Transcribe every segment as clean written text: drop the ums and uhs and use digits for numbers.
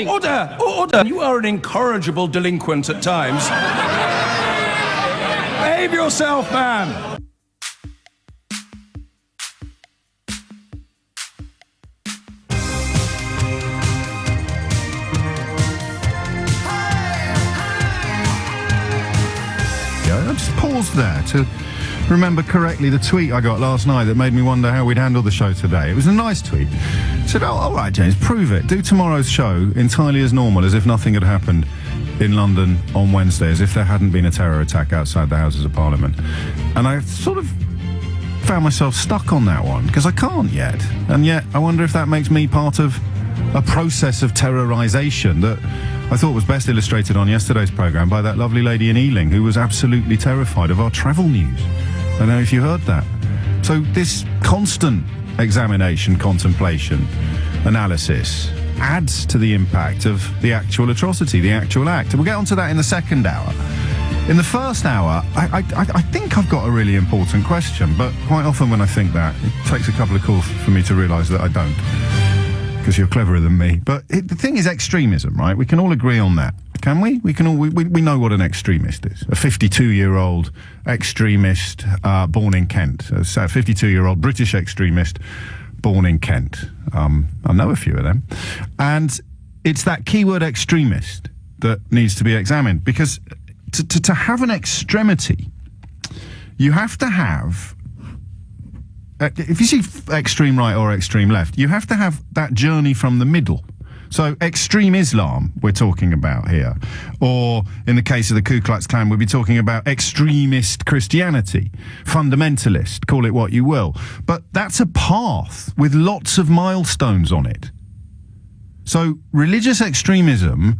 Order! Order! You are an incorrigible delinquent at times. Behave yourself, man! I just paused there to remember correctly the tweet I got last night that made me wonder how we'd handle the show today. It was a nice tweet. It said, all right, James, prove it. Do tomorrow's show entirely as normal, as if nothing had happened in London on Wednesday, as if there hadn't been a terror attack outside the Houses of Parliament. And I sort of found myself stuck on that one, because I can't yet. And yet, I wonder if that makes me part of a process of terrorisation that I thought was best illustrated on yesterday's programme by that lovely lady in Ealing who was absolutely terrified of our travel news. I don't know if you heard that. So this constant examination, contemplation, analysis adds to the impact of the actual atrocity, the actual act. And we'll get onto that in the second hour. In the first hour, I think I've got a really important question, but quite often when I think that, it takes a couple of calls for me to realise that I don't. Because you're cleverer than me. But the thing is extremism, right? We can all agree on that, can we? We know what an extremist is. A 52-year-old extremist born in Kent. So a 52-year-old British extremist born in Kent. I know a few of them. And it's that keyword extremist that needs to be examined. Because to have an extremity, you have to have... if you see extreme right or extreme left, you have to have that journey from the middle. So extreme Islam we're talking about here, or in the case of the Ku Klux Klan, we'll be talking about extremist Christianity, fundamentalist, call it what you will. But that's a path with lots of milestones on it. So religious extremism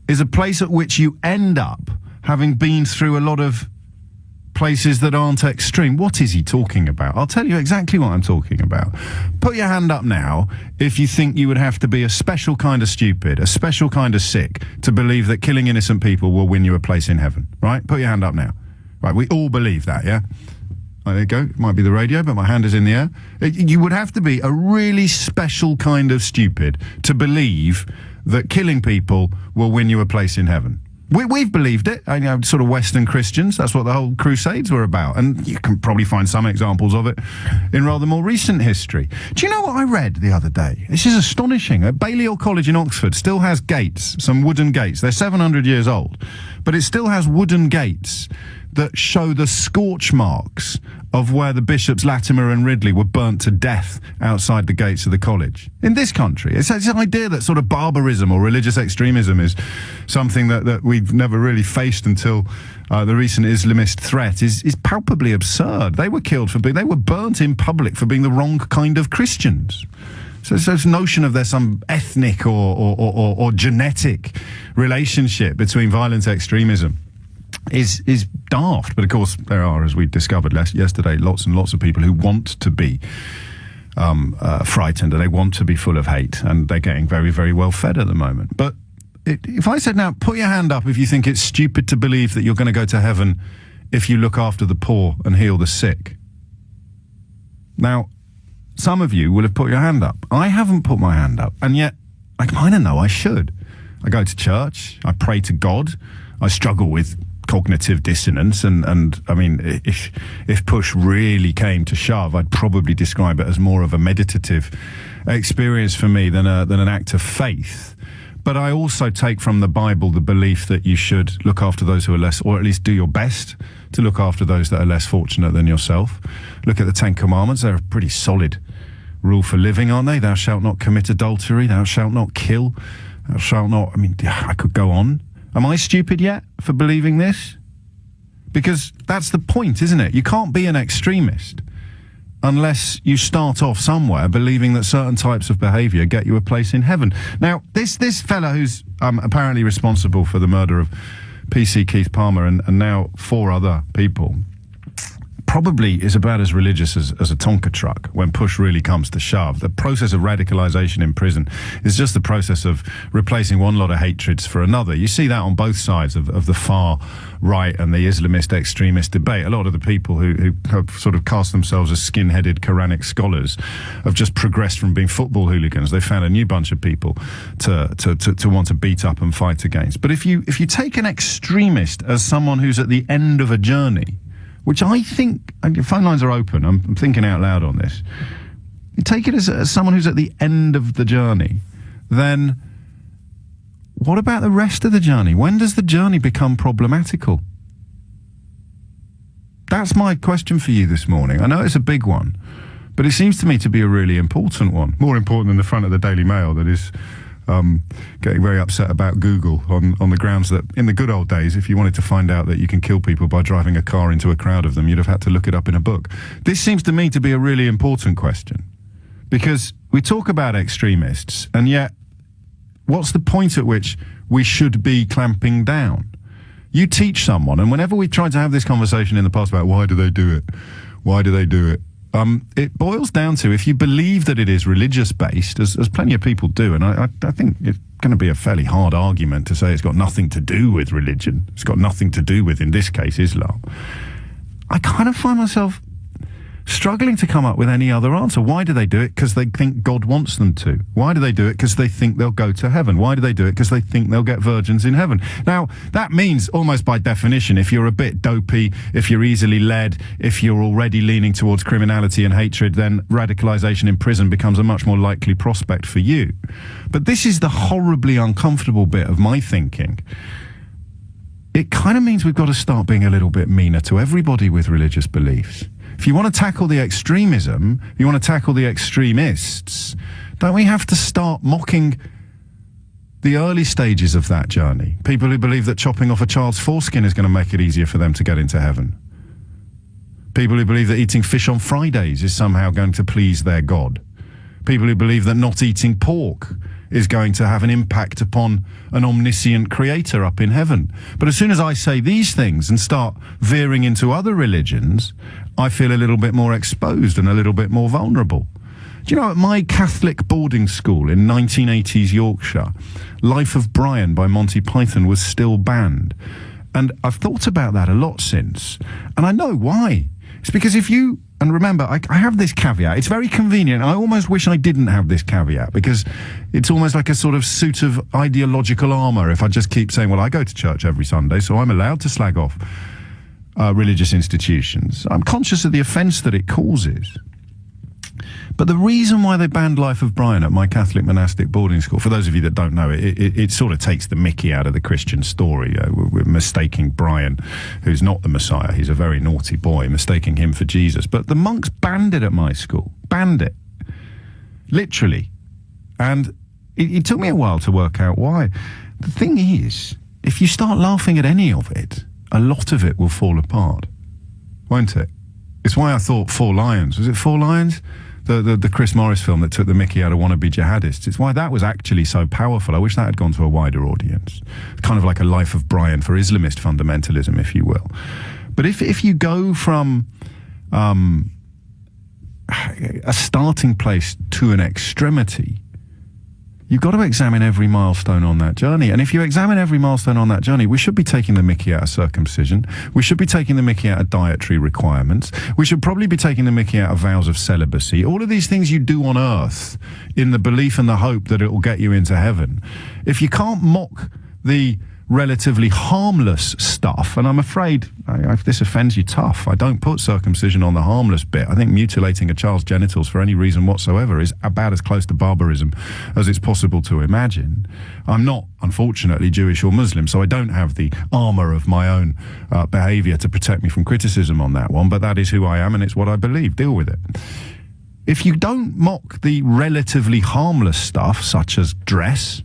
is a place at which you end up having been through a lot of places that aren't extreme. What is he talking about? I'll tell you exactly what I'm talking about. Put your hand up now if you think you would have to be a special kind of stupid, a special kind of sick to believe that killing innocent people will win you a place in heaven. Right? Put your hand up now. Right, we all believe that, yeah? Right, there you go. It might be the radio, but my hand is in the air. You would have to be a really special kind of stupid to believe that killing people will win you a place in heaven. We've believed it, sort of Western Christians. That's what the whole Crusades were about. And you can probably find some examples of it in rather more recent history. Do you know what I read the other day? This is astonishing. Balliol College in Oxford still has gates, some wooden gates. They're 700 years old. But it still has wooden gates that show the scorch marks of where the bishops Latimer and Ridley were burnt to death outside the gates of the college. In this country. It's an idea that sort of barbarism or religious extremism is something that we've never really faced until the recent Islamist threat is palpably absurd. They were killed they were burnt in public for being the wrong kind of Christians. So this notion of there's some ethnic or genetic relationship between violent extremism is daft. But of course there are, as we discovered yesterday, lots and lots of people who want to be frightened, and they want to be full of hate, and they're getting very, very well fed at the moment. But if I said now, put your hand up if you think it's stupid to believe that you're going to go to heaven if you look after the poor and heal the sick. Now, some of you will have put your hand up. I haven't put my hand up, and yet I kind of know I should. I go to church, I pray to God, I struggle with cognitive dissonance, and I mean, if push really came to shove, I'd probably describe it as more of a meditative experience for me than an act of faith. But I also take from the Bible the belief that you should look after those who are less, or at least do your best to look after those that are less fortunate than yourself. Look at the Ten Commandments. They're a pretty solid rule for living, aren't they? Thou shalt not commit adultery, thou shalt not kill, thou shalt not... I mean, I could go on. Am I stupid yet for believing this? Because that's the point, isn't it? You can't be an extremist unless you start off somewhere believing that certain types of behaviour get you a place in heaven. Now, this fella who's apparently responsible for the murder of PC Keith Palmer and now 4 other people probably is about as religious as a Tonka truck when push really comes to shove. The process of radicalization in prison is just the process of replacing one lot of hatreds for another. You see that on both sides of the far right and the Islamist extremist debate. A lot of the people who have sort of cast themselves as skin-headed Quranic scholars have just progressed from being football hooligans. They found a new bunch of people to want to beat up and fight against. But if you take an extremist as someone who's at the end of a journey, which I think, and your phone lines are open, I'm thinking out loud on this, you take it as someone who's at the end of the journey, then what about the rest of the journey? When does the journey become problematical? That's my question for you this morning. I know it's a big one, but it seems to me to be a really important one. More important than the front of the Daily Mail that is getting very upset about Google on the grounds that in the good old days, if you wanted to find out that you can kill people by driving a car into a crowd of them, you'd have had to look it up in a book. This seems to me to be a really important question, because we talk about extremists, and yet what's the point at which we should be clamping down? You teach someone, and whenever we tried to have this conversation in the past about why do they do it, it boils down to, if you believe that it is religious-based, as plenty of people do, and I think it's going to be a fairly hard argument to say it's got nothing to do with religion, it's got nothing to do with, in this case, Islam. I kind of find myself struggling to come up with any other answer. Why do they do it? Because they think God wants them to. Why do they do it? Because they think they'll go to heaven. Why do they do it? Because they think they'll get virgins in heaven. Now, that means, almost by definition, if you're a bit dopey, if you're easily led, if you're already leaning towards criminality and hatred, then radicalization in prison becomes a much more likely prospect for you. But this is the horribly uncomfortable bit of my thinking. It kind of means we've got to start being a little bit meaner to everybody with religious beliefs. If you want to tackle the extremism, if you want to tackle the extremists, don't we have to start mocking the early stages of that journey? People who believe that chopping off a child's foreskin is going to make it easier for them to get into heaven. People who believe that eating fish on Fridays is somehow going to please their God. People who believe that not eating pork is going to have an impact upon an omniscient creator up in heaven. But as soon as I say these things and start veering into other religions, I feel a little bit more exposed and a little bit more vulnerable. Do you know, at my Catholic boarding school in 1980s Yorkshire, Life of Brian by Monty Python was still banned. And I've thought about that a lot since. And I know why. It's because if you, and remember, I have this caveat. It's very convenient. I almost wish I didn't have this caveat, because it's almost like a sort of suit of ideological armour if I just keep saying, well, I go to church every Sunday, so I'm allowed to slag off religious institutions. I'm conscious of the offence that it causes. But the reason why they banned Life of Brian at my Catholic monastic boarding school, for those of you that don't know, it sort of takes the mickey out of the Christian story. We're mistaking Brian, who's not the Messiah, he's a very naughty boy, mistaking him for Jesus. But the monks banned it at my school. Banned it. Literally. And it took me a while to work out why. The thing is, if you start laughing at any of it, a lot of it will fall apart. Won't it? It's why I thought Four Lions. Was it Four Lions? The Chris Morris film that took the mickey out of wannabe jihadists. It's why that was actually so powerful. I wish that had gone to a wider audience. It's kind of like a Life of Brian for Islamist fundamentalism, if you will. But if you go from a starting place to an extremity, you've got to examine every milestone on that journey. And if you examine every milestone on that journey, we should be taking the mickey out of circumcision. We should be taking the mickey out of dietary requirements. We should probably be taking the mickey out of vows of celibacy. All of these things you do on earth in the belief and the hope that it will get you into heaven. If you can't mock the relatively harmless stuff, and I'm afraid, if this offends you, tough, I don't put circumcision on the harmless bit. I think mutilating a child's genitals for any reason whatsoever is about as close to barbarism as it's possible to imagine. I'm not, unfortunately, Jewish or Muslim, so I don't have the armour of my own behaviour to protect me from criticism on that one, but that is who I am and it's what I believe. Deal with it. If you don't mock the relatively harmless stuff, such as dress,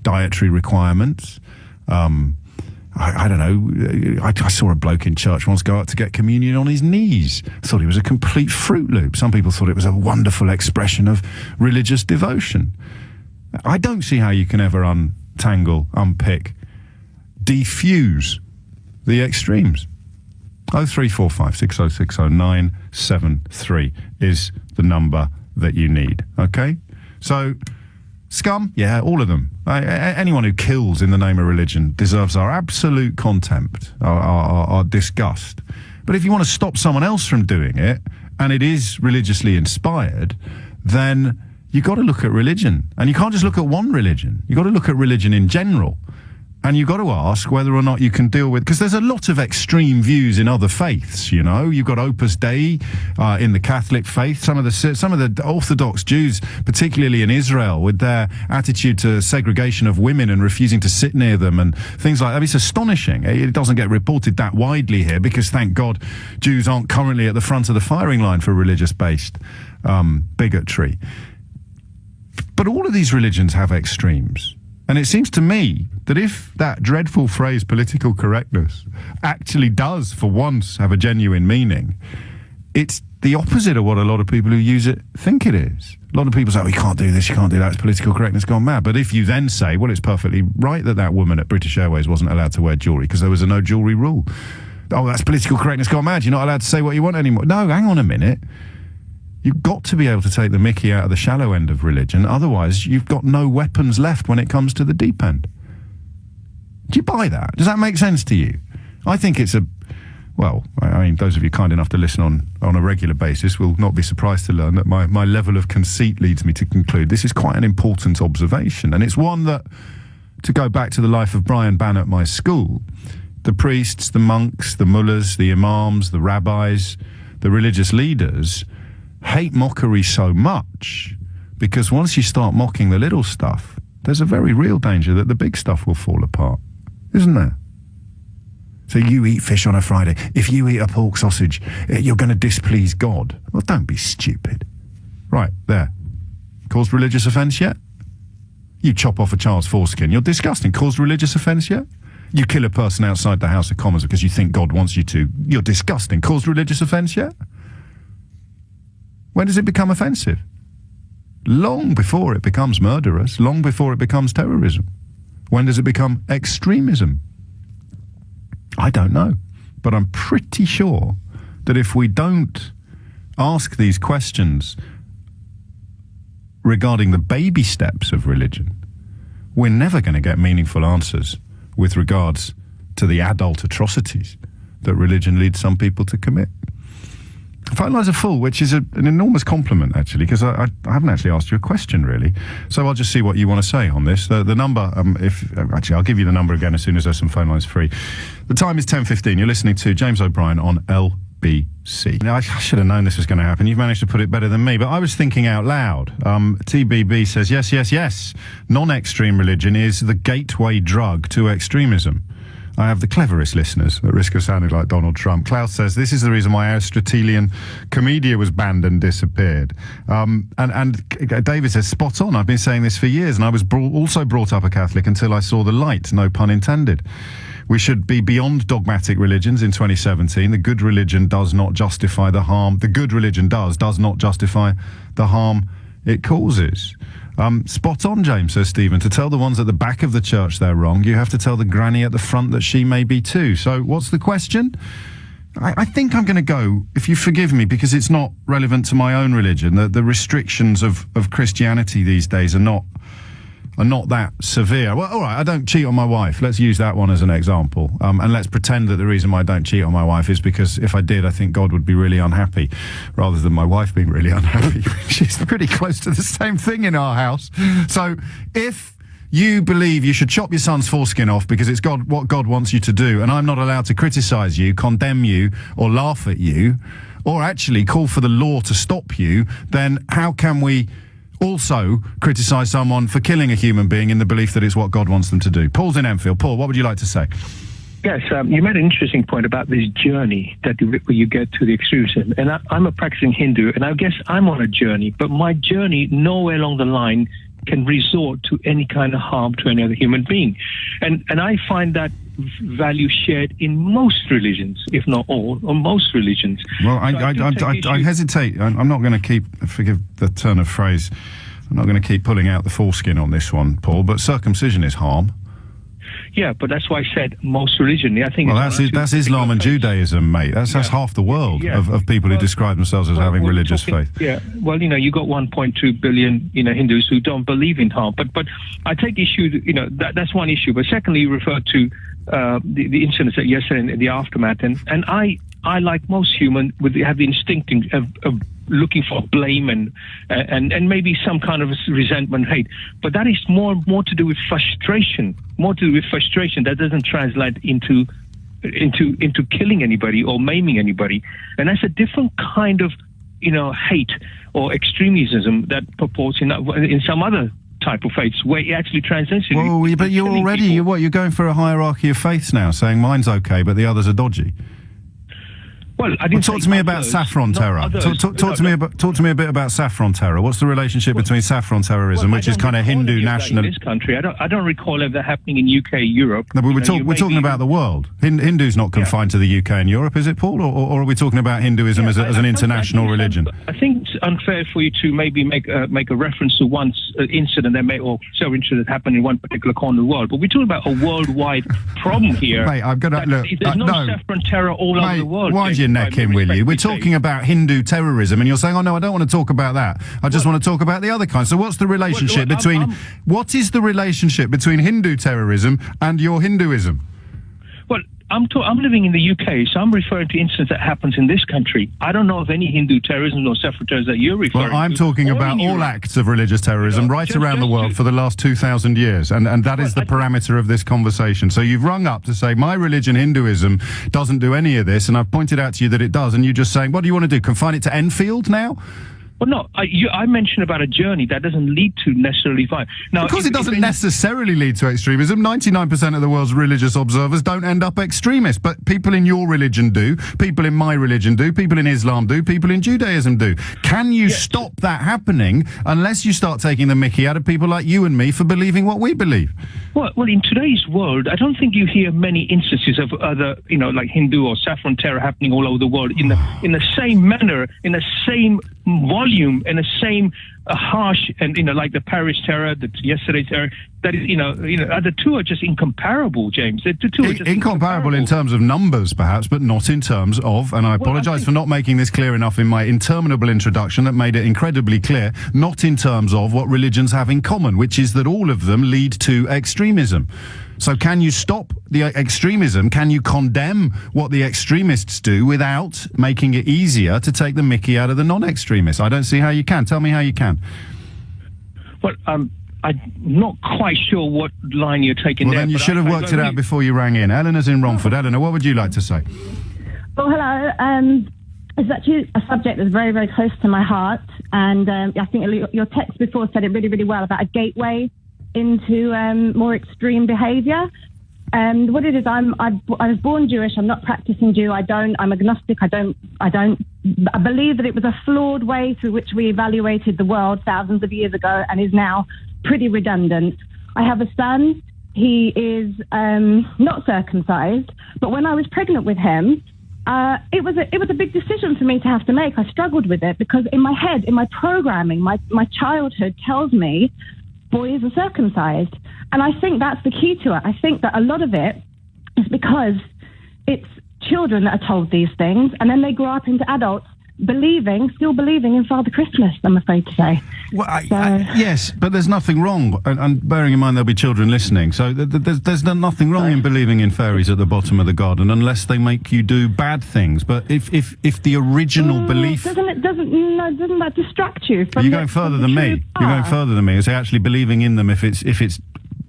dietary requirements, I don't know, I saw a bloke in church once go out to get communion on his knees. Thought he was a complete Fruit Loop. Some people thought it was a wonderful expression of religious devotion. I don't see how you can ever untangle, unpick, defuse the extremes. 0345 6060 973 is the number that you need. Okay? So, scum? Yeah, all of them. Anyone who kills in the name of religion deserves our absolute contempt, our disgust. But if you want to stop someone else from doing it, and it is religiously inspired, then you've got to look at religion. And you can't just look at one religion. You've got to look at religion in general. And you've got to ask whether or not you can deal with... Because there's a lot of extreme views in other faiths, you know. You've got Opus Dei in the Catholic faith. Some of the Orthodox Jews, particularly in Israel, with their attitude to segregation of women and refusing to sit near them and things like that. It's astonishing. It doesn't get reported that widely here because, thank God, Jews aren't currently at the front of the firing line for religious-based bigotry. But all of these religions have extremes. And it seems to me that if that dreadful phrase political correctness actually does for once have a genuine meaning, it's the opposite of what a lot of people who use it think it is. A lot of people say, oh, you can't do this, you can't do that, it's political correctness gone mad. But if you then say, well, it's perfectly right that that woman at British Airways wasn't allowed to wear jewellery because there was a no jewellery rule. Oh, that's political correctness gone mad, you're not allowed to say what you want anymore. No, hang on a minute. You've got to be able to take the mickey out of the shallow end of religion, otherwise you've got no weapons left when it comes to the deep end. Do you buy that? Does that make sense to you? I think it's well, I mean, those of you kind enough to listen on a regular basis will not be surprised to learn that my level of conceit leads me to conclude this is quite an important observation, and it's one that, to go back to the life of Brian Bann at my school, the priests, the monks, the mullahs, the imams, the rabbis, the religious leaders hate mockery so much because once you start mocking the little stuff, there's a very real danger that the big stuff will fall apart, isn't there? So you eat fish on a Friday. If you eat a pork sausage, you're going to displease God. Well, don't be stupid. Right, there. Caused religious offence yet? You chop off a child's foreskin. You're disgusting. Caused religious offence yet? You kill a person outside the House of Commons because you think God wants you to. You're disgusting. Caused religious offence yet? When does it become offensive? Long before it becomes murderous, long before it becomes terrorism. When does it become extremism? I don't know. But I'm pretty sure that if we don't ask these questions regarding the baby steps of religion, we're never going to get meaningful answers with regards to the adult atrocities that religion leads some people to commit. Phone lines are full, which is an enormous compliment, actually, because I haven't actually asked you a question, really. So I'll just see what you want to say on this. The number, actually, I'll give you the number again as soon as there's some phone lines free. The time is 10:15. You're listening to James O'Brien on LBC. Now, I should have known this was going to happen. You've managed to put it better than me, but I was thinking out loud. TBB says, yes. Non-extreme religion is the gateway drug to extremism. I have the cleverest listeners, at risk of sounding like Donald Trump. Klaus says, this is the reason why Aristotelian Commedia was banned and disappeared. And David says, spot on. I've been saying this for years, and I was also brought up a Catholic until I saw the light, no pun intended. We should be beyond dogmatic religions in 2017. The good religion does not justify the harm. The good religion does not justify the harm it causes. Spot on, James, says Stephen. To tell the ones at the back of the church they're wrong, you have to tell the granny at the front that she may be too. So what's the question? I think I'm going to go, if you forgive me, because it's not relevant to my own religion. The restrictions of Christianity these days are not that severe. Well, all right, I don't cheat on my wife. Let's use that one as an example. And let's pretend that the reason why I don't cheat on my wife is because if I did, I think God would be really unhappy, rather than my wife being really unhappy. She's pretty close to the same thing in our house. So if you believe you should chop your son's foreskin off because it's what God wants you to do, and I'm not allowed to criticise you, condemn you, or laugh at you, or actually call for the law to stop you, then how can we also criticise someone for killing a human being in the belief that it's what God wants them to do? Paul's in Enfield. Paul, what would you like to say? Yes, you made an interesting point about this journey that you get to the extremism. And I'm a practicing Hindu, and I guess I'm on a journey, but my journey nowhere along the line can resort to any kind of harm to any other human being. And I find that value shared in most religions, if not all, or most religions. Well, I hesitate. I'm not going to keep, forgive the turn of phrase, I'm not going to keep pulling out the foreskin on this one, Paul, but circumcision is harm. Yeah, but that's why I said most religion. I think. Well, that's Islam and Judaism, mate. That's half the world of people who describe themselves as having religious faith. Yeah. Well, you got 1.2 billion, Hindus who don't believe in harm. But I take issue. That's one issue. But secondly, you referred to the incidents that yesterday and the aftermath, and I like most human have the instinct of looking for blame and maybe some kind of resentment, hate. But that is more to do with frustration. More to do with frustration that doesn't translate into killing anybody or maiming anybody. And that's a different kind of hate or extremism that purports in some other type of faiths where it actually transcends. Well, but you're going for a hierarchy of faiths now, saying mine's okay, but the others are dodgy. Well, I didn't talk to me about saffron terror. Talk to me a bit about saffron terror. What's the relationship between saffron terrorism, which is kind of Hindu national? In this country, I don't recall ever happening in UK, Europe. No, but we're talking about the world. Hindu's not confined to the UK and Europe, is it, Paul? Or are we talking about Hinduism as an international religion? I think it's unfair for you to maybe make a reference to one incident or several incidents that happened in one particular corner of the world. But we're talking about a worldwide problem here. Mate, I've got to look. There's no saffron terror all over the world. Wind your neck in, will you? We're talking about Hindu terrorism, and you're saying, "Oh no, I don't want to talk about that. I just want to talk about the other kind." So, what's the relationship what is the relationship between Hindu terrorism and your Hinduism? Well, I'm living in the UK, so I'm referring to incidents that happens in this country. I don't know of any Hindu terrorism or saffron terrorism that you're referring to. Well, I'm talking about all acts of religious terrorism around the world for the last 2,000 years, and that is the parameter of this conversation. So you've rung up to say, my religion, Hinduism, doesn't do any of this, and I've pointed out to you that it does, and you're just saying, what do you want to do, confine it to Enfield now? Well, no, I mentioned about a journey that doesn't lead to necessarily violence. Now, because it doesn't necessarily lead to extremism. 99% of the world's religious observers don't end up extremists, but people in your religion do, people in my religion do, people in Islam do, people in Judaism do. Can you stop that happening unless you start taking the mickey out of people like you and me for believing what we believe? Well, in today's world, I don't think you hear many instances of other, like Hindu or saffron terror happening all over the world in the same manner, in the same volume, in the same harsh and like the Paris terror, the yesterday terror. That is, the two are just incomparable, James. The two are just incomparable in terms of numbers, perhaps, but not in terms of. And I apologise for not making this clear enough in my interminable introduction that made it incredibly clear. Not in terms of what religions have in common, which is that all of them lead to extremism. So can you stop the extremism? Can you condemn what the extremists do without making it easier to take the mickey out of the non-extremists? I don't see how you can. Tell me how you can. Well, I'm not quite sure what line you're taking there. Well, then you should have worked it out before you rang in. Eleanor's in Romford. Eleanor, what would you like to say? Well, hello. It's actually a subject that's very, very close to my heart. And I think your text before said it really, really well about a gateway into more extreme behaviour. And what it is, I was born Jewish. I'm not practicing Jew. I'm agnostic. I believe that it was a flawed way through which we evaluated the world thousands of years ago and is now pretty redundant. I have a son. He is not circumcised, but when I was pregnant with him, it was a big decision for me to have to make. I struggled with it because in my head, in my programming, my childhood tells me boys are circumcised. And I think that's the key to it. I think that a lot of it is because it's children that are told these things, and then they grow up into adults still believing in Father Christmas, I'm afraid to say. Well, yes, but there's nothing wrong, and bearing in mind there'll be children listening, so there's nothing wrong in believing in fairies at the bottom of the garden, unless they make you do bad things. But if the original belief... Doesn't that distract you from... You're going further than me. You're going further than me. It's actually believing in them if it's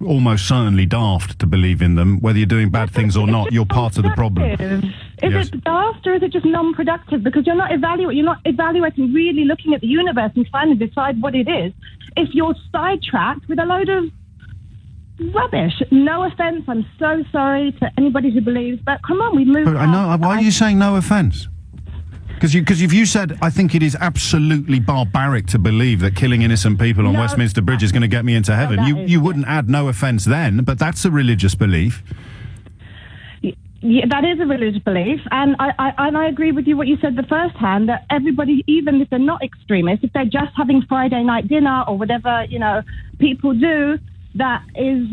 almost certainly daft to believe in them, whether you're doing bad things or not. You're part of the problem. Is it daft or is it just non-productive? Because you're not evaluating, really looking at the universe and trying to decide what it is. If you're sidetracked with a load of rubbish. No offence, I'm so sorry to anybody who believes, but come on, we've moved on. I know. Why are you saying no offence? Because if you said, I think it is absolutely barbaric to believe that killing innocent people on Westminster Bridge is going to get me into heaven, you wouldn't add no offence then, but that's a religious belief. Yeah, that is a religious belief, and I agree with you what you said the first hand, that everybody, even if they're not extremists, if they're just having Friday night dinner or whatever, people do, that is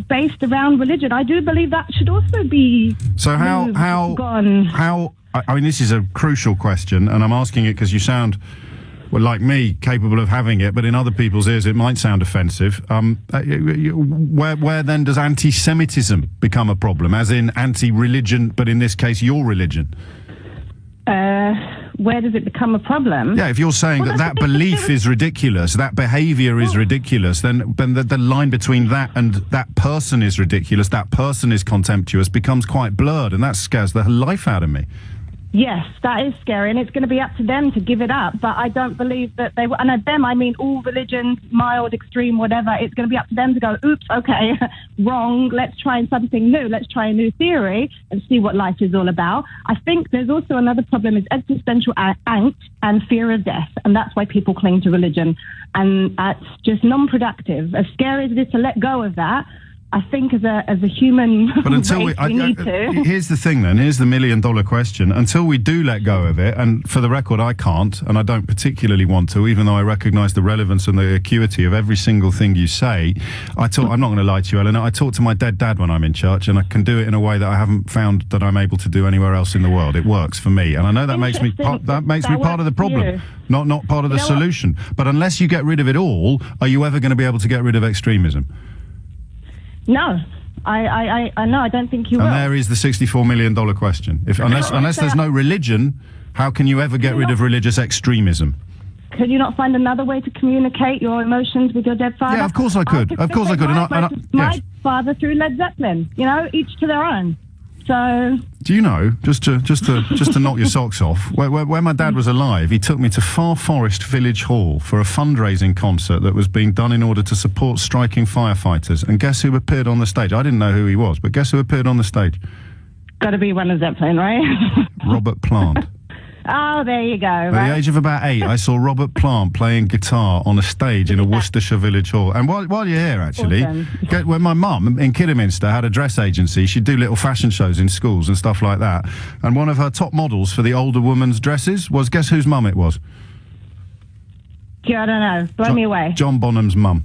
based around religion. I do believe that should also be So gone. I mean, this is a crucial question, and I'm asking it because you sound, well, like me, capable of having it, but in other people's ears it might sound offensive. Where then does anti-Semitism become a problem, as in anti-religion, but in this case your religion? Where does it become a problem? Yeah, if you're saying that belief is ridiculous, that behaviour is ridiculous, then the line between that and that person is ridiculous, that person is contemptuous, becomes quite blurred, and that scares the life out of me. Yes, that is scary, and it's going to be up to them to give it up. But I don't believe that they will. And at them, I mean all religions, mild, extreme, whatever. It's going to be up to them to go, oops, okay, wrong. Let's try something new. Let's try a new theory and see what life is all about. I think there's also another problem is existential angst and fear of death. And that's why people cling to religion. And that's just non-productive. As scary as it is to let go of that, I think as a human but until race, we need to. Here's the thing then, here's the million-dollar question. Until we do let go of it, and for the record, I can't, and I don't particularly want to, even though I recognise the relevance and the acuity of every single thing you say. I'm not going to lie to you, Eleanor, I talk to my dead dad when I'm in church, and I can do it in a way that I haven't found that I'm able to do anywhere else in the world. It works for me, and I know that makes me part of the problem, not part of the solution. But unless you get rid of it all, are you ever going to be able to get rid of extremism? No, I no, I don't think you will. And there is the $64 million question. Unless there's no religion, how can you ever get rid of religious extremism? Could you not find another way to communicate your emotions with your dead father? Yeah, of course I could. Of course I could. My father through Led Zeppelin. You know, each to their own. So. Do you know, just to knock your socks off, where my dad was alive, he took me to Far Forest Village Hall for a fundraising concert that was being done in order to support striking firefighters. And guess who appeared on the stage? I didn't know who he was, but guess who appeared on the stage? Got to be one of Zeppelin, right? Robert Plant. Oh, there you go. At right? the age of about 8, I saw Robert Plant playing guitar on a stage in a Worcestershire village hall. And while you're here, actually, awesome. When my mum in Kidderminster had a dress agency, she'd do little fashion shows in schools and stuff like that. And one of her top models for the older woman's dresses was, guess whose mum it was? Yeah, I don't know. Blow me away. John Bonham's mum.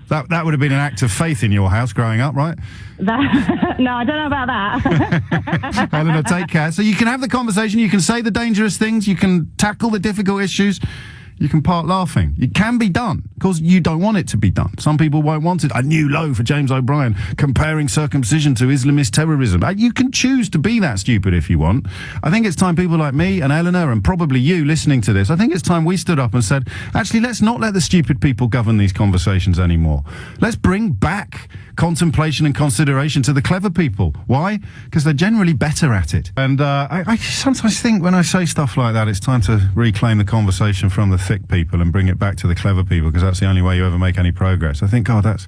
That would have been an act of faith in your house growing up, right? No, I don't know about that. Eleanor, take care. So you can have the conversation, you can say the dangerous things, you can tackle the difficult issues, you can part laughing. It can be done, because you don't want it to be done. Some people won't want it. A new low for James O'Brien, comparing circumcision to Islamist terrorism. You can choose to be that stupid if you want. I think it's time people like me and Eleanor and probably you listening to this, I think it's time we stood up and said, actually, let's not let the stupid people govern these conversations anymore. Let's bring back contemplation and consideration to the clever people. Why? Because they're generally better at it. And I sometimes think when I say stuff like that, it's time to reclaim the conversation from the thick people and bring it back to the clever people, because that's the only way you ever make any progress. I think, oh, that's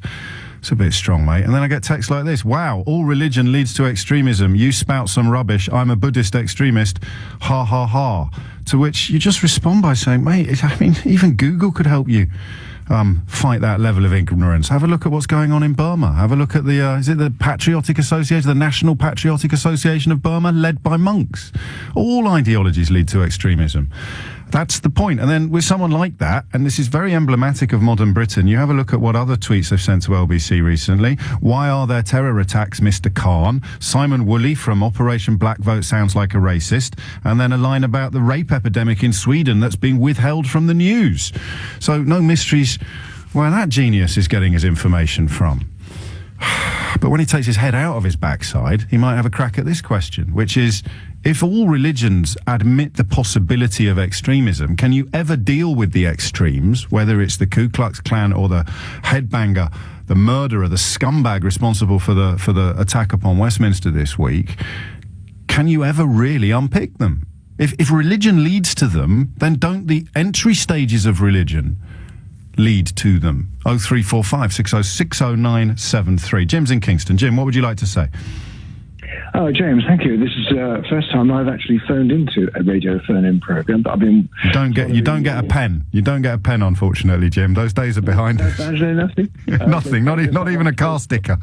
a bit strong, mate. And then I get texts like this: wow, all religion leads to extremism. You spout some rubbish. I'm a Buddhist extremist. Ha ha ha. To which you just respond by saying, mate, I mean, even Google could help you fight that level of ignorance. Have a look at what's going on in Burma. Have a look at the, is it the Patriotic Association, the National Patriotic Association of Burma, led by monks. All ideologies lead to extremism. That's the point. And then with someone like that, and this is very emblematic of modern Britain, you have a look at what other tweets they've sent to LBC recently. Why are there terror attacks, Mr. Khan? Simon Woolley from Operation Black Vote sounds like a racist. And then a line about the rape epidemic in Sweden that's being withheld from the news. So no mysteries where that genius is getting his information from. But when he takes his head out of his backside, he might have a crack at this question, which is, if all religions admit the possibility of extremism, can you ever deal with the extremes, whether it's the Ku Klux Klan or the headbanger, the murderer, the scumbag responsible for the attack upon Westminster this week? Can you ever really unpick them? If religion leads to them, then don't the entry stages of religion lead to them? 0345 60 60973. Jim's in Kingston. Jim, what would you like to say? Oh, James, thank you. This is the first time I've actually phoned into a radio phone-in program. But I've been you don't get a pen. You don't get a pen, unfortunately, Jim. Those days are behind us. Nothing. Nothing. Not even a car sticker.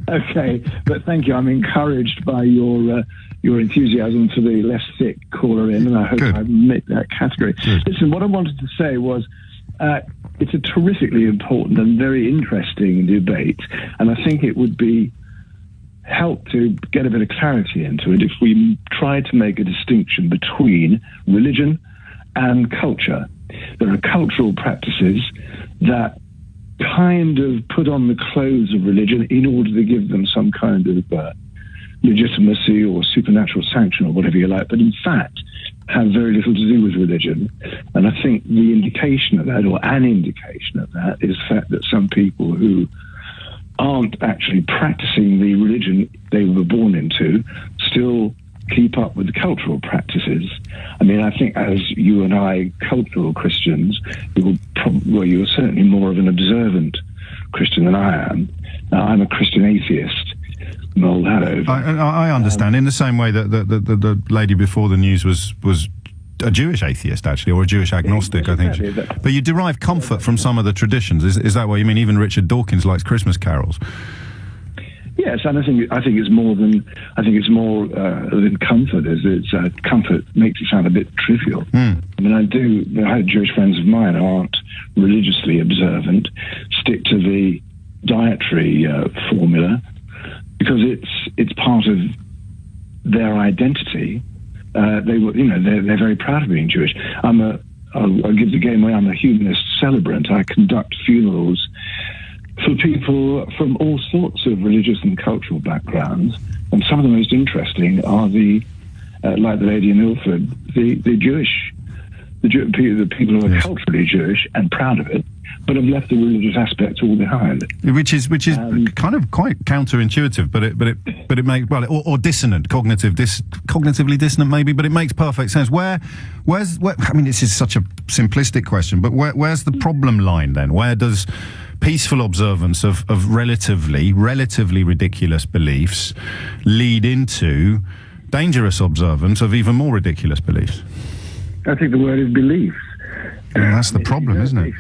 Okay, but thank you. I'm encouraged by your enthusiasm for the less sick caller in, and I hope I make that category. Good. Listen, what I wanted to say was, it's a terrifically important and very interesting debate, and I think it would be help to get a bit of clarity into it if we try to make a distinction between religion and culture. There are cultural practices that kind of put on the clothes of religion in order to give them some kind of legitimacy or supernatural sanction or whatever you like, but in fact have very little to do with religion. And I think the indication of that, or an indication of that, is the fact that some people who aren't actually practicing the religion they were born into still keep up with the cultural practices. I mean, I think as you and I, cultural Christians, you're certainly more of an observant Christian than I am. I'm a Christian atheist. Mull that over. I understand. In the same way that the lady before the news was a Jewish atheist, actually, or a Jewish agnostic, I think. Exactly. But you derive comfort from some of the traditions. Is that what you mean? Even Richard Dawkins likes Christmas carols. Yes, and I think it's more than comfort. It's comfort makes it sound a bit trivial. I mean, I have Jewish friends of mine who aren't religiously observant, stick to the dietary formula because it's part of their identity. They're very proud of being Jewish. I'll give the game away. I'm a humanist celebrant. I conduct funerals for people from all sorts of religious and cultural backgrounds, and some of the most interesting are like the lady in Ilford, the people who are culturally Jewish and proud of it, but have left the religious aspects all behind. Which is kind of quite counterintuitive, but it makes or dissonant, cognitively dissonant maybe, but it makes perfect sense. Where's I mean, this is such a simplistic question, but where's the problem line then? Where does peaceful observance of relatively ridiculous beliefs lead into dangerous observance of even more ridiculous beliefs? I think the word is beliefs. Well, that's the problem, isn't it?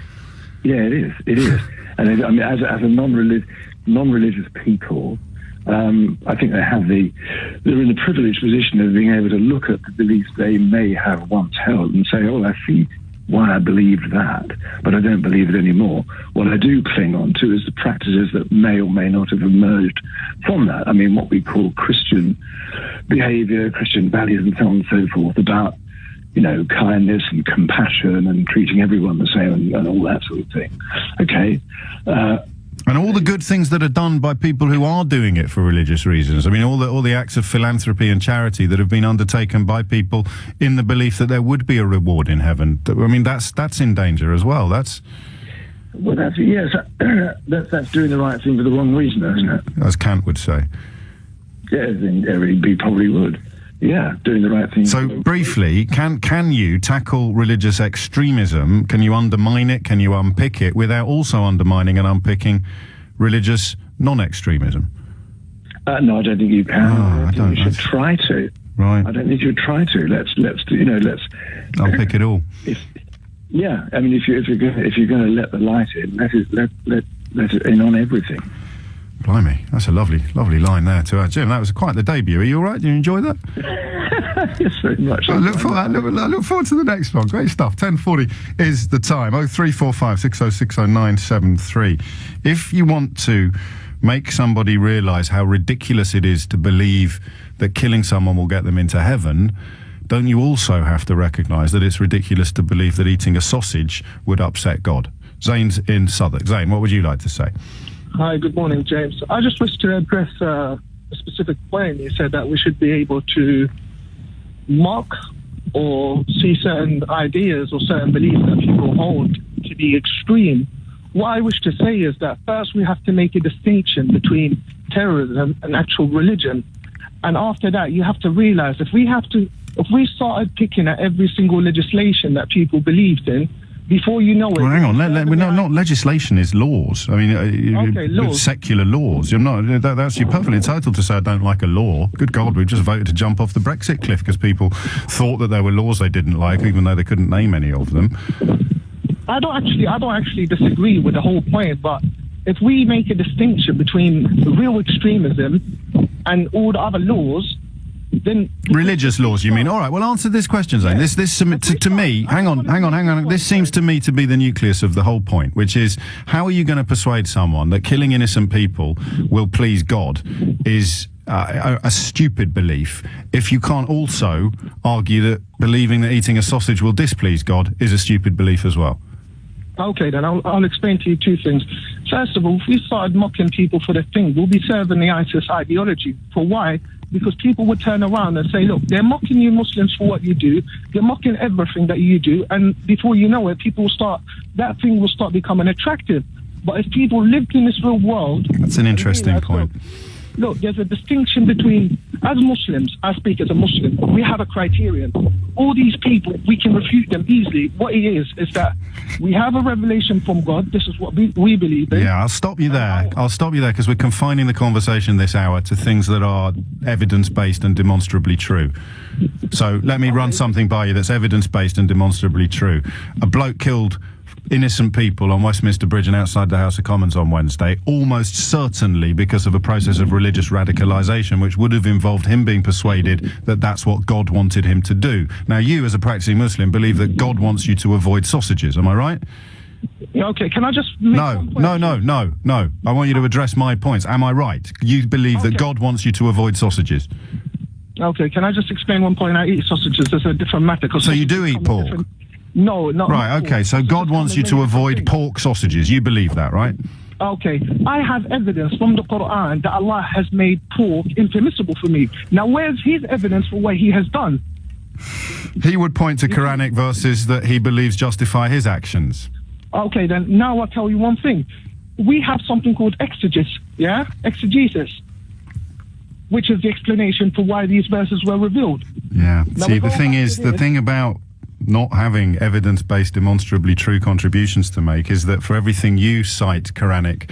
Yeah, it is. It is. And I mean, as a non-religious people, I think they're in the privileged position of being able to look at the beliefs they may have once held and say, oh, I see why I believed that, but I don't believe it anymore. What I do cling on to is the practices that may or may not have emerged from that. I mean, what we call Christian behavior, Christian values, and so on and so forth, about, kindness and compassion and treating everyone the same and all that sort of thing. Okay. And all the good things that are done by people who are doing it for religious reasons. I mean, all the acts of philanthropy and charity that have been undertaken by people in the belief that there would be a reward in heaven. I mean, that's in danger as well. That's doing the right thing for the wrong reason, isn't it? As Kant would say. Yeah, he probably would. Yeah, doing the right thing. So briefly, can you tackle religious extremism? Can you undermine it? Can you unpick it without also undermining and unpicking religious non-extremism? No, I don't think you can. I think you should try to. Right. I don't think you should try to. Let's unpick it all. I mean, if you're going to let the light in, let it in on everything. Blimey, that's a lovely line there to Jim. That was quite the debut. Are you all right? Did you enjoy that? Yes, very much. I look forward to the next one. Great stuff. 10:40 is the time. 0345 6060 973. If you want to make somebody realise how ridiculous it is to believe that killing someone will get them into heaven, don't you also have to recognise that it's ridiculous to believe that eating a sausage would upset God? Zane's in Southwark. Zane, what would you like to say? Hi, good morning, James. I just wish to address a specific point. You said that we should be able to mock or see certain ideas or certain beliefs that people hold to be extreme. What I wish to say is that first we have to make a distinction between terrorism and actual religion. And after that, you have to realize if we started picking at every single legislation that people believed in, before you know it... Well, hang on. Not legislation is laws. I mean, laws. Secular laws. You're perfectly entitled to say I don't like a law. Good God, we've just voted to jump off the Brexit cliff because people thought that there were laws they didn't like, even though they couldn't name any of them. I don't actually disagree with the whole point, but if we make a distinction between real extremism and all the other laws, then Religious laws, you mean? All right, well, answer this question, Zane. Yeah. This to me, hang on. This seems to me to be the nucleus of the whole point, which is, how are you going to persuade someone that killing innocent people will please God is a stupid belief if you can't also argue that believing that eating a sausage will displease God is a stupid belief as well? Okay, then I'll explain to you two things. First of all, if we started mocking people for their thing, we'll be serving the ISIS ideology. For why? Because people would turn around and say, look, they're mocking you Muslims for what you do. They're mocking everything that you do. And before you know it, that thing will start becoming attractive. But if people lived in this real world... That's an interesting point. Look, there's a distinction between, as Muslims, I speak as a Muslim, we have a criterion. All these people, we can refute them easily. What it is that we have a revelation from God. This is what we believe in. Yeah, I'll stop you there. Because we're confining the conversation this hour to things that are evidence-based and demonstrably true. So let me run something by you that's evidence-based and demonstrably true. A bloke killed innocent people on Westminster Bridge and outside the House of Commons on Wednesday, almost certainly because of a process of religious radicalisation, which would have involved him being persuaded that that's what God wanted him to do. Now, you, as a practicing Muslim, believe that God wants you to avoid sausages. Am I right? Okay, can I just... No. I want you to address my points. Am I right? You believe that God wants you to avoid sausages. Okay, can I just explain one point? I eat sausages. It's a different matter. So you do eat pork? No, not right. Okay. So God wants you to avoid pork sausages. You believe that, right? Okay. I have evidence from the Quran that Allah has made pork impermissible for me. Now, where's his evidence for what he has done? He would point to Quranic verses that he believes justify his actions. Okay, then now I'll tell you one thing. We have something called exegesis, which is the explanation for why these verses were revealed. Yeah. Now, see, the thing about not having evidence-based, demonstrably true contributions to make is that for everything you cite Quranic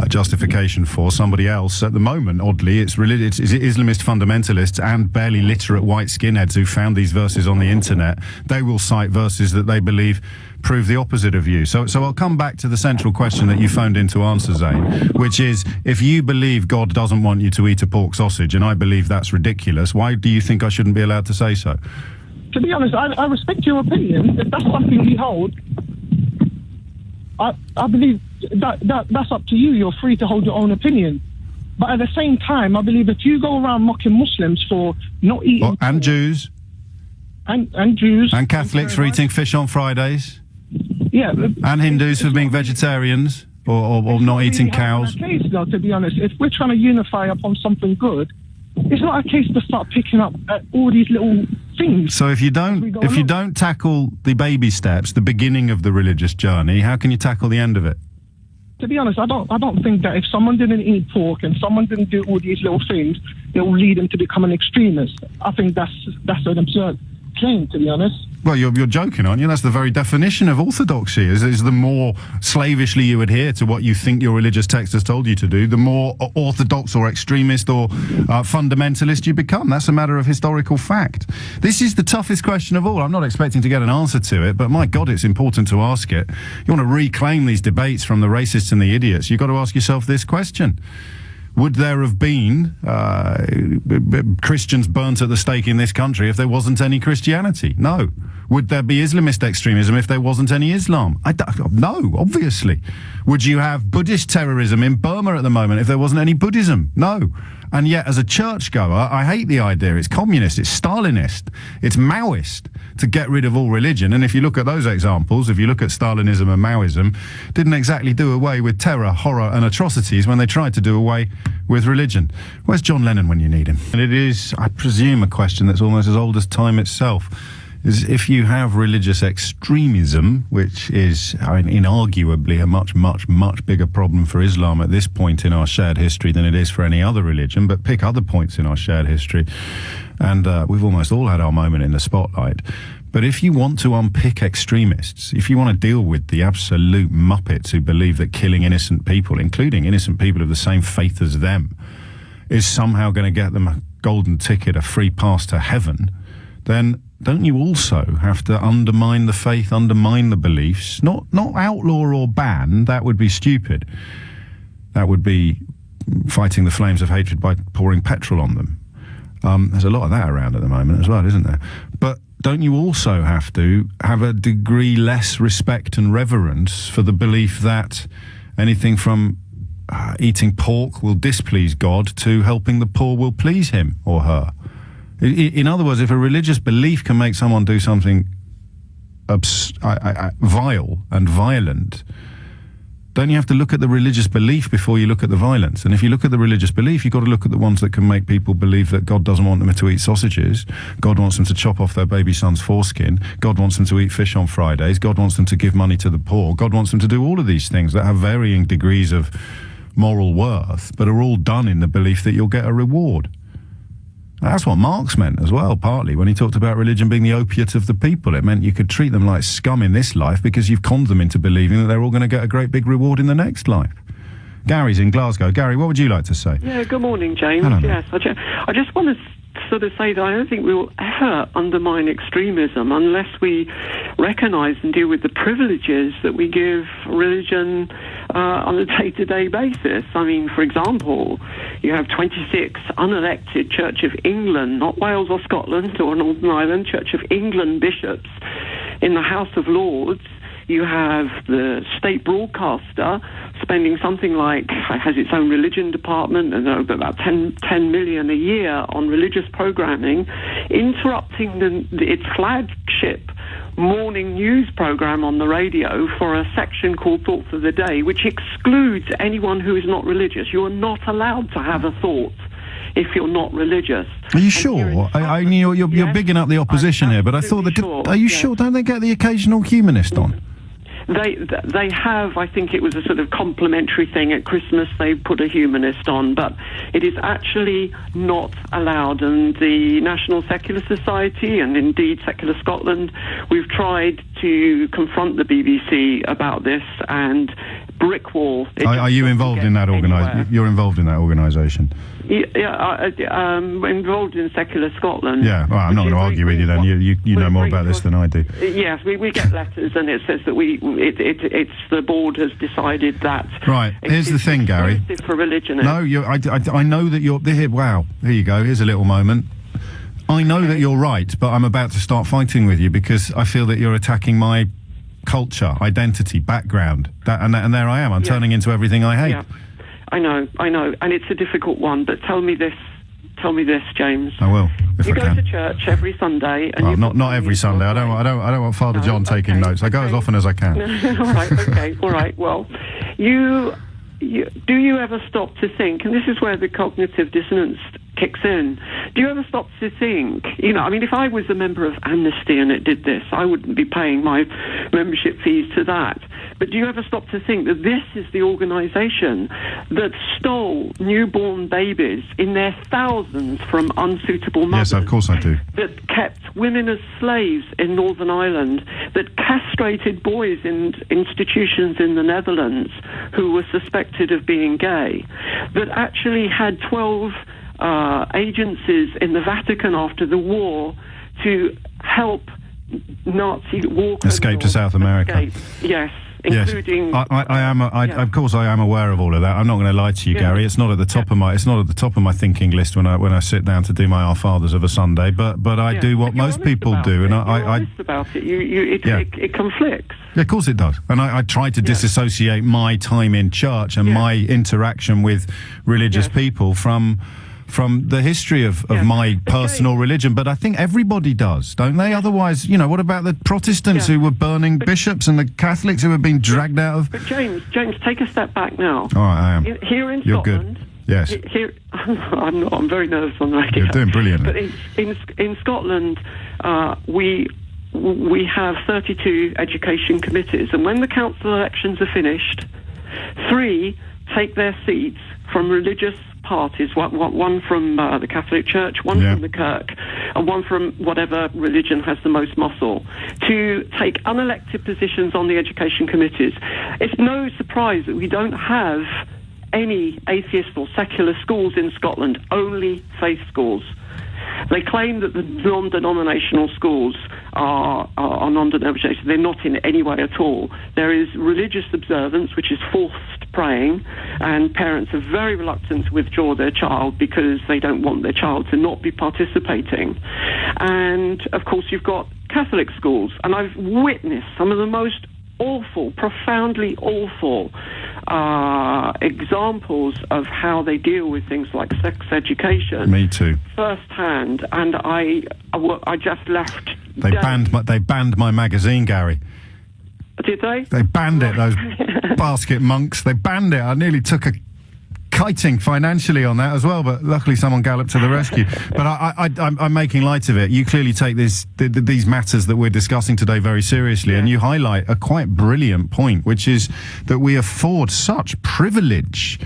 justification for, somebody else at the moment, oddly, it's Islamist fundamentalists and barely literate white skinheads who found these verses on the internet. They will cite verses that they believe prove the opposite of you. So I'll come back to the central question that you phoned in to answer, Zane, which is, if you believe God doesn't want you to eat a pork sausage, and I believe that's ridiculous, why do you think I shouldn't be allowed to say so? To be honest, I respect your opinion. If that's something you hold, I believe that's up to you. You're free to hold your own opinion. But at the same time, I believe if you go around mocking Muslims for not eating... and Jews. And Jews. And Catholics for eating fish on Fridays. Yeah. And Hindus for being vegetarians or not eating cows. Case, though, to be honest, if we're trying to unify upon something good, it's not a case to start picking up at all these little things. So if you don't tackle the baby steps, the beginning of the religious journey, how can you tackle the end of it? To be honest, I don't think that if someone didn't eat pork and someone didn't do all these little things, it will lead them to become an extremist. I think that's an absurd claim, to be honest. Well, you're joking, aren't you? That's the very definition of orthodoxy, is the more slavishly you adhere to what you think your religious text has told you to do, the more orthodox or extremist or fundamentalist you become. That's a matter of historical fact. This is the toughest question of all. I'm not expecting to get an answer to it, but my God, it's important to ask it. You want to reclaim these debates from the racists and the idiots, you've got to ask yourself this question. Would there have been Christians burnt at the stake in this country if there wasn't any Christianity? No. Would there be Islamist extremism if there wasn't any Islam? No, obviously. Would you have Buddhist terrorism in Burma at the moment if there wasn't any Buddhism? No. And yet, as a churchgoer, I hate the idea. It's communist, it's Stalinist, it's Maoist to get rid of all religion. And if you look at those examples, if you look at Stalinism and Maoism, didn't exactly do away with terror, horror and atrocities when they tried to do away with religion. Where's John Lennon when you need him? And it is, I presume, a question that's almost as old as time itself. Is if you have religious extremism, which is, inarguably a much, much, much bigger problem for Islam at this point in our shared history than it is for any other religion, but pick other points in our shared history, and we've almost all had our moment in the spotlight. But if you want to unpick extremists, if you want to deal with the absolute muppets who believe that killing innocent people, including innocent people of the same faith as them, is somehow going to get them a golden ticket, a free pass to heaven, then don't you also have to undermine the faith, undermine the beliefs? Not outlaw or ban, that would be stupid. That would be fighting the flames of hatred by pouring petrol on them. There's a lot of that around at the moment as well, isn't there? But don't you also have to have a degree less respect and reverence for the belief that anything from eating pork will displease God to helping the poor will please him or her? In other words, if a religious belief can make someone do something vile and violent, don't you have to look at the religious belief before you look at the violence? And if you look at the religious belief, you've got to look at the ones that can make people believe that God doesn't want them to eat sausages, God wants them to chop off their baby son's foreskin, God wants them to eat fish on Fridays, God wants them to give money to the poor, God wants them to do all of these things that have varying degrees of moral worth, but are all done in the belief that you'll get a reward. That's what Marx meant as well, partly, when he talked about religion being the opiate of the people. It meant you could treat them like scum in this life because you've conned them into believing that they're all going to get a great big reward in the next life. Gary's in Glasgow. Gary, what would you like to say? Yeah, good morning, James. Hello, yes, I just want to sort of say that I don't think we will ever undermine extremism unless we recognise and deal with the privileges that we give religion on a day-to-day basis. I mean, for example, you have 26 unelected Church of England, not Wales or Scotland or Northern Ireland, Church of England bishops in the House of Lords. You have the state broadcaster spending something like, has its own religion department, and about 10 million a year on religious programming, interrupting its flagship morning news program on the radio for a section called Thoughts of the Day, which excludes anyone who is not religious. You are not allowed to have a thought if you're not religious. Are you sure? You're bigging up the opposition here, but I thought are you sure? Don't they get the occasional humanist on? They have, I think it was a sort of complimentary thing at Christmas, they put a humanist on, but it is actually not allowed. And the National Secular Society, and indeed Secular Scotland, we've tried to confront the BBC about this and brick wall. Are you involved in that organisation? You're involved in that organisation? Yeah, involved in Secular Scotland. Yeah, well, I'm not going to argue with you then. You know more about this than I do. Yes, we get letters and it says that it's the board has decided that. Right, here's the thing, Gary. For religion. No, I know that you're... Wow, here you go, here's a little moment. I know that you're right, but I'm about to start fighting with you because I feel that you're attacking my culture, identity, background. And there I am. I'm turning into everything I hate. Yeah. I know, and it's a difficult one. But tell me this, James. I will. You go to church every Sunday, and not every Sunday. I don't want Father John taking notes. I go as often as I can. All right. Well, do you ever stop to think? And this is where the cognitive dissonance kicks in. Do you ever stop to think, if I was a member of Amnesty and it did this, I wouldn't be paying my membership fees to that. But do you ever stop to think that this is the organisation that stole newborn babies in their thousands from unsuitable mothers? Yes, of course I do. That kept women as slaves in Northern Ireland, that castrated boys in institutions in the Netherlands who were suspected of being gay, that actually had 12 agencies in the Vatican after the war to help Nazi war criminals escape to South America. Yes. Including, yes. Of course, I am aware of all of that. I'm not going to lie to you, Gary. It's not at the top of my. It's not at the top of my thinking list when I sit down to do my Our Fathers of a Sunday. But I do what most people do, and I honest about it. It conflicts. Yeah, of course it does. And I try to disassociate my time in church and my interaction with religious people from the history of my personal religion, but I think everybody does, don't they? Otherwise, what about the Protestants who were burning bishops and the Catholics who were being dragged out of... But James, take a step back now. All right, I am. Here in You're Scotland... Good. Yes. Here, I'm very nervous on the radio. You're doing brilliantly. But in Scotland, we have 32 education committees, and when the council elections are finished, 3 take their seats from religious parties, one from the Catholic Church, one from the Kirk, and one from whatever religion has the most muscle, to take unelected positions on the education committees. It's no surprise that we don't have any atheist or secular schools in Scotland, only faith schools. They claim that the non-denominational schools are non-denominational. They're not in any way at all. There is religious observance, which is forced praying, and parents are very reluctant to withdraw their child because they don't want their child to not be participating. And, of course, you've got Catholic schools, and I've witnessed some of the most awful, profoundly awful examples of how they deal with things like sex education. Me too. Firsthand, and I just left. They banned my magazine, Gary. Did they? They banned it. Those basket monks. They banned it. I nearly took a kiting financially on that as well, but luckily someone galloped to the rescue. But I'm making light of it. You clearly take these matters that we're discussing today very seriously, and you highlight a quite brilliant point, which is that we afford such privilege.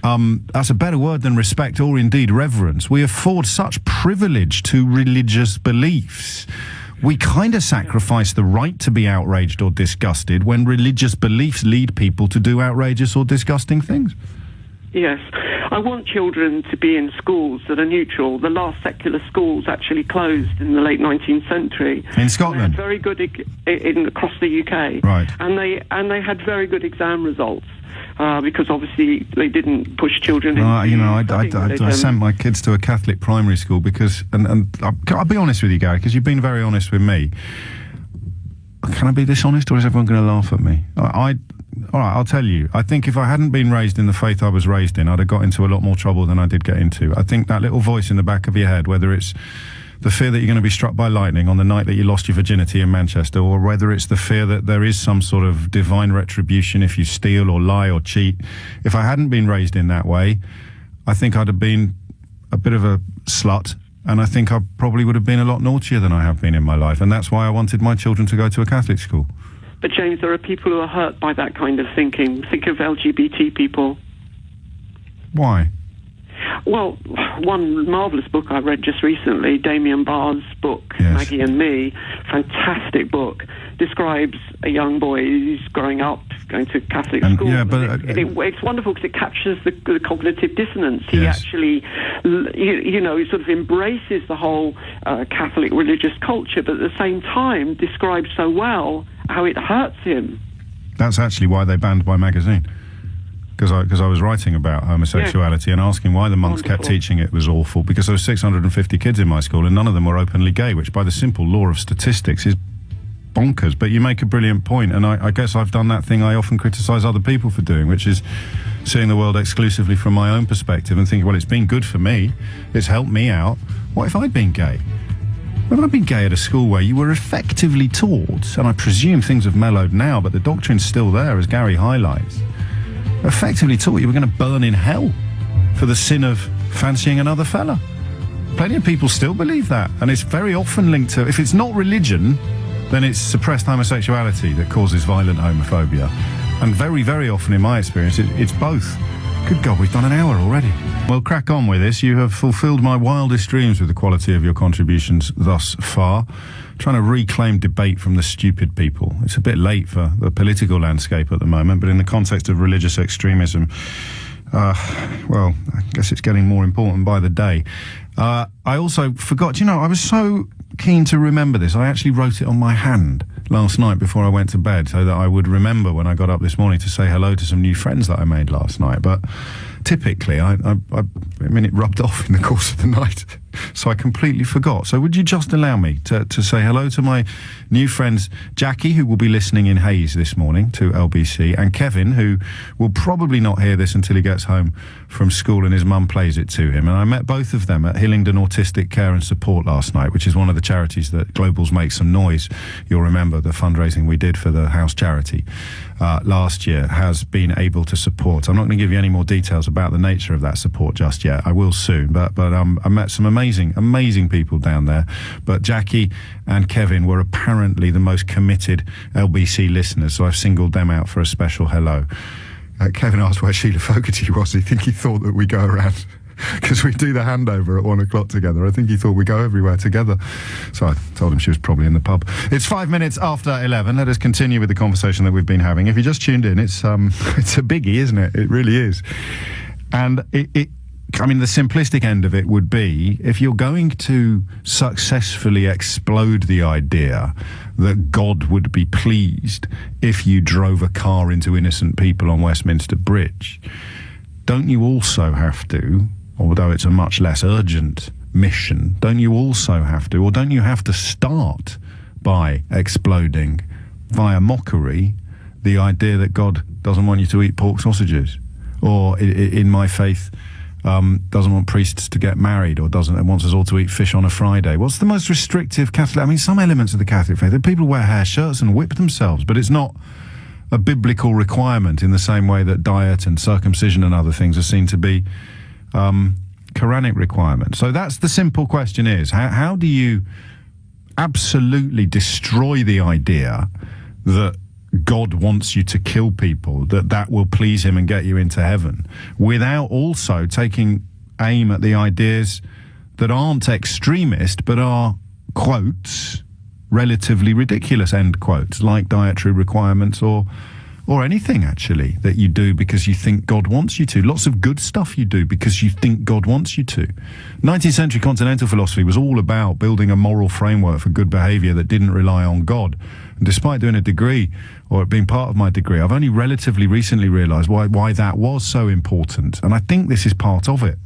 That's a better word than respect or indeed reverence. We afford such privilege to religious beliefs. We kind of sacrifice the right to be outraged or disgusted when religious beliefs lead people to do outrageous or disgusting things. Yes. I want children to be in schools that are neutral. The last secular schools actually closed in the late 19th century. In Scotland? Very good across the UK. Right. And they had very good exam results. Because obviously they didn't push children into I sent my kids to a Catholic primary school because, and I'll be honest with you, Gary, because you've been very honest with me. Can I be dishonest, or is everyone going to laugh at me? All right, I'll tell you. I think if I hadn't been raised in the faith I was raised in, I'd have got into a lot more trouble than I did get into. I think that little voice in the back of your head, whether it's the fear that you're going to be struck by lightning on the night that you lost your virginity in Manchester, or whether it's the fear that there is some sort of divine retribution if you steal or lie or cheat. If I hadn't been raised in that way, I think I'd have been a bit of a slut, and I think I probably would have been a lot naughtier than I have been in my life, and that's why I wanted my children to go to a Catholic school. But James, there are people who are hurt by that kind of thinking. Think of LGBT people. Why? Well, one marvellous book I read just recently, Damien Barr's book, Yes. Maggie and Me, fantastic book, describes a young boy who's growing up, going to Catholic school. Yeah, but it's wonderful because it captures the cognitive dissonance. He Yes. actually, he sort of embraces the whole Catholic religious culture, but at the same time describes so well how it hurts him. That's actually why they banned my magazine. Because I was writing about homosexuality and asking why the monks kept teaching it was awful, because there were 650 kids in my school and none of them were openly gay, which by the simple law of statistics is bonkers. But you make a brilliant point, and I guess I've done that thing I often criticise other people for doing, which is seeing the world exclusively from my own perspective and thinking, well, it's been good for me, it's helped me out. What if I'd been gay? When I've been gay at a school where you were effectively taught, and I presume things have mellowed now, but the doctrine's still there, as Gary highlights, effectively taught you were going to burn in hell for the sin of fancying another fella. Plenty of people still believe that, and it's very often linked to, if it's not religion, then it's suppressed homosexuality that causes violent homophobia. And very, very often in my experience, it's both. Good God, we've done an hour already. Well, crack on with this. You have fulfilled my wildest dreams with the quality of your contributions thus far. Trying to reclaim debate from the stupid people. It's a bit late for the political landscape at the moment, but in the context of religious extremism, well, I guess it's getting more important by the day. I also forgot, I was so keen to remember this. I actually wrote it on my hand last night before I went to bed so that I would remember when I got up this morning to say hello to some new friends that I made last night. But typically, I mean, it rubbed off in the course of the night, so I completely forgot. So would you just allow me to say hello to my new friends, Jackie, who will be listening in Hayes this morning to LBC, and Kevin, who will probably not hear this until he gets home from school and his mum plays it to him. And I met both of them at Hillingdon Autistic Care and Support last night, which is one of the charities that Globals Make Some Noise. You'll remember the fundraising we did for the house charity last year has been able to support. I'm not going to give you any more details about the nature of that support just yet. I will soon, but I met some amazing people down there. But Jackie and Kevin were apparently the most committed LBC listeners, so I've singled them out for a special hello. Kevin asked where Sheila Fogarty was. I think he thought that we go around, because we do the handover at 1 o'clock together. I think he thought we go everywhere together. So I told him she was probably in the pub. It's 5 minutes after 11. Let us continue with the conversation that we've been having. If you just tuned in, it's a biggie, isn't it? It really is. And I mean, the simplistic end of it would be, if you're going to successfully explode the idea that God would be pleased if you drove a car into innocent people on Westminster Bridge, don't you also have to, although it's a much less urgent mission, don't you also have to, or don't you have to start by exploding via mockery the idea that God doesn't want you to eat pork sausages, or in my faith doesn't want priests to get married, or wants us all to eat fish on a Friday? What's the most restrictive Catholic? I mean, some elements of the Catholic faith, people wear hair shirts and whip themselves, but it's not a biblical requirement in the same way that diet and circumcision and other things are seen to be Quranic requirements. So that's the simple question: is how do you absolutely destroy the idea that God wants you to kill people, that will please him and get you into heaven, without also taking aim at the ideas that aren't extremist but are, quotes, relatively ridiculous, end quotes, like dietary requirements or anything actually that you do because you think God wants you to. Lots of good stuff you do because you think God wants you to. 19th century continental philosophy was all about building a moral framework for good behaviour that didn't rely on God. And despite doing a degree, or it being part of my degree, I've only relatively recently realised why that was so important. And I think this is part of it.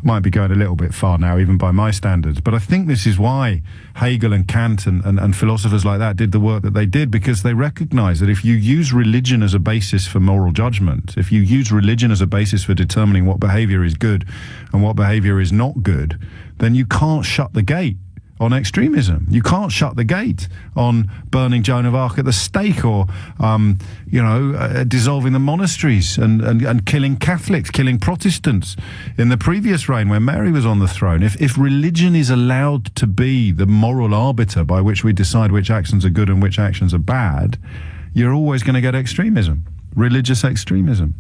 Might be going a little bit far now, even by my standards, but I think this is why Hegel and Kant and philosophers like that did the work that they did, because they recognise that if you use religion as a basis for moral judgment, if you use religion as a basis for determining what behaviour is good and what behaviour is not good, then you can't shut the gate on extremism. You can't shut the gate on burning Joan of Arc at the stake, or dissolving the monasteries and killing Catholics, killing Protestants in the previous reign when Mary was on the throne. If religion is allowed to be the moral arbiter by which we decide which actions are good and which actions are bad, you're always going to get extremism, religious extremism.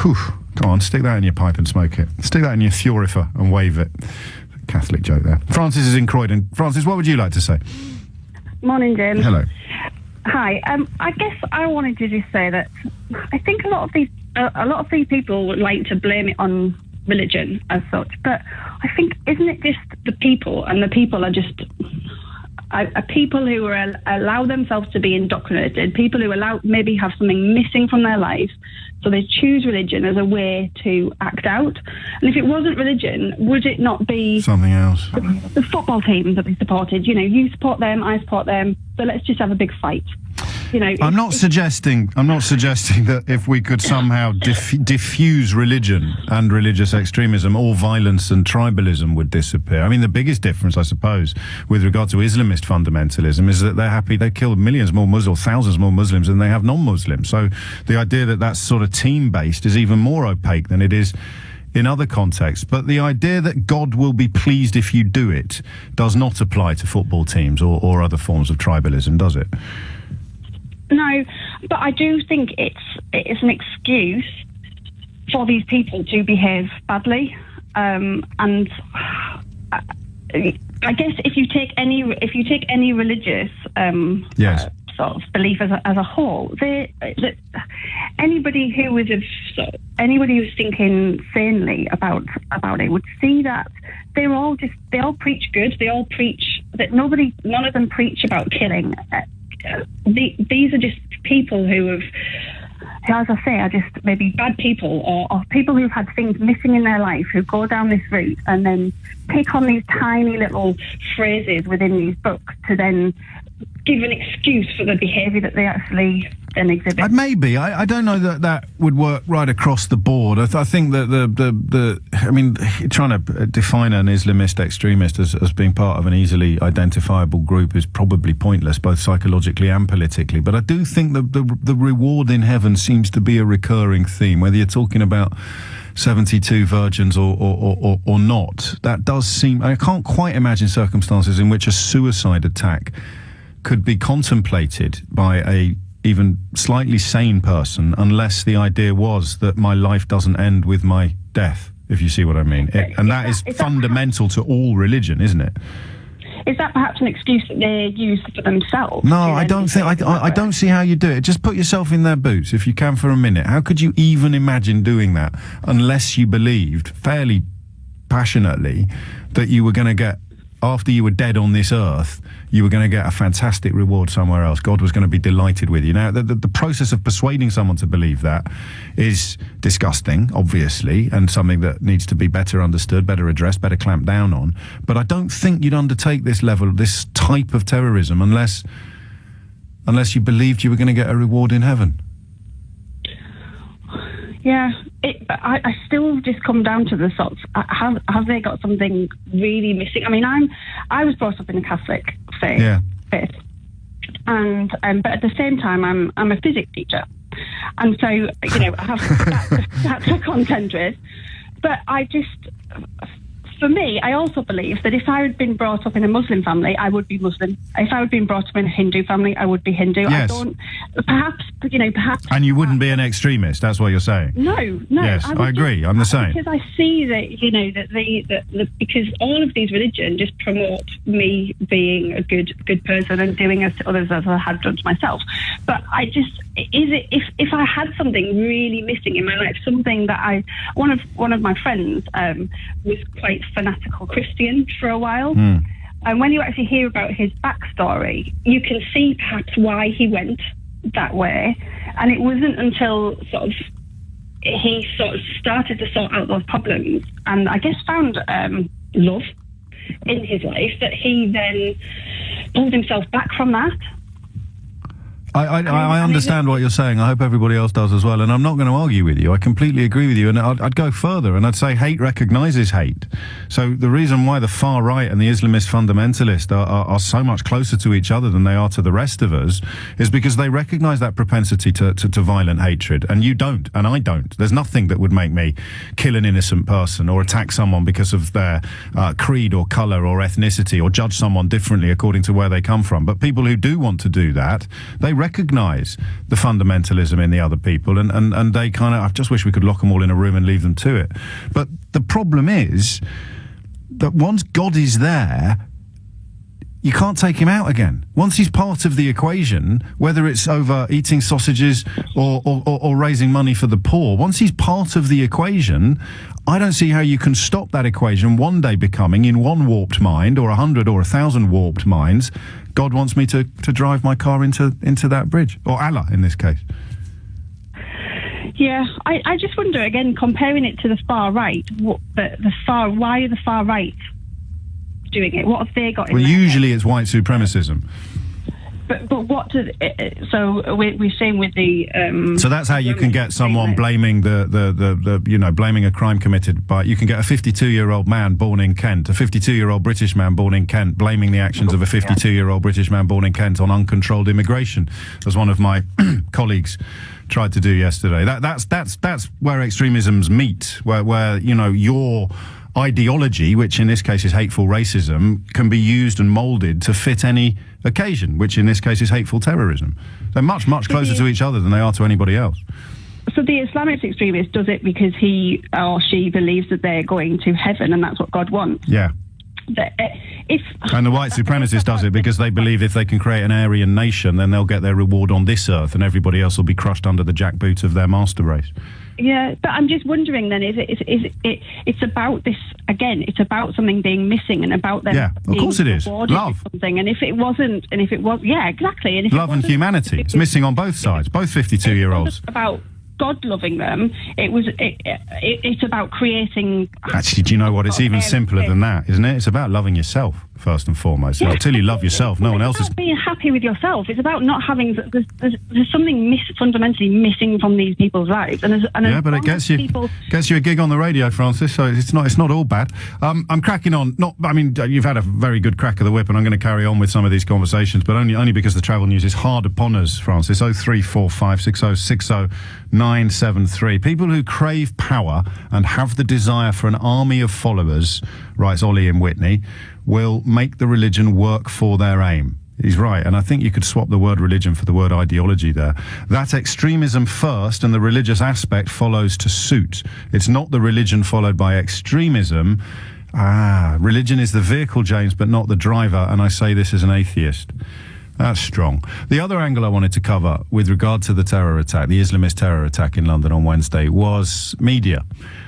Whew. Come on, stick that in your pipe and smoke it. Stick that in your thurifer and wave it. Catholic joke there. Francis is in Croydon. Francis, what would you like to say? Morning, James. Hello. Hi. I guess I wanted to just say that I think a lot of these people would like to blame it on religion as such, but I think, isn't it just the people, and the people are just people who allow themselves to be indoctrinated, people who maybe have something missing from their life, so they choose religion as a way to act out. And if it wasn't religion, would it not be something else? The football team that they supported, you support them, I support them, so let's just have a big fight. I'm not suggesting that if we could somehow diffuse religion and religious extremism, all violence and tribalism would disappear. I mean, the biggest difference, I suppose, with regard to Islamist fundamentalism is that they're happy they kill millions more Muslims, or thousands more Muslims than they have non-Muslims. So the idea that that's sort of team-based is even more opaque than it is in other contexts. But the idea that God will be pleased if you do it does not apply to football teams or other forms of tribalism, does it? No, but I do think it's an excuse for these people to behave badly, and I guess if you take any religious yes. Sort of belief as a whole, anybody who's thinking sanely about it would see that they all preach good. They all preach that none of them preach about killing. These are just people who have, as I say, are just maybe bad people, or people who've had things missing in their life, who go down this route and then pick on these tiny little phrases within these books to then give an excuse for the behaviour that they actually then exhibit. Maybe. I don't know that would work right across the board. I think that trying to define an Islamist extremist as being part of an easily identifiable group is probably pointless, both psychologically and politically. But I do think that the reward in heaven seems to be a recurring theme, whether you're talking about 72 virgins or not. That does seem... I can't quite imagine circumstances in which a suicide attack could be contemplated by a even slightly sane person, unless the idea was that my life doesn't end with my death, if you see what I mean. And that is fundamental to all religion, isn't it? is that perhaps an excuse that they use for themselves? No, I don't think. I don't see how you do it. Just put yourself in their boots, if you can, for a minute. How could you even imagine doing that unless you believed fairly passionately that you were going to get, after you were dead on this earth, you were going to get a fantastic reward somewhere else? God was going to be delighted with you. Now, the process of persuading someone to believe that is disgusting, obviously, and something that needs to be better understood, better addressed, better clamped down on. But I don't think you'd undertake this type of terrorism unless you believed you were going to get a reward in heaven. Yeah, I still just come down to the sorts. Have they got something really missing? I mean, I was brought up in a Catholic faith, and but at the same time, I'm a physics teacher, and so I have that to contend with. But for me, I also believe that if I had been brought up in a Muslim family, I would be Muslim. If I had been brought up in a Hindu family, I would be Hindu. Yes. Perhaps. And you wouldn't be an extremist, that's what you're saying? No. Yes, I agree. I'm the same. Because I see that, because all of these religions just promote me being a good person and doing as to others as I had done to myself. But if I had something really missing in my life, something that one of my friends was quite fanatical Christian for a while. And when you actually hear about his backstory, you can see perhaps why he went that way. And it wasn't until he started to sort out those problems and I guess found love in his life that he then pulled himself back from that. I understand what you're saying. I hope everybody else does as well. And I'm not going to argue with you. I completely agree with you. And I'd go further and I'd say hate recognises hate. So the reason why the far right and the Islamist fundamentalists are so much closer to each other than they are to the rest of us is because they recognise that propensity to violent hatred. And you don't, and I don't. There's nothing that would make me kill an innocent person or attack someone because of their creed or colour or ethnicity or judge someone differently according to where they come from. But people who do want to do that, they recognise the fundamentalism in the other people and they kind of, I just wish we could lock them all in a room and leave them to it. But the problem is that once God is there, you can't take him out again. Once he's part of the equation, whether it's over eating sausages or raising money for the poor, once he's part of the equation, I don't see how you can stop that equation one day becoming, in one warped mind or 100 or 1,000 warped minds, God wants me to drive my car into that bridge, or Allah in this case. Yeah, I just wonder again, comparing it to the far right, why are the far right doing it? What have they got in Well, their usually head? it's white supremacism. But what do so we're saying with the so that's how you can get someone blaming blaming a crime committed by, you can get a 52-year-old man born in Kent, a 52-year-old British man born in Kent, blaming the actions of a 52-year-old British man born in Kent on uncontrolled immigration, as one of my colleagues tried to do yesterday. That's where extremisms meet, where your ideology, which in this case is hateful racism, can be used and moulded to fit any occasion, which in this case is hateful terrorism. They're much, much closer to each other than they are to anybody else. So the Islamic extremist does it because he or she believes that they're going to heaven and that's what God wants. Yeah. And the white supremacist does it because they believe if they can create an Aryan nation, then they'll get their reward on this earth and everybody else will be crushed under the jackboot of their master race. Yeah, but I'm just wondering then, it's about this, again, it's about something being missing and about them. Yeah, of course it is. Love. Something. And if it wasn't, yeah, exactly. And if love and humanity. It's missing on both sides, both 52-year-olds. About God loving them, it's about creating... Actually, do you know what? It's even simpler than that, isn't it? It's about loving yourself, first and foremost. Yeah. Until you love yourself, no one else is... It's about being happy with yourself. It's about not having... There's something fundamentally missing from these people's lives. Yeah, but it gets you a gig on the radio, Francis, so it's not all bad. I'm cracking on. You've had a very good crack of the whip, and I'm going to carry on with some of these conversations, but only because the travel news is hard upon us, Francis. 0345 6060 973. People who crave power and have the desire for an army of followers, writes Ollie in Whitney, will make the religion work for their aim. He's right, and I think you could swap the word religion for the word ideology there. That extremism first and the religious aspect follows to suit. It's not the religion followed by extremism Religion is the vehicle, James, but not the driver, and I say this as an atheist. That's strong. The other angle I wanted to cover with regard to the terror attack, the Islamist terror attack in London on Wednesday, was media.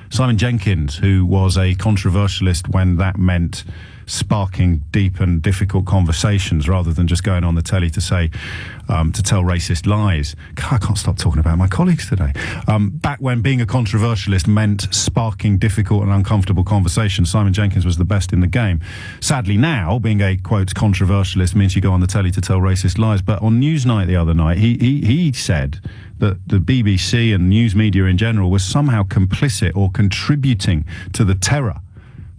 Simon Jenkins, who was a controversialist when that meant sparking deep and difficult conversations rather than just going on the telly to say, to tell racist lies. God, I can't stop talking about my colleagues today. Back when being a controversialist meant sparking difficult and uncomfortable conversations, Simon Jenkins was the best in the game. Sadly now, being a, quote, controversialist means you go on the telly to tell racist lies. But on Newsnight the other night, he said that the BBC and news media in general was somehow complicit or contributing to the terror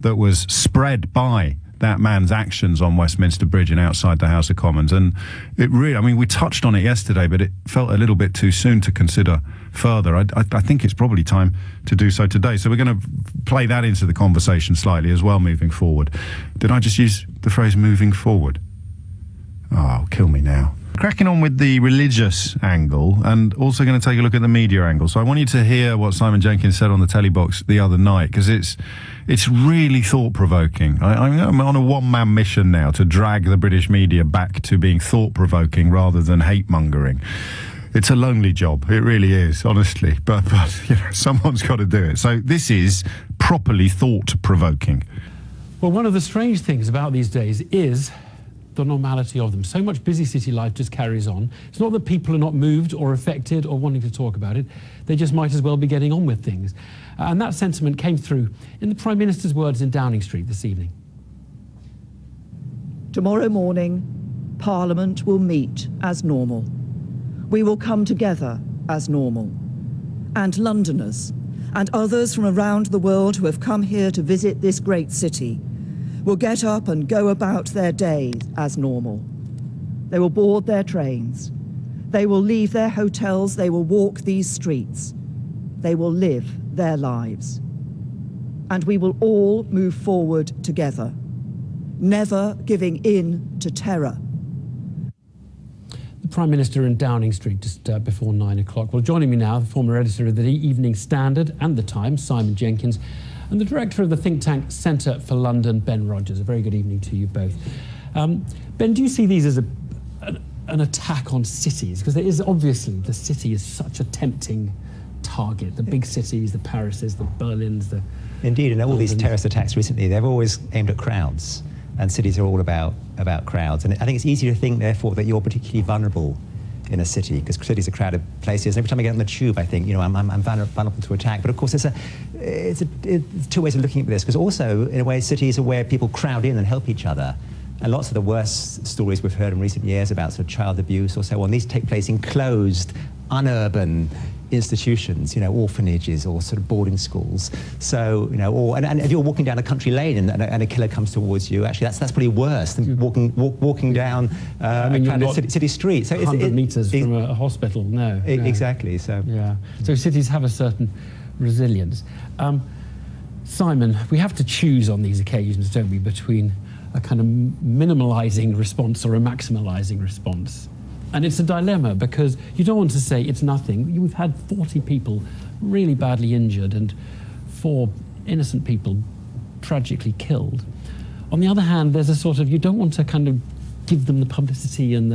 that was spread by that man's actions on Westminster Bridge and outside the House of Commons. And it really, I mean, we touched on it yesterday, but it felt a little bit too soon to consider further. I think it's probably time to do so today. So we're going to play that into the conversation slightly as well moving forward. Did I just use the phrase moving forward? Oh, kill me now. Cracking on with the religious angle and also going to take a look at the media angle. So I want you to hear what Simon Jenkins said on the telly box the other night, because it's really thought-provoking. I'm on a one-man mission now to drag the British media back to being thought-provoking rather than hate-mongering. It's a lonely job. It really is, honestly. But you know, someone's got to do it. So this is properly thought-provoking. Well, one of the strange things about these days is the normality of them. So much busy city life just carries on. It's not that people are not moved or affected or wanting to talk about it. They just might as well be getting on with things. And that sentiment came through in the Prime Minister's words in Downing Street this evening. Tomorrow morning, Parliament will meet as normal. We will come together as normal. And Londoners and others from around the world who have come here to visit this great city will get up and go about their days as normal. They will board their trains. They will leave their hotels. They will walk these streets. They will live their lives. And we will all move forward together, never giving in to terror. The Prime Minister in Downing Street just before 9 o'clock. Well, joining me now, the former editor of the Evening Standard and The Times, Simon Jenkins, and the director of the think tank Centre for London, Ben Rogers. A very good evening to you both. Ben, do you see these as an attack on cities? Because there is obviously, the city is such a tempting target. The big cities, the Parises, the Berlins, the... Indeed, and all these terrorist attacks recently, they've always aimed at crowds. And cities are all about crowds. And I think it's easy to think, therefore, that you're particularly vulnerable in a city, because cities are crowded places. And every time I get on the tube, I think, you know, I'm vulnerable to attack. But of course, it's two ways of looking at this, because also, in a way, cities are where people crowd in and help each other. And lots of the worst stories we've heard in recent years about sort of child abuse or so on, these take place in closed, unurban institutions, you know, orphanages or sort of boarding schools. So, you know, and if you're walking down a country lane and a killer comes towards you, actually that's probably worse than walking down a crowded city street. So 100 metres from a hospital, no. Exactly, so. Yeah, so cities have a certain resilience. Simon, we have to choose on these occasions, don't we, between a kind of minimalising response or a maximalising response. And it's a dilemma, because you don't want to say it's nothing. We've had 40 people really badly injured and 4 innocent people tragically killed. On the other hand, there's a sort of, you don't want to kind of give them the publicity and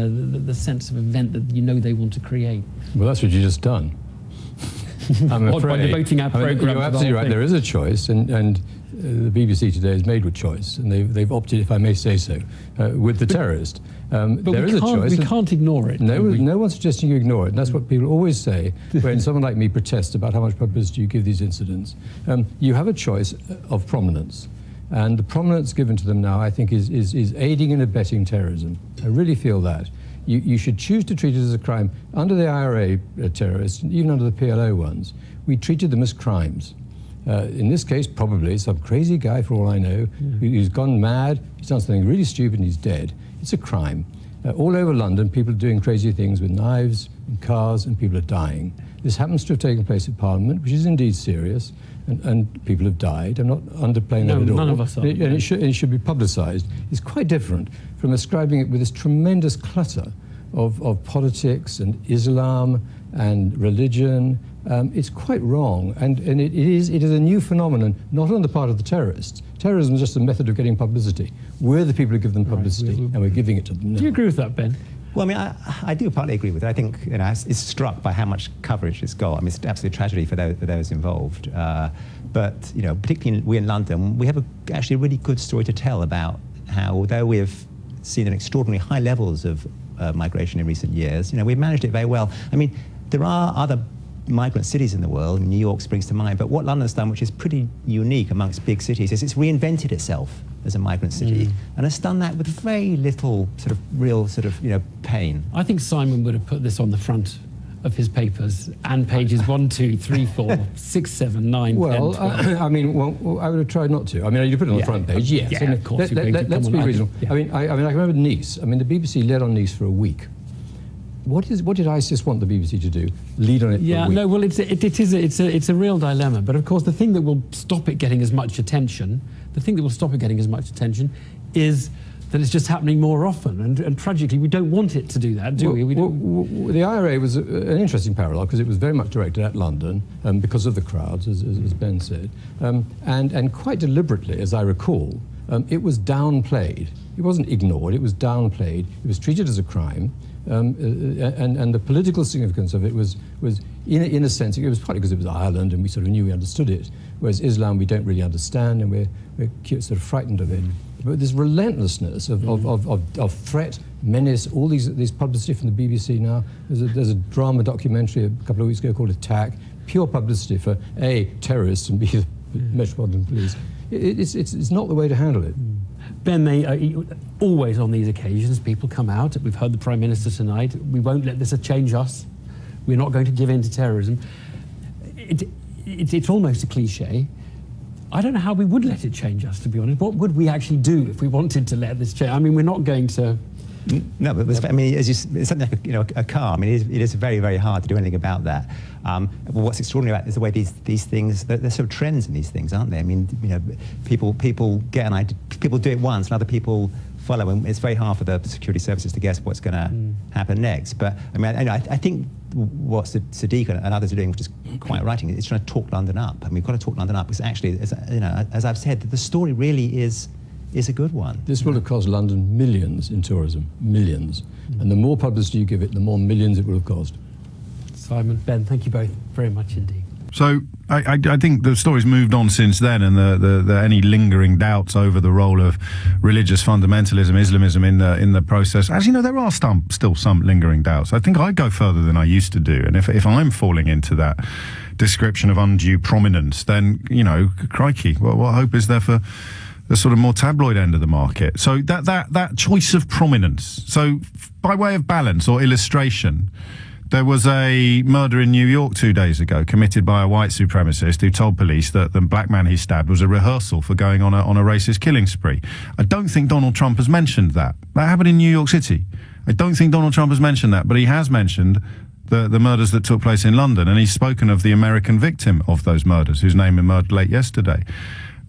the sense of event that you know they want to create. Well, that's what you've just done. I'm afraid. By devoting our programme. You're absolutely right. There is a choice, and the BBC today has made a choice, and they've opted, if I may say so, with the terrorist. But there is a choice. We can't ignore it. No one's suggesting you ignore it. And that's what people always say when someone like me protests about how much publicity you give these incidents. You have a choice of prominence. And the prominence given to them now, I think, is aiding and abetting terrorism. I really feel that. You should choose to treat it as a crime. Under the IRA terrorists, even under the PLO ones, we treated them as crimes. In this case, probably some crazy guy, for all I know, who's gone mad, he's done something really stupid and he's dead. It's a crime. All over London, people are doing crazy things with knives and cars, and people are dying. This happens to have taken place at Parliament, which is indeed serious, and people have died. I'm not underplaying that at all. None of us are. And it should be publicised. It's quite different from ascribing it with this tremendous clutter of politics and Islam and religion it's quite wrong, and it is a new phenomenon, not on the part of the terrorists. Terrorism is just a method of getting publicity. We're the people who give them publicity, and we're giving it to them now. Do you agree with that, Ben? Well, I mean, I do partly agree with it. I think, you know, it's struck by how much coverage it's got. I mean, it's an absolute tragedy for those involved. But, you know, particularly we in London, we have actually a really good story to tell about how, although we have seen an extraordinarily high levels of migration in recent years, you know, we've managed it very well. I mean, there are other migrant cities in the world. New York springs to mind. But what London's done, which is pretty unique amongst big cities, is it's reinvented itself as a migrant city, and it's done that with very little sort of real sort of, you know, pain. I think Simon would have put this on the front of his papers and pages 1, 2, 3, 4, 6, 7, 9, well, 10, 12. I mean, well, I would have tried not to. I mean, you put it on the front page, yes. Yeah, of course. Let's be reasonable. Yeah. I mean, I remember Nice. I mean, the BBC led on Nice for a week. What did ISIS want the BBC to do? Lead on it for a week? Yeah, no, well, it's a real dilemma. But of course, the thing that will stop it getting as much attention, is that it's just happening more often. And tragically, we don't want it to do that, do we? The IRA was an interesting parallel because it was very much directed at London because of the crowds, as Ben said. And quite deliberately, as I recall, it was downplayed. It wasn't ignored, it was downplayed. It was treated as a crime. And the political significance of it was in a sense, it was partly because it was Ireland and we sort of knew we understood it, whereas Islam we don't really understand and we're sort of frightened of it. But this relentlessness of threat, menace, all these publicity from the BBC now. There's a drama documentary a couple of weeks ago called Attack, pure publicity for A, terrorists, and B, the Metropolitan Police. It's not the way to handle it. Ben, always on these occasions, people come out. We've heard the Prime Minister tonight. We won't let this change us. We're not going to give in to terrorism. It's almost a cliche. I don't know how we would let it change us, to be honest. What would we actually do if we wanted to let this change? I mean, we're not going to... No, but I mean, it's something like a car. I mean, it is very, very hard to do anything about that. But what's extraordinary about it is the way these things, there's sort of trends in these things, aren't there? I mean, you know, people get an idea, people do it once, and other people follow, and it's very hard for the security services to guess what's going to happen next. But I mean, I think what Sadiq and others are doing, which is quite right, is trying to talk London up. I mean, we've got to talk London up because actually, as I've said, the story really is a good one. This will have cost London millions in tourism, millions. And the more publicity you give it, the more millions it will have cost. Simon, Ben, thank you both very much indeed. So I think the story's moved on since then, and the any lingering doubts over the role of religious fundamentalism, Islamism in the process. As you know, there are still some lingering doubts. I think I go further than I used to do, and if I'm falling into that description of undue prominence, then, you know, crikey, what hope is there for the sort of more tabloid end of the market? So that choice of prominence. So by way of balance or illustration, there was a murder in New York 2 days ago committed by a white supremacist who told police that the black man he stabbed was a rehearsal for going on a racist killing spree. I don't think Donald Trump has mentioned that. That happened in New York City. I don't think Donald Trump has mentioned that, but he has mentioned the murders that took place in London, and he's spoken of the American victim of those murders, whose name emerged late yesterday.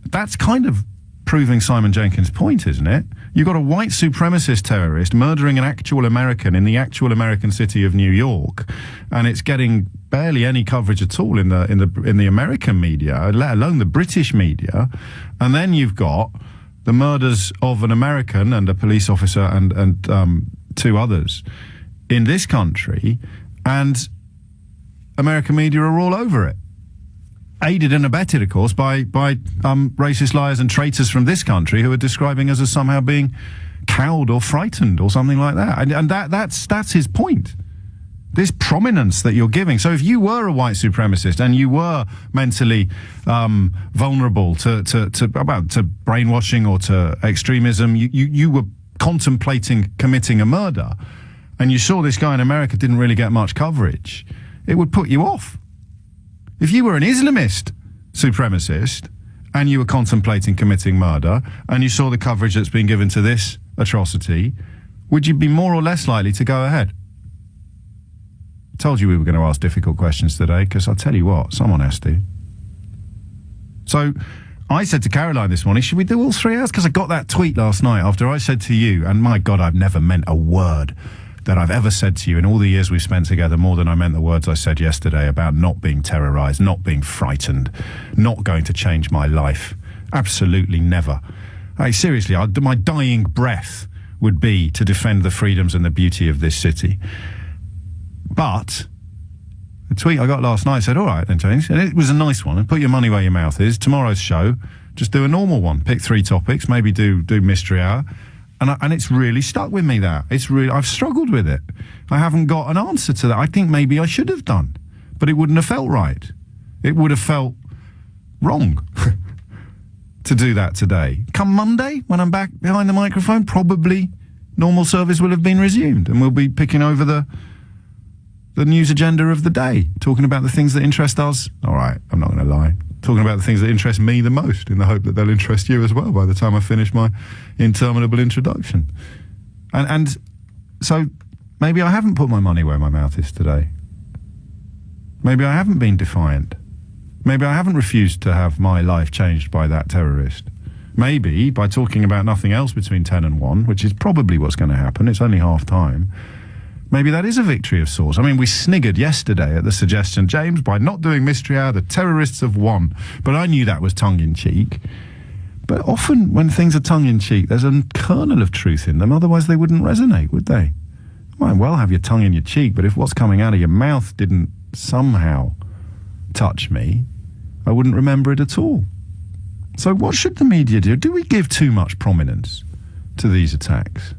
That's kind of proving Simon Jenkins' point, isn't it? You've got a white supremacist terrorist murdering an actual American in the actual American city of New York, and it's getting barely any coverage at all in the American media, let alone the British media. And then you've got the murders of an American and a police officer and 2 others in this country, and American media are all over it. Aided and abetted, of course, by racist liars and traitors from this country who are describing us as somehow being cowed or frightened or something like that. And that's his point. This prominence that you're giving. So if you were a white supremacist and you were mentally vulnerable to brainwashing or to extremism, you were contemplating committing a murder, and you saw this guy in America didn't really get much coverage, it would put you off. If you were an Islamist supremacist and you were contemplating committing murder and you saw the coverage that's been given to this atrocity, would you be more or less likely to go ahead? I told you we were going to ask difficult questions today, because I'll tell you what, someone has to. So I said to Caroline this morning, should we do all 3 hours? Because I got that tweet last night after I said to you, and my God, I've never meant a word that I've ever said to you in all the years we've spent together more than I meant the words I said yesterday about not being terrorised, not being frightened, not going to change my life. Absolutely never. Seriously, my dying breath would be to defend the freedoms and the beauty of this city. But the tweet I got last night said, all right then, James, and it was a nice one, and put your money where your mouth is. Tomorrow's show, just do a normal one. Pick 3 topics, maybe do Mystery Hour. And it's really stuck with me, that. I've struggled with it. I haven't got an answer to that. I think maybe I should have done, but it wouldn't have felt right. It would have felt wrong to do that today. Come Monday, when I'm back behind the microphone, probably normal service will have been resumed, and we'll be picking over the news agenda of the day, talking about the things that interest us. All right, I'm not going to lie. Talking about the things that interest me the most, in the hope that they'll interest you as well by the time I finish my interminable introduction. And so maybe I haven't put my money where my mouth is today. Maybe I haven't been defiant. Maybe I haven't refused to have my life changed by that terrorist. Maybe by talking about nothing else between 10 and 1, which is probably what's going to happen, it's only half time, maybe that is a victory of sorts. I mean, we sniggered yesterday at the suggestion, James, by not doing Mystery Hour, the terrorists have won. But I knew that was tongue-in-cheek. But often when things are tongue-in-cheek, there's a kernel of truth in them, otherwise they wouldn't resonate, would they? You might well have your tongue in your cheek, but if what's coming out of your mouth didn't somehow touch me, I wouldn't remember it at all. So what should the media do? Do we give too much prominence to these attacks?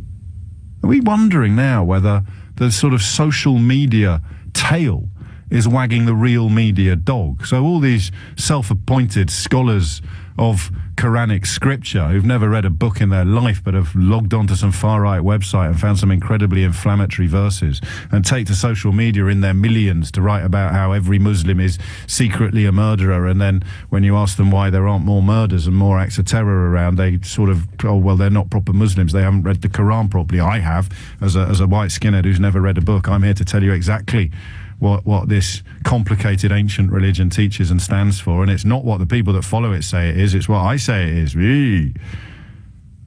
Are we wondering now whether the sort of social media tail is wagging the real media dog? So all these self-appointed scholars of Quranic scripture who've never read a book in their life but have logged onto some far-right website and found some incredibly inflammatory verses and take to social media in their millions to write about how every Muslim is secretly a murderer, and then when you ask them why there aren't more murders and more acts of terror around, they sort of, oh, well, they're not proper Muslims, they haven't read the Quran properly. I have, as a white skinhead who's never read a book. I'm here to tell you exactly what this complicated ancient religion teaches and stands for, and it's not what the people that follow it say it is, it's what I say it is. And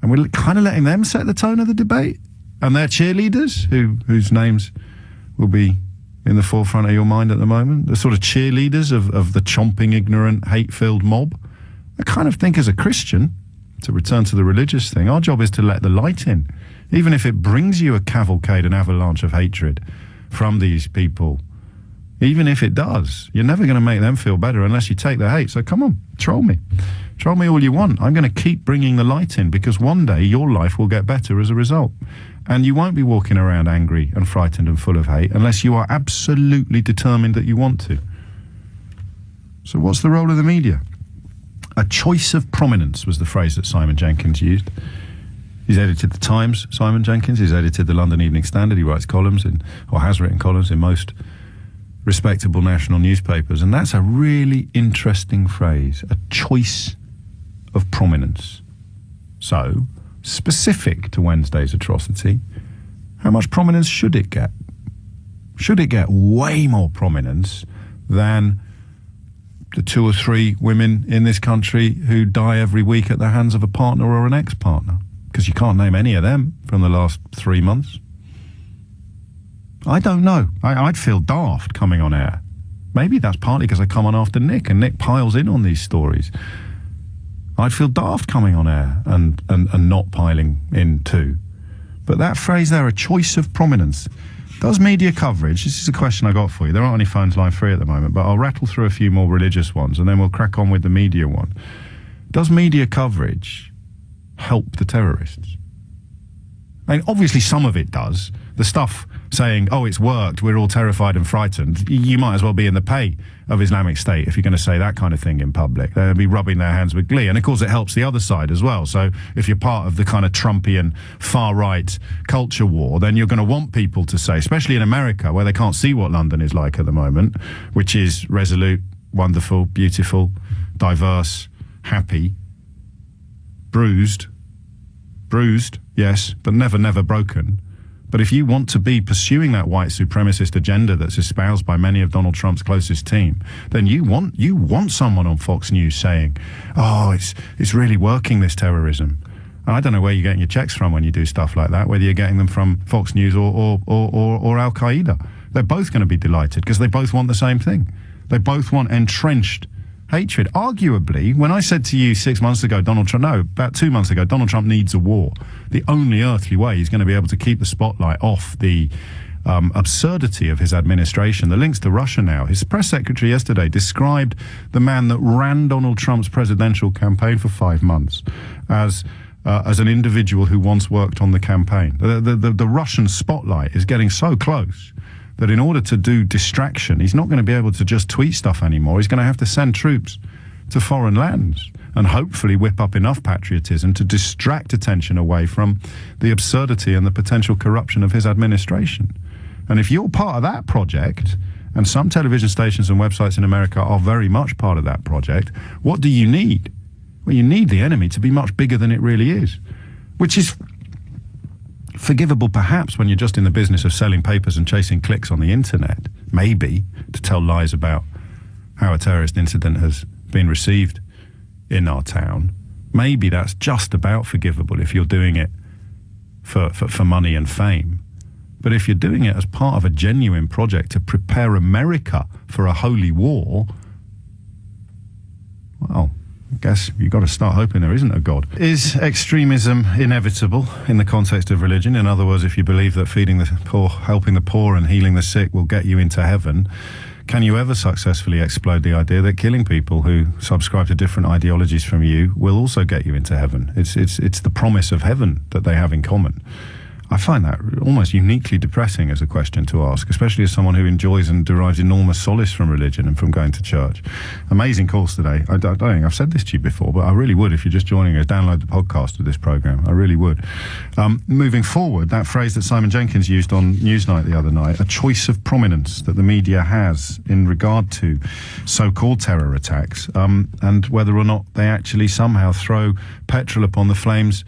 we're kind of letting them set the tone of the debate, and their cheerleaders, whose names will be in the forefront of your mind at the moment, the sort of cheerleaders of the chomping, ignorant, hate-filled mob. I kind of think as a Christian, to return to the religious thing, our job is to let the light in, even if it brings you a cavalcade, an avalanche of hatred from these people. Even if it does, you're never going to make them feel better unless you take their hate. So come on, troll me. Troll me all you want. I'm going to keep bringing the light in, because one day your life will get better as a result. And you won't be walking around angry and frightened and full of hate unless you are absolutely determined that you want to. So what's the role of the media? A choice of prominence was the phrase that Simon Jenkins used. He's edited The Times, Simon Jenkins. He's edited the London Evening Standard. He writes columns or has written columns in most respectable national newspapers, and that's a really interesting phrase, a choice of prominence. So, specific to Wednesday's atrocity, how much prominence should it get? Should it get way more prominence than the 2 or 3 women in this country who die every week at the hands of a partner or an ex-partner? Because you can't name any of them from the last 3 months. I don't know. I'd feel daft coming on air. Maybe that's partly because I come on after Nick, and Nick piles in on these stories. I'd feel daft coming on air and not piling in too. But that phrase there, a choice of prominence. Does media coverage, this is a question I got for you. There aren't any phones line free at the moment, but I'll rattle through a few more religious ones and then we'll crack on with the media one. Does media coverage help the terrorists? I mean, obviously some of it does. The stuff saying, oh, it's worked, we're all terrified and frightened, you might as well be in the pay of Islamic State if you're going to say that kind of thing in public. They'll be rubbing their hands with glee. And of course it helps the other side as well. So if you're part of the kind of Trumpian far-right culture war, then you're going to want people to say, especially in America where they can't see what London is like at the moment, which is resolute, wonderful, beautiful, diverse, happy, bruised, yes, but never broken. But if you want to be pursuing that white supremacist agenda that's espoused by many of Donald Trump's closest team, then you want someone on Fox News saying, oh, it's really working, this terrorism. And I don't know where you're getting your checks from when you do stuff like that, whether you're getting them from Fox News or Al-Qaeda. They're both going to be delighted because they both want the same thing. They both want entrenched hatred. Arguably, when I said to you 6 months ago, about 2 months ago, Donald Trump needs a war, the only earthly way he's going to be able to keep the spotlight off the absurdity of his administration, the links to Russia now. His press secretary yesterday described the man that ran Donald Trump's presidential campaign for 5 months as an individual who once worked on the campaign. The Russian spotlight is getting so close that in order to do distraction, he's not going to be able to just tweet stuff anymore. He's going to have to send troops to foreign lands and hopefully whip up enough patriotism to distract attention away from the absurdity and the potential corruption of his administration. And if you're part of that project, and some television stations and websites in America are very much part of that project, what do you need? Well, you need the enemy to be much bigger than it really is, which is forgivable perhaps when you're just in the business of selling papers and chasing clicks on the internet, maybe, to tell lies about how a terrorist incident has been received in our town. Maybe that's just about forgivable if you're doing it for money and fame. But if you're doing it as part of a genuine project to prepare America for a holy war, well, I guess you've got to start hoping there isn't a God. Is extremism inevitable in the context of religion? In other words, if you believe that feeding the poor, helping the poor and healing the sick will get you into heaven, can you ever successfully explode the idea that killing people who subscribe to different ideologies from you will also get you into heaven? It's the promise of heaven that they have in common. I find that almost uniquely depressing as a question to ask, especially as someone who enjoys and derives enormous solace from religion and from going to church. Amazing course today. I don't think I've said this to you before, but I really would, if you're just joining us, download the podcast of this programme. I really would. Moving forward, that phrase that Simon Jenkins used on Newsnight the other night, a choice of prominence that the media has in regard to so-called terror attacks, and whether or not they actually somehow throw petrol upon the flames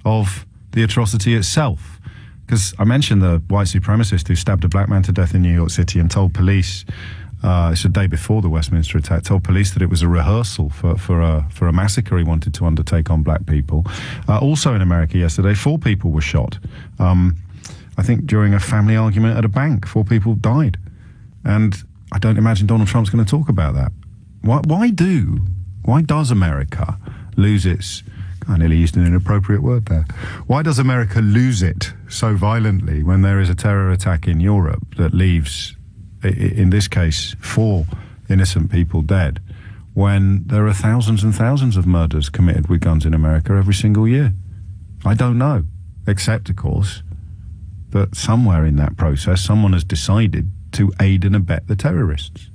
of the atrocity itself. Because I mentioned the white supremacist who stabbed a black man to death in New York City and told police, it's the day before the Westminster attack, told police that it was a rehearsal for a massacre he wanted to undertake on black people. Also in America yesterday, 4 people were shot. I think during a family argument at a bank, 4 people died. And I don't imagine Donald Trump's going to talk about that. Why does America lose its... I nearly used an inappropriate word there. Why does America lose it so violently when there is a terror attack in Europe that leaves, in this case, 4 innocent people dead, when there are thousands and thousands of murders committed with guns in America every single year? I don't know, except, of course, that somewhere in that process, someone has decided to aid and abet the terrorists.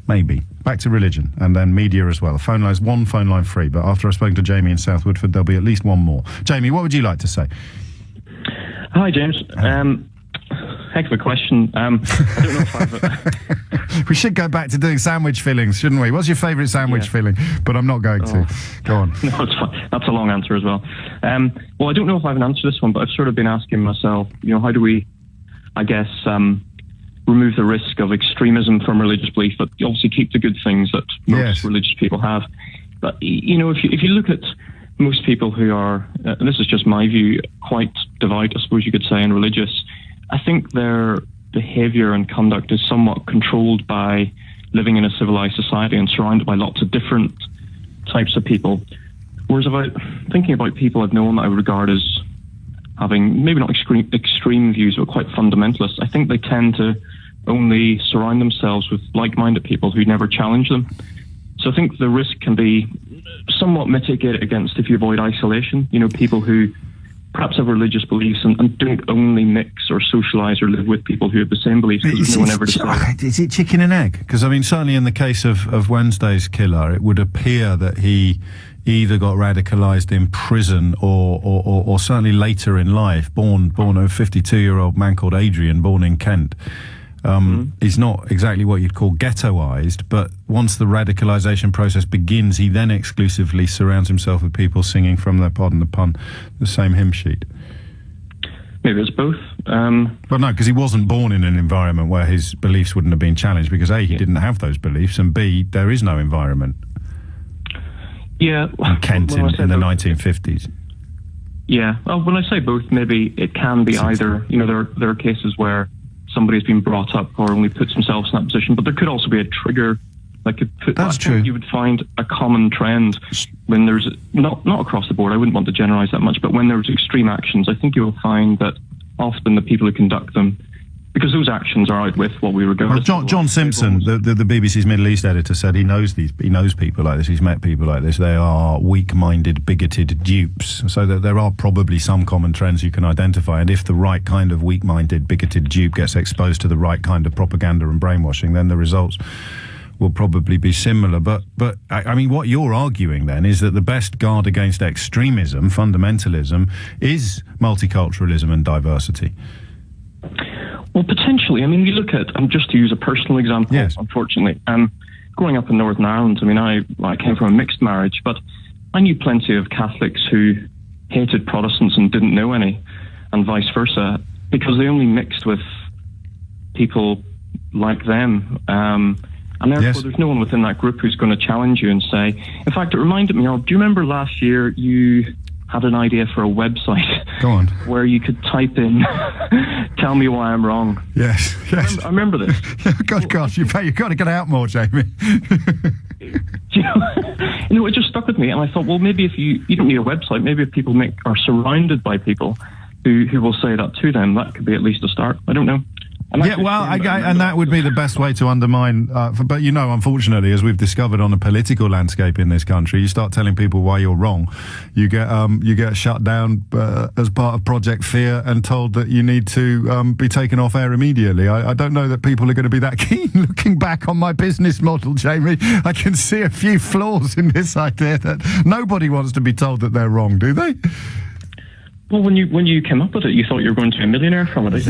Maybe. Back to religion, and then media as well. Phone line's one phone line free, but after I've spoken to Jamie in South Woodford, there'll be at least one more. Jamie, what would you like to say? Hi, James. Heck of a question. I don't know if I've... We should go back to doing sandwich fillings, shouldn't we? What's your favourite sandwich filling? But I'm not going to. Go on. No, it's fine. That's a long answer as well. Well, I don't know if I have an answer to this one, but I've sort of been asking myself, how do we, I guess... remove the risk of extremism from religious belief, but obviously keep the good things that most religious people have. But, if you look at most people who are, and this is just my view, quite devout, I suppose you could say, and religious, I think their behaviour and conduct is somewhat controlled by living in a civilised society and surrounded by lots of different types of people. Whereas thinking about people I've known that I would regard as having maybe not extreme views, but quite fundamentalist, I think they tend to only surround themselves with like-minded people who never challenge them. So I think the risk can be somewhat mitigated against if you avoid isolation. People who perhaps have religious beliefs and don't only mix or socialise or live with people who have the same beliefs, because there's no one ever decides. Is it chicken and egg? Because, certainly in the case of Wednesday's killer, it would appear that he either got radicalised in prison or certainly later in life, born a 52-year-old man called Adrian, born in Kent. He's not exactly what you'd call ghettoised, but once the radicalisation process begins, he then exclusively surrounds himself with people singing from their, pardon the pun, the same hymn sheet. Maybe it's both. But no, because he wasn't born in an environment where his beliefs wouldn't have been challenged, because A, he didn't have those beliefs, and B, there is no environment. Yeah. In Kent in the 1950s. Yeah. Well, when I say both, maybe it can be either. You know, there are cases where somebody's been brought up or only puts themselves in that position, but there could also be a trigger. That's true. You would find a common trend when there's not across the board. I wouldn't want to generalize that much, but when there's extreme actions, I think you'll find that often the people who conduct them, because those actions are out with what we regard. Well, John Simpson, the BBC's Middle East editor, said he knows people like this. He's met people like this. They are weak-minded, bigoted dupes. So that there are probably some common trends you can identify. And if the right kind of weak-minded, bigoted dupe gets exposed to the right kind of propaganda and brainwashing, then the results will probably be similar. But I mean, what you're arguing then is that the best guard against extremism, fundamentalism, is multiculturalism and diversity. Well, potentially. I mean, you look at, just to use a personal example, unfortunately, growing up in Northern Ireland, I mean, I came from a mixed marriage, but I knew plenty of Catholics who hated Protestants and didn't know any, and vice versa, because they only mixed with people like them. And therefore, there's no one within that group who's going to challenge you and say, in fact, it reminded me of, do you remember last year you had an idea for a website? Go on. Where you could type in, tell me why I'm wrong. Yes. I remember this. Gosh, you've got to get out more, Jamie. You know, it just stuck with me, and I thought, well, maybe if you don't need a website, maybe if people are surrounded by people who will say that to them, that could be at least a start. I don't know. Yeah, well, and that would be the best way to undermine. But you know, unfortunately, as we've discovered on the political landscape in this country, you start telling people why you're wrong, you get shut down as part of Project Fear and told that you need to be taken off air immediately. I don't know that people are going to be that keen. Looking back on my business model, Jamie, I can see a few flaws in this idea that nobody wants to be told that they're wrong, do they? Well, when you came up with it, you thought you were going to be a millionaire from it.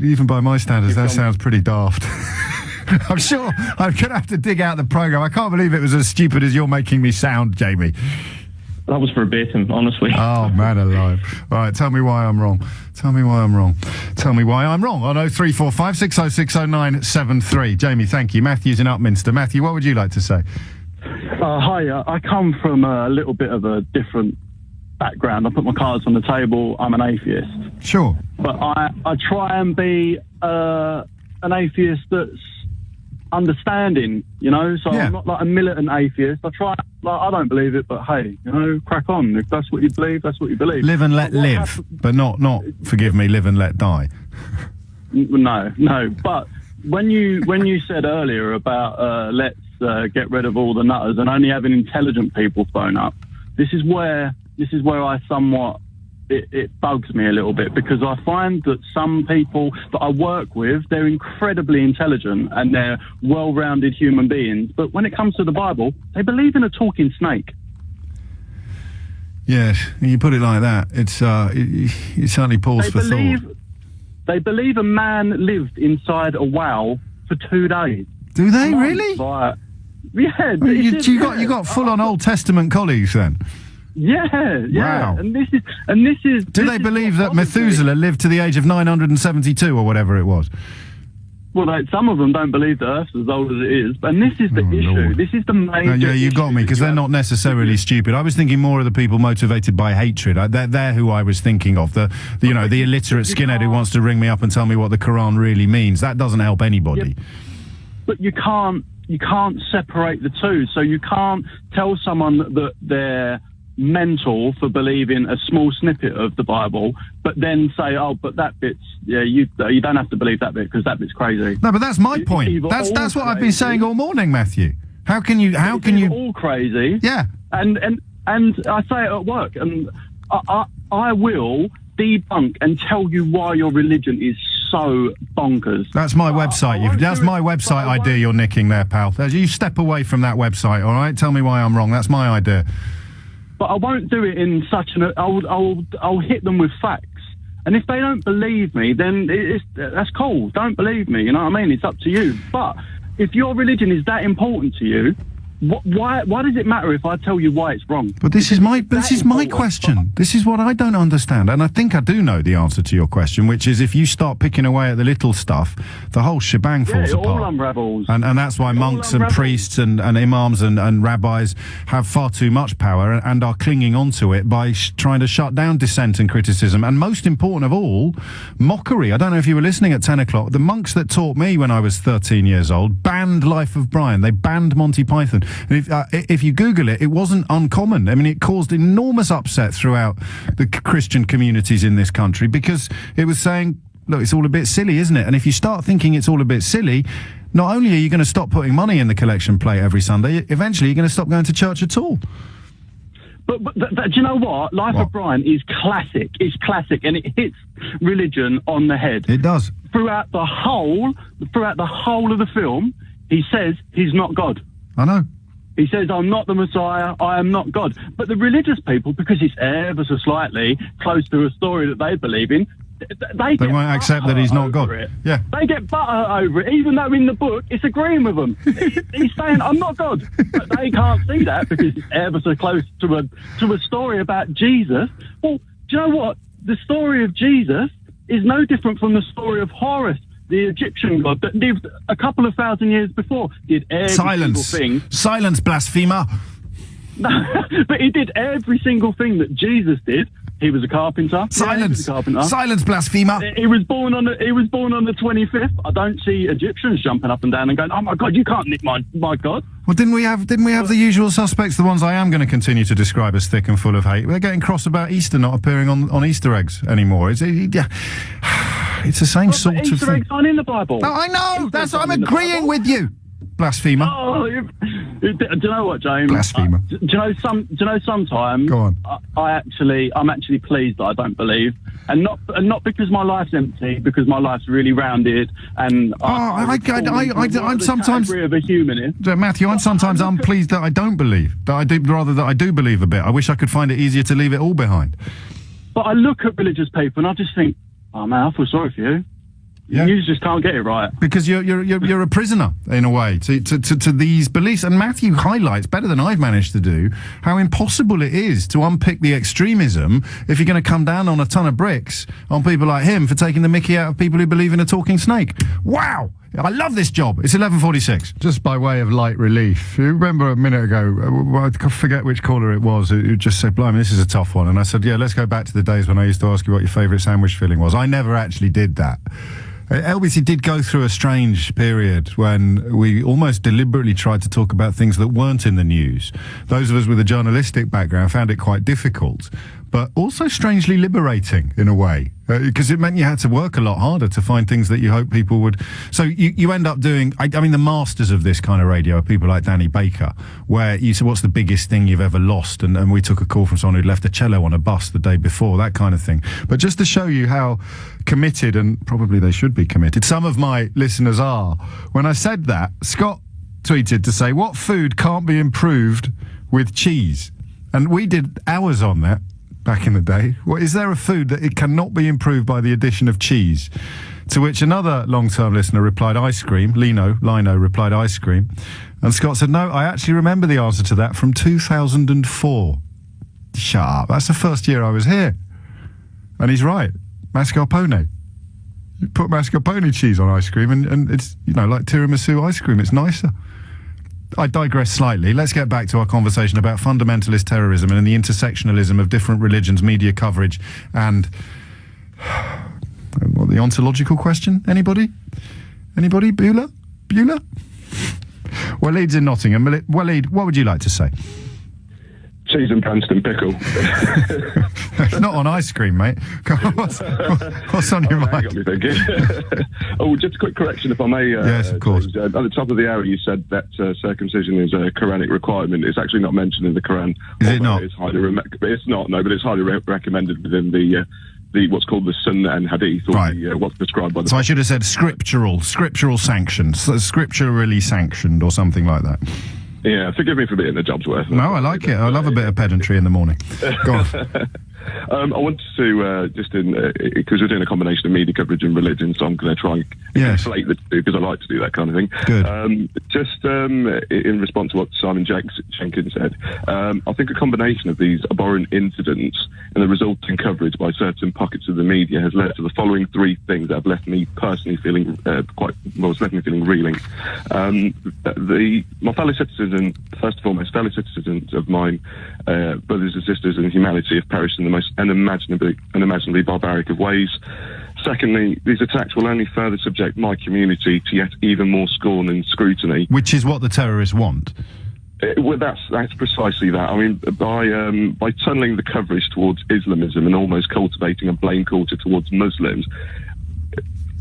Even by my standards, that sounds pretty daft. I'm sure I'm going to have to dig out the programme. I can't believe it was as stupid as you're making me sound, Jamie. That was verbatim, honestly. Oh, man alive. All right, tell me why I'm wrong. Tell me why I'm wrong. Tell me why I'm wrong on 0345 6060973. Jamie, thank you. Matthew's in Upminster. Matthew, what would you like to say? Hi, I come from a little bit of a different background. I put my cards on the table. I'm an atheist. Sure. But I try and be an atheist that's understanding, you know, so I'm not like a militant atheist. I try, I don't believe it, but hey, you know, crack on. If that's what you believe, that's what you believe. Live and let live, but not, forgive me, live and let die. No. But when you said earlier about let's get rid of all the nutters and only having intelligent people phone up, this is where I somewhat, it bugs me a little bit, because I find that some people that I work with, they're incredibly intelligent and they're well-rounded human beings, but when it comes to the Bible, they believe in a talking snake. Yes, you put it like that, it's it certainly pause for thought. They believe a man lived inside a whale for 2 days. Do they really? Yeah. Well, you got full-on Old Testament colleagues then. Yeah. Wow. And this is. Do they believe that Methuselah lived to the age of 972 or whatever it was? Well, some of them don't believe the Earth's as old as it is, and this is the issue. Lord. This is the main. Yeah, you got me, because they're not necessarily stupid. I was thinking more of the people motivated by hatred. They're who I was thinking of. The illiterate skinhead who wants to ring me up and tell me what the Quran really means. That doesn't help anybody. Yeah, but you can't separate the two. So you can't tell someone that they're mental for believing a small snippet of the Bible, but then say, oh, but that bit's, you don't have to believe that bit because that bit's crazy. No, but that's my point. That's what I've been saying all morning, Matthew. How can you all crazy? Yeah. And I say it at work, and I will debunk and tell you why your religion is so bonkers. That's my website. That's my website idea you're nicking there, pal. You step away from that website, all right? Tell me why I'm wrong. That's my idea. But I won't do it in such an. I'll hit them with facts, and if they don't believe me, then that's cool. Don't believe me. You know what I mean? It's up to you. But if your religion is that important to you, Why does it matter if I tell you why it's wrong? But this is my question. This is what I don't understand, and I think I do know the answer to your question, which is if you start picking away at the little stuff, the whole shebang falls apart. All unravels. And that's why monks and priests and imams and rabbis have far too much power and are clinging onto it by trying to shut down dissent and criticism. And most important of all, mockery. I don't know if you were listening at 10 o'clock. The monks that taught me when I was 13 years old banned Life of Brian. They banned Monty Python. And if you Google it, it wasn't uncommon. I mean, it caused enormous upset throughout the Christian communities in this country because it was saying, look, it's all a bit silly, isn't it? And if you start thinking it's all a bit silly, not only are you going to stop putting money in the collection plate every Sunday, eventually you're going to stop going to church at all. But do you know what? Life of Brian is classic. It's classic, and it hits religion on the head. It does. Throughout the whole of the film, he says he's not God. I know. He says, I'm not the Messiah, I am not God. But the religious people, because it's ever so slightly close to a story that they believe in, they won't accept that he's not God. Yeah. They get butter over it, even though in the book it's agreeing with them. He's saying, I'm not God. But they can't see that because it's ever so close to a story about Jesus. Well, do you know what? The story of Jesus is no different from the story of Horus, the Egyptian god that lived a couple of thousand years before. Did every single thing. Silence, blasphemer. But he did every single thing that Jesus did. He was a carpenter. Silence. Yeah, he was a carpenter. Silence, blasphemer. He was born on the 25th. I don't see Egyptians jumping up and down and going, "Oh my God, you can't nick my God." Well, didn't we have the usual suspects, the ones I am going to continue to describe as thick and full of hate? They're getting cross about Easter not appearing on Easter eggs anymore. It's the same sort of thing. Easter eggs aren't in the Bible. No, I know. That's I'm agreeing with you. Blasphemer. Oh, do you know what, James? Blasphemer. Do you know sometimes? Go on. I'm actually pleased that I don't believe, and not because my life's empty, because my life's really rounded, and I'm sometimes of a humanist. Matthew, I'm pleased that I don't believe. That I do believe a bit. I wish I could find it easier to leave it all behind. But I look at religious people and I just think, oh man, I feel sorry for you. Yeah. You just can't get it right. Because you're a prisoner, in a way, to these beliefs. And Matthew highlights, better than I've managed to do, how impossible it is to unpick the extremism if you're going to come down on a ton of bricks on people like him for taking the mickey out of people who believe in a talking snake. Wow! I love this job. It's 11:46. Just by way of light relief, you remember a minute ago, I forget which caller it was, who just said, blimey, this is a tough one. And I said, yeah, let's go back to the days when I used to ask you what your favourite sandwich filling was. I never actually did that. LBC did go through a strange period when we almost deliberately tried to talk about things that weren't in the news. Those of us with a journalistic background found it quite difficult, but also strangely liberating in a way, because it meant you had to work a lot harder to find things that you hope people would. So you end up doing, I mean, the masters of this kind of radio are people like Danny Baker, where you said, what's the biggest thing you've ever lost? And we took a call from someone who'd left a cello on a bus the day before, that kind of thing. But just to show you how committed, and probably they should be committed, some of my listeners are. When I said that, Scott tweeted to say, what food can't be improved with cheese? And we did hours on that back in the day. Well, is there a food that it cannot be improved by the addition of cheese? To which another long-term listener replied ice cream. Lino replied ice cream. And Scott said, no, I actually remember the answer to that from 2004. Shut up. That's the first year I was here. And he's right. Mascarpone. You put mascarpone cheese on ice cream and it's, like tiramisu ice cream. It's nicer. I digress slightly. Let's get back to our conversation about fundamentalist terrorism and the intersectionalism of different religions, media coverage, and the ontological question. Anybody? Bueller? Waleed's in Nottingham. Waleed, what would you like to say? Cheese and Branston pickle. Not on ice cream, mate. What's on your mind? Got me thinking. Just a quick correction, if I may. Yes, of course. At the top of the hour, you said that circumcision is a Quranic requirement. It's actually not mentioned in the Quran. Is it not? It's not. No, but it's highly recommended within the what's called the Sunnah and Hadith, or right. What's prescribed by the. So I should have said scriptural sanctions, scripturally sanctioned, or something like that. Yeah, forgive me for being a job's worth. No, I like it. I love a bit of pedantry in the morning. Go on. I wanted to, because we're doing a combination of media coverage and religion, so I'm going to try and conflate the two, because I like to do that kind of thing. Good. In response to what Simon Jenkins said, I think a combination of these abhorrent incidents and the resulting coverage by certain pockets of the media has led to the following three things that have left me personally feeling reeling. My fellow citizens, first and foremost, fellow citizens of mine, brothers and sisters in humanity, have perished in the most unimaginably barbaric of ways. Secondly, these attacks will only further subject my community to yet even more scorn and scrutiny. Which is what the terrorists want. Well, that's precisely that. I mean, by tunneling the coverage towards Islamism and almost cultivating a blame culture towards Muslims,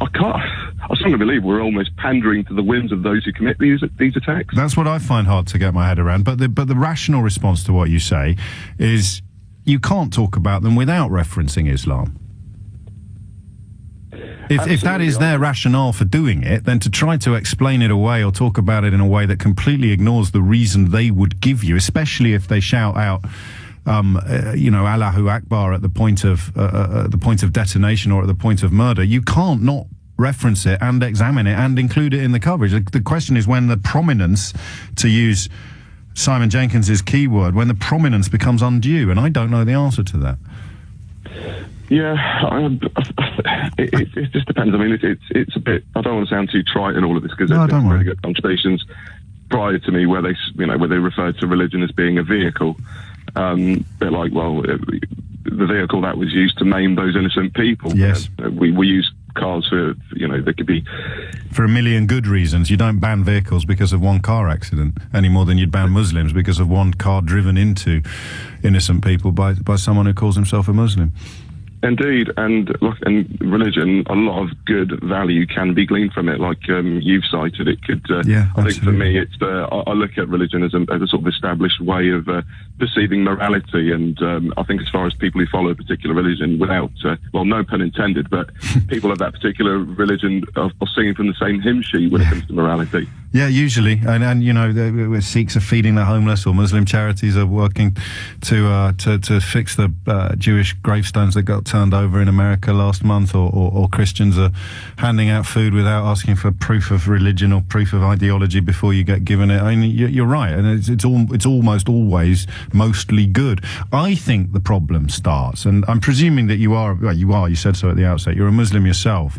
I strongly believe we're almost pandering to the whims of those who commit these attacks. That's what I find hard to get my head around. But the rational response to what you say is you can't talk about them without referencing Islam. If that is their rationale for doing it, then to try to explain it away or talk about it in a way that completely ignores the reason they would give you, especially if they shout out, Allahu Akbar at the point of detonation or at the point of murder, you can't not reference it and examine it and include it in the coverage. The question is when the prominence, to use Simon Jenkins's keyword, when the prominence becomes undue, and I don't know the answer to that. Yeah, it just depends. I mean, it's a bit. I don't want to sound too trite in all of this, because there's been really good conversations prior to me where they referred to religion as being a vehicle. Bit like, well, the vehicle that was used to maim those innocent people. Yes, we use cars for, they could be for a million good reasons. You don't ban vehicles because of one car accident any more than you'd ban Muslims because of one car driven into innocent people by someone who calls himself a Muslim. Indeed, and look, and religion, a lot of good value can be gleaned from it. Like you've cited, it could. I think for me, it's. I look at religion as a sort of established way of perceiving morality, and I think as far as people who follow a particular religion, without, no pun intended, but people of that particular religion are singing from the same hymn sheet when it comes to morality. Yeah, usually, and the Sikhs are feeding the homeless, or Muslim charities are working to fix the Jewish gravestones that got turned over in America last month, or Christians are handing out food without asking for proof of religion or proof of ideology before you get given it. I mean, you're right, and it's almost always mostly good. I think the problem starts, and I'm presuming that you said so at the outset, you're a Muslim yourself.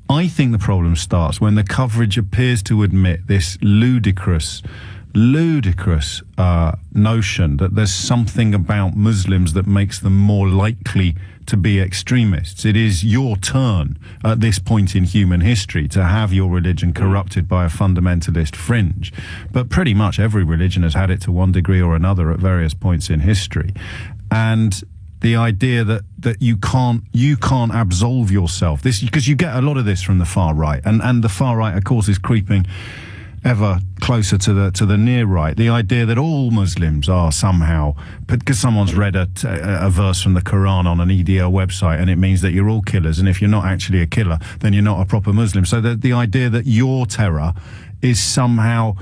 I think the problem starts when the coverage appears to admit this ludicrous notion that there's something about Muslims that makes them more likely to be extremists. It is your turn at this point in human history to have your religion corrupted by a fundamentalist fringe. But pretty much every religion has had it to one degree or another at various points in history. And the idea that you can't absolve yourself, this, because you get a lot of this from the far right, and the far right, of course, is creeping ever closer to the near right. The idea that all Muslims are somehow, because someone's read a verse from the Quran on an EDL website, and it means that you're all killers, and if you're not actually a killer, then you're not a proper Muslim. So the idea that your terror is somehow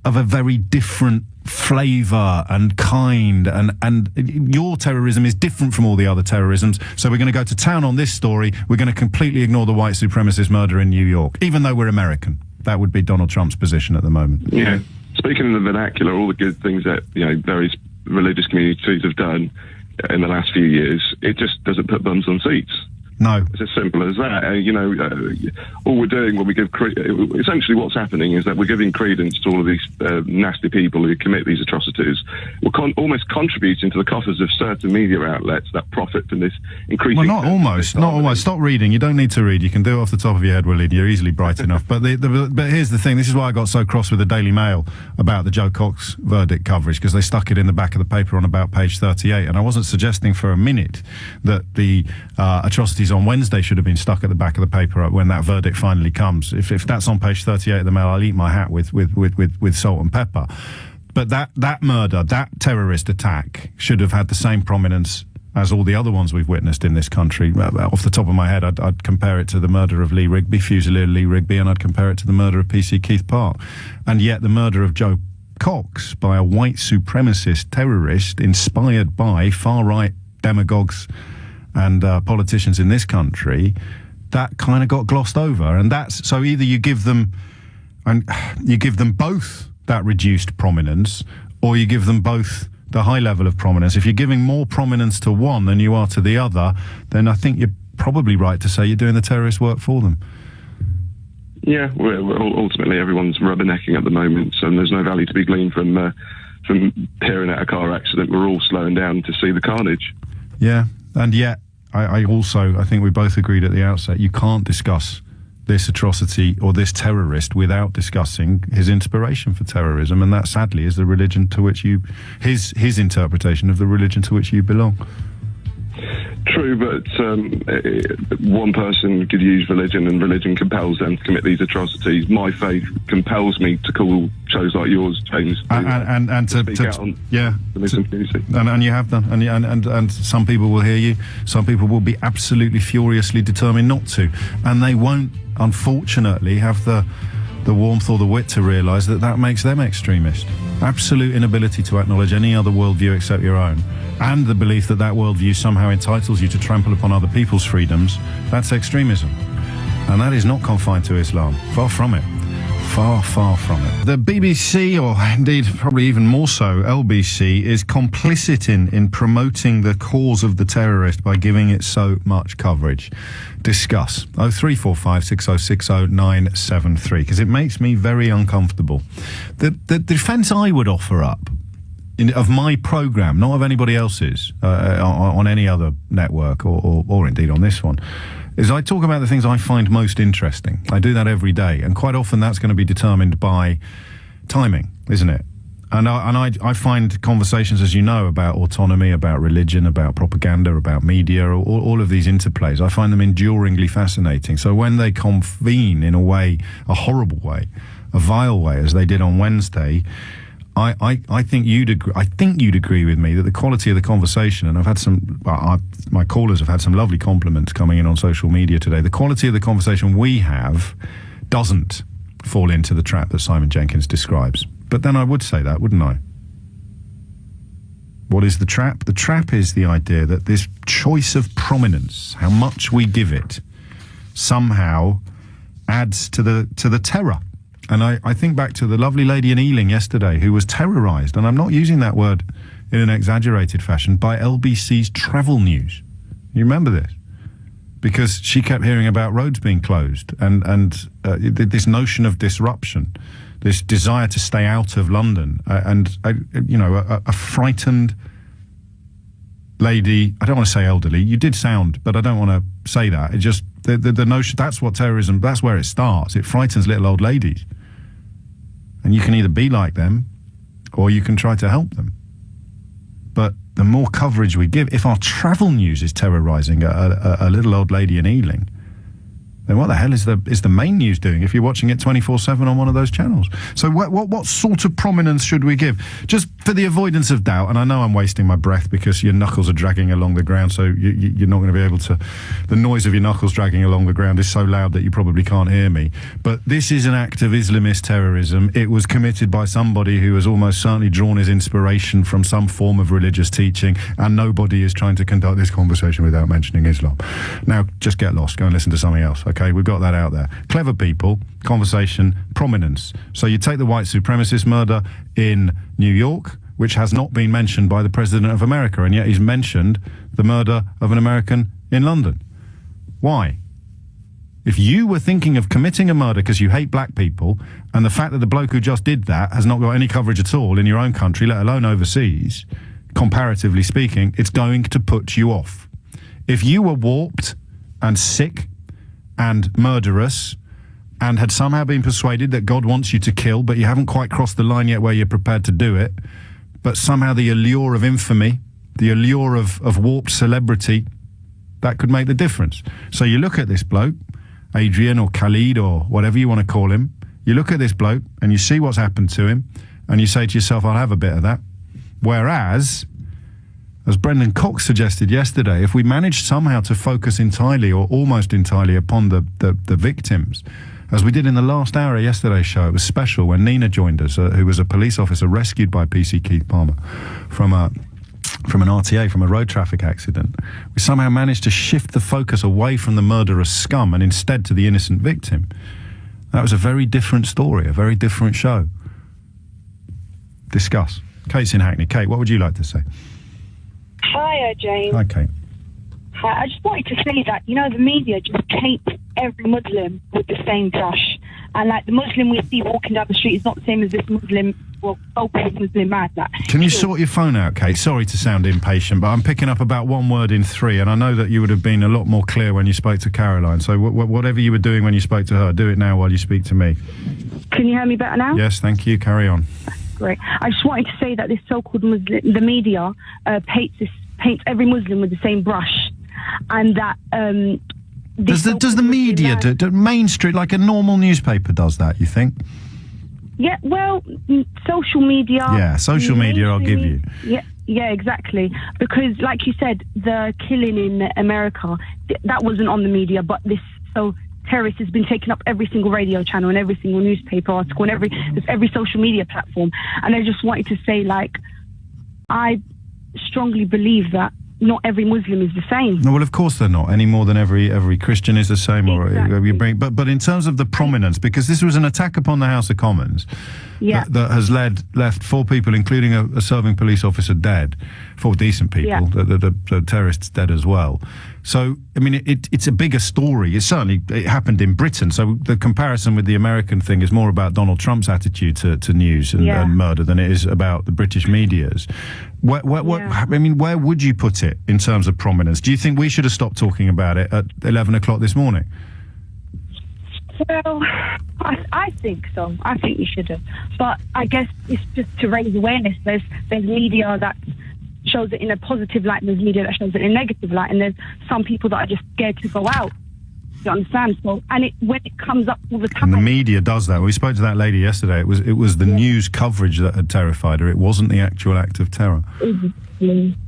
of a very different flavour and kind, and your terrorism is different from all the other terrorisms, so we're going to go to town on this story. We're going to completely ignore the white supremacist murder in New York, even though we're American. That would be Donald Trump's position at the moment. Yeah. Speaking in the vernacular, all the good things that various religious communities have done in the last few years, it just doesn't put bums on seats. No. It's as simple as that. All we're doing when we give essentially what's happening is that we're giving credence to all of these nasty people who commit these atrocities. We're almost contributing to the coffers of certain media outlets that profit from this increasing... Well, not almost. Stop reading. You don't need to read. You can do it off the top of your head, Willie. You're easily bright enough. But but here's the thing. This is why I got so cross with the Daily Mail about the Joe Cox verdict coverage, because they stuck it in the back of the paper on about page 38. And I wasn't suggesting for a minute that the atrocities on Wednesday should have been stuck at the back of the paper when that verdict finally comes. If that's on page 38 of the Mail, I'll eat my hat with salt and pepper. But that murder, that terrorist attack, should have had the same prominence as all the other ones we've witnessed in this country. Off the top of my head, I'd compare it to the murder of Lee Rigby, Fusilier Lee Rigby, and I'd compare it to the murder of PC Keith Park. And yet the murder of Joe Cox by a white supremacist terrorist inspired by far-right demagogues and politicians in this country, that kind of got glossed over. And that's, so either you give them both that reduced prominence, or you give them both the high level of prominence. If you're giving more prominence to one than you are to the other, then I think you're probably right to say you're doing the terrorist work for them. Yeah, we're ultimately everyone's rubbernecking at the moment, so there's no value to be gleaned from hearing at a car accident. We're all slowing down to see the carnage. Yeah, and yet I think we both agreed at the outset, you can't discuss this atrocity or this terrorist without discussing his inspiration for terrorism, and that sadly is the religion to which his interpretation of the religion to which you belong. True, but one person could use religion, and religion compels them to commit these atrocities. My faith compels me to call shows like yours, James, and to speak out on the Muslim community. And you have done, and some people will hear you. Some people will be absolutely furiously determined not to, and they won't, unfortunately, have the warmth or the wit to realise that makes them extremist. Absolute inability to acknowledge any other worldview except your own, and the belief that worldview somehow entitles you to trample upon other people's freedoms, that's extremism. And that is not confined to Islam. Far from it. Far, far from it. The BBC, or indeed probably even more so, LBC, is complicit in promoting the cause of the terrorist by giving it so much coverage. Discuss. 0345 6060 973, because it makes me very uncomfortable. The defence I would offer up of my programme, not of anybody else's, on any other network or indeed on this one, is I talk about the things I find most interesting. I do that every day, and quite often that's going to be determined by timing, isn't it? And I find conversations, as you know, about autonomy, about religion, about propaganda, about media, all of these interplays, I find them enduringly fascinating. So when they convene in a way, a horrible way, a vile way, as they did on Wednesday, I think you'd agree with me that the quality of the conversation, and I've had my callers have had some lovely compliments coming in on social media today. The quality of the conversation we have doesn't fall into the trap that Simon Jenkins describes. But then I would say that, wouldn't I? What is the trap? The trap is the idea that this choice of prominence, how much we give it, somehow adds to the terror. And I think back to the lovely lady in Ealing yesterday who was terrorised, and I'm not using that word in an exaggerated fashion, by LBC's travel news. You remember this? Because she kept hearing about roads being closed and this notion of disruption, this desire to stay out of London, a frightened lady. I don't want to say elderly. You did sound, but I don't want to say that. It just the notion, that's what terrorism, that's where it starts. It frightens little old ladies. And you can either be like them or you can try to help them. But the more coverage we give, if our travel news is terrorising a little old lady in Ealing, then what the hell is the main news doing if you're watching it 24/7 on one of those channels? So what sort of prominence should we give? Just for the avoidance of doubt, and I know I'm wasting my breath because your knuckles are dragging along the ground, so you're not going to be able to... The noise of your knuckles dragging along the ground is so loud that you probably can't hear me. But this is an act of Islamist terrorism. It was committed by somebody who has almost certainly drawn his inspiration from some form of religious teaching, and nobody is trying to conduct this conversation without mentioning Islam. Now, just get lost. Go and listen to something else. Okay, we've got that out there. Clever people, conversation, prominence. So you take the white supremacist murder in New York, which has not been mentioned by the President of America, and yet he's mentioned the murder of an American in London. Why? If you were thinking of committing a murder because you hate black people, and the fact that the bloke who just did that has not got any coverage at all in your own country, let alone overseas, comparatively speaking, it's going to put you off. If you were warped and sick and murderous and had somehow been persuaded that God wants you to kill, but you haven't quite crossed the line yet where you're prepared to do it, but somehow the allure of infamy, the allure of warped celebrity, that could make the difference. So you look at this bloke, Adrian or Khalid or whatever you want to call him, you look at this bloke and you see what's happened to him and you say to yourself, I'll have a bit of that. Whereas, as Brendan Cox suggested yesterday, if we managed somehow to focus entirely or almost entirely upon the victims, as we did in the last hour of yesterday's show, it was special when Nina joined us, who was a police officer rescued by PC Keith Palmer from a from an RTA, from a road traffic accident. We somehow managed to shift the focus away from the murderous scum and instead to the innocent victim. That was a very different story, a very different show. Discuss. Kate's in Hackney. Kate, what would you like to say? Hi, James. Hi, Kate. Hi, I just wanted to say that, you know, the media just paints every Muslim with the same brush. And, like, the Muslim we see walking down the street is not the same as this Muslim, well, so-called Muslim man. Like, Can you sort your phone out, Kate? Sorry to sound impatient, but I'm picking up about one word in three, and I know that you would have been a lot more clear when you spoke to Caroline. So whatever you were doing when you spoke to her, do it now while you speak to me. Can you hear me better now? Yes, thank you. Carry on. Great. I just wanted to say that this so-called Muslim, the media paints every Muslim with the same brush, and that does the media do mainstream, like a normal newspaper does that, you think? Yeah, well, social media. Yeah, social media, I'll give you. Yeah, exactly. Because, like you said, the killing in America, that wasn't on the media, but terrorist has been taking up every single radio channel and every single newspaper article and every social media platform. And I just wanted to say, like, I strongly believe that not every Muslim is the same. No, well, of course they're not, any more than every Christian is the same. Exactly. Or you bring, but in terms of the prominence, because this was an attack upon the House of Commons that has left 4 people, including a serving police officer, dead. 4 decent people, the terrorists dead as well. So, I mean, it's a bigger story. It happened in Britain. So the comparison with the American thing is more about Donald Trump's attitude to news and murder than it is about the British media's. I mean, where would you put it in terms of prominence? Do you think we should have stopped talking about it at 11 o'clock this morning? Well, I think so. I think you should have. But I guess it's just to raise awareness. There's media that shows it in a positive light, and there's media that shows it in a negative light, and there's some people that are just scared to go out. You understand? So, and when it comes up all the time, and the media does that. We spoke to that lady yesterday. It was the news coverage that had terrified her. It wasn't the actual act of terror.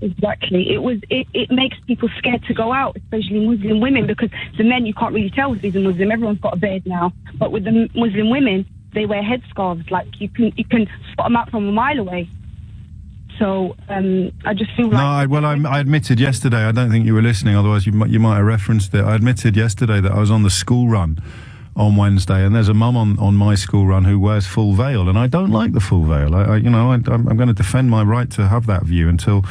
Exactly. It makes people scared to go out, especially Muslim women, because the men, you can't really tell if he's a Muslim. Everyone's got a beard now, but with the Muslim women, they wear headscarves. Like you can spot them out from a mile away. So I just feel like... I admitted yesterday, I don't think you were listening, otherwise you might have referenced it. I admitted yesterday that I was on the school run on Wednesday, and there's a mum on my school run who wears full veil, and I don't like the full veil. I'm going to defend my right to have that view until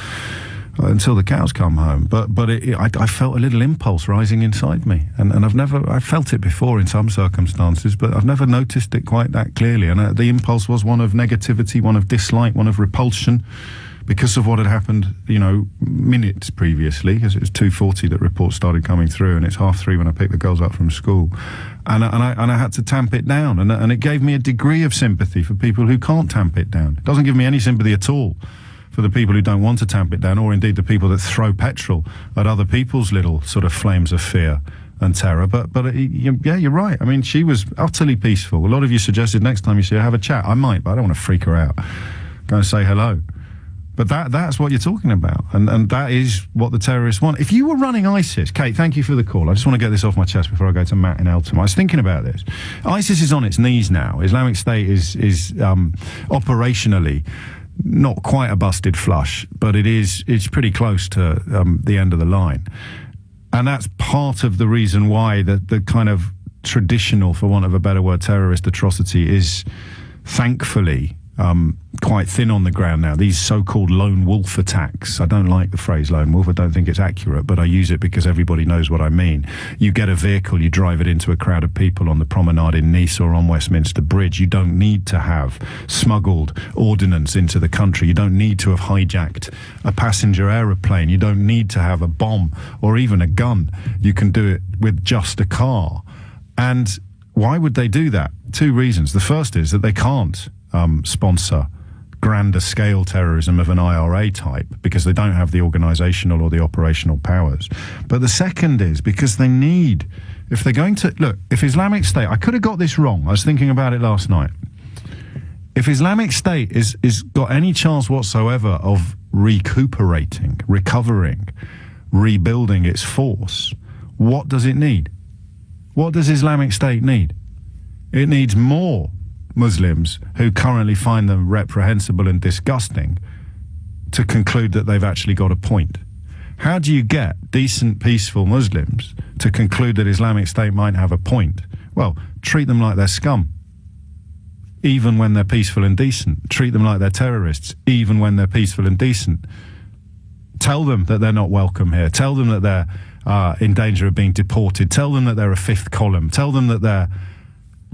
the cows come home. But I felt a little impulse rising inside me, and I felt it before in some circumstances, but I've never noticed it quite that clearly. And the impulse was one of negativity, one of dislike, one of repulsion, because of what had happened, minutes previously, because it was 2:40 that reports started coming through, and it's 3:30 when I picked the girls up from school. And I had to tamp it down, and it gave me a degree of sympathy for people who can't tamp it down. It doesn't give me any sympathy at all for the people who don't want to tamp it down, or indeed the people that throw petrol at other people's little sort of flames of fear and terror. But you're right. I mean, she was utterly peaceful. A lot of you suggested next time you see her, have a chat. I might, but I don't want to freak her out. Go and say hello. But that's what you're talking about, and that is what the terrorists want. If you were running ISIS, Kate, thank you for the call. I just want to get this off my chest before I go to Matt in Eltham. I was thinking about this. ISIS is on its knees now. Islamic State is operationally not quite a busted flush, but it's pretty close to the end of the line. And that's part of the reason why the kind of traditional, for want of a better word, terrorist atrocity is thankfully quite thin on the ground now. These so-called lone wolf attacks. I don't like the phrase lone wolf. I don't think it's accurate, but I use it because everybody knows what I mean. You get a vehicle, you drive it into a crowd of people on the promenade in Nice or on Westminster Bridge. You don't need to have smuggled ordnance into the country. You don't need to have hijacked a passenger aeroplane. You don't need to have a bomb or even a gun. You can do it with just a car. And why would they do that? 2 reasons. The first is that they can't sponsor grander scale terrorism of an IRA type because they don't have the organizational or the operational powers. But the second is because they need, if they're going to, look, if Islamic State, I could have got this wrong. I was thinking about it last night. If Islamic State is got any chance whatsoever of recuperating, recovering, rebuilding its force, what does it need? What does Islamic State need? It needs more Muslims who currently find them reprehensible and disgusting to conclude that they've actually got a point? How do you get decent, peaceful Muslims to conclude that Islamic State might have a point? Well, treat them like they're scum, even when they're peaceful and decent. Treat them like they're terrorists, even when they're peaceful and decent. Tell them that they're not welcome here. Tell them that they're in danger of being deported. Tell them that they're a fifth column. Tell them that they're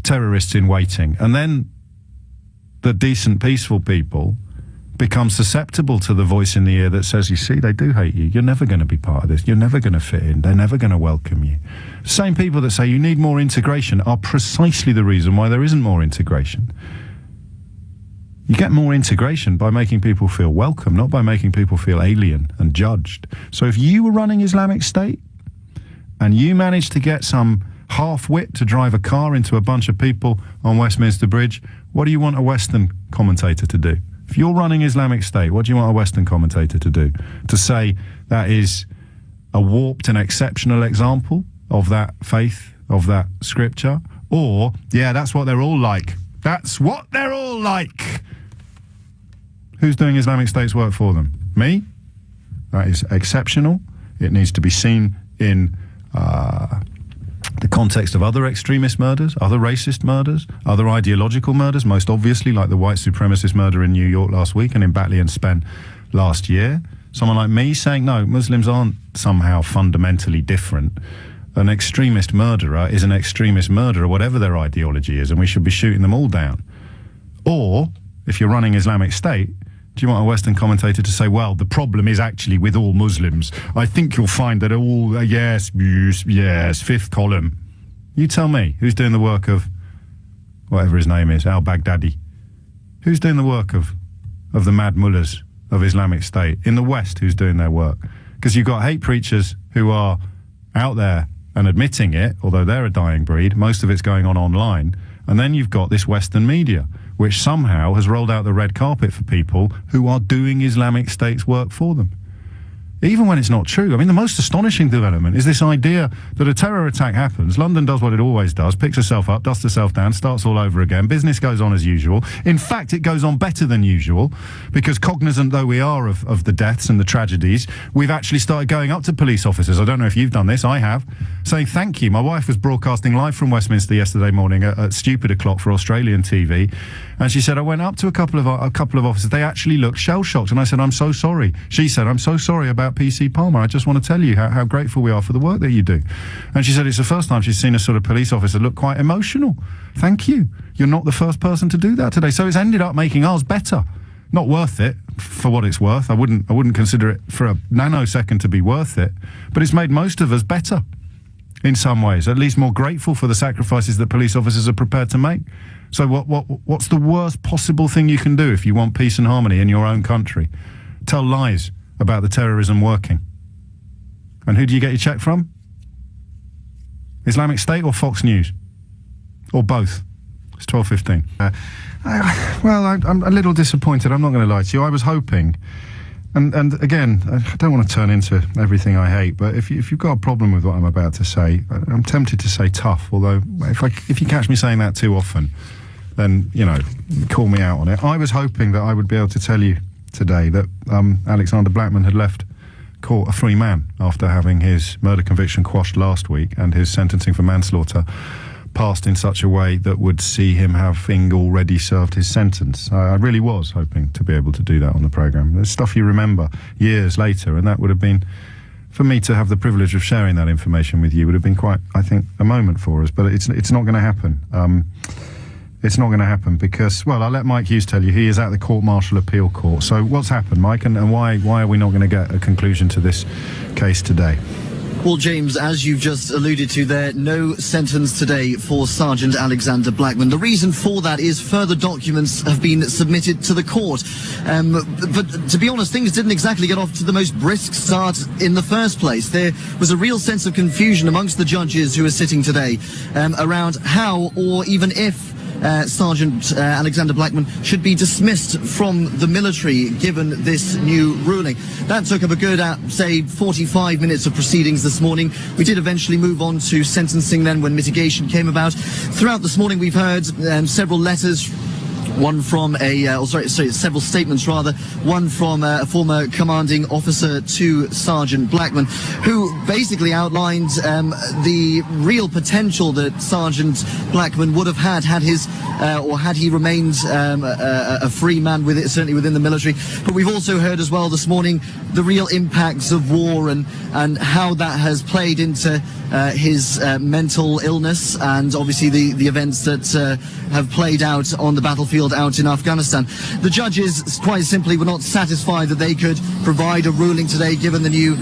terrorists in waiting. And then the decent, peaceful people become susceptible to the voice in the ear that says, you see, they do hate you. You're never going to be part of this. You're never going to fit in. They're never going to welcome you. Same people that say you need more integration are precisely the reason why there isn't more integration. You get more integration by making people feel welcome, not by making people feel alien and judged. So if you were running Islamic State and you managed to get some half-wit to drive a car into a bunch of people on Westminster Bridge, what do you want a Western commentator to do? If you're running Islamic State, what do you want a Western commentator to do? To say that is a warped and exceptional example of that faith, of that scripture? Or, yeah, that's what they're all like. That's what they're all like. Who's doing Islamic State's work for them? Me? That is exceptional. It needs to be seen in the context of other extremist murders, other racist murders, other ideological murders, most obviously like the white supremacist murder in New York last week and in Batley and Spen last year. Someone like me saying, no, Muslims aren't somehow fundamentally different. An extremist murderer is an extremist murderer, whatever their ideology is, and we should be shooting them all down. Or, if you're running Islamic State, do you want a Western commentator to say, well, the problem is actually with all Muslims. I think you'll find that all, yes, fifth column. You tell me, who's doing the work of, whatever his name is, al-Baghdadi? Who's doing the work of the mad mullahs of Islamic State? In the West, who's doing their work? Because you've got hate preachers who are out there and admitting it, although they're a dying breed. Most of it's going on online. And then you've got this Western media, which somehow has rolled out the red carpet for people who are doing Islamic State's work for them. Even when it's not true. I mean, the most astonishing development is this idea that a terror attack happens, London does what it always does, picks herself up, dusts herself down, starts all over again, business goes on as usual. In fact, it goes on better than usual, because cognizant though we are of the deaths and the tragedies, we've actually started going up to police officers, I don't know if you've done this, I have, saying thank you. My wife was broadcasting live from Westminster yesterday morning at stupid o'clock for Australian TV, and she said, I went up to a couple of officers, they actually looked shell-shocked, and I said, I'm so sorry. She said, I'm so sorry about PC Palmer. I just want to tell you how grateful we are for the work that you do. And she said it's the first time she's seen a sort of police officer look quite emotional. Thank you. You're not the first person to do that today. So it's ended up making ours better. Not worth it for what it's worth. I wouldn't consider it for a nanosecond to be worth it. But it's made most of us better in some ways, at least more grateful for the sacrifices that police officers are prepared to make. So what's the worst possible thing you can do if you want peace and harmony in your own country? Tell lies about the terrorism working. And who do you get your check from? Islamic State or Fox News? Or both? It's 12:15. I'm a little disappointed, I'm not going to lie to you. I was hoping, and again, I don't want to turn into everything I hate, but if you've got a problem with what I'm about to say, I'm tempted to say tough, although if you catch me saying that too often, then, you know, call me out on it. I was hoping that I would be able to tell you today that Alexander Blackman had left court a free man after having his murder conviction quashed last week and his sentencing for manslaughter passed in such a way that would see him having already served his sentence. I really was hoping to be able to do that on the programme. There's stuff you remember years later, and that would have been, for me to have the privilege of sharing that information with you, would have been quite, I think, a moment for us. But it's not going to happen. It's not going to happen because, well, I'll let Mike Hughes tell you, he is at the Court-Martial Appeal Court. So what's happened, Mike, and why are we not going to get a conclusion to this case today? Well, James, as you've just alluded to there, no sentence today for Sergeant Alexander Blackman. The reason for that is further documents have been submitted to the court. But to be honest, things didn't exactly get off to the most brisk start in the first place. There was a real sense of confusion amongst the judges who are sitting today around how or even if Sergeant Alexander Blackman should be dismissed from the military given this new ruling. That took up a good, say, 45 minutes of proceedings this morning. We did eventually move on to sentencing then when mitigation came about. Throughout this morning we've heard several letters One from several statements rather. One from a former commanding officer to Sergeant Blackman, who basically outlined the real potential that Sergeant Blackman would have had had he remained a free man certainly within the military. But we've also heard as well this morning the real impacts of war and how that has played into his mental illness, and obviously the events that have played out on the battlefield out in Afghanistan. The judges quite simply were not satisfied that they could provide a ruling today given the new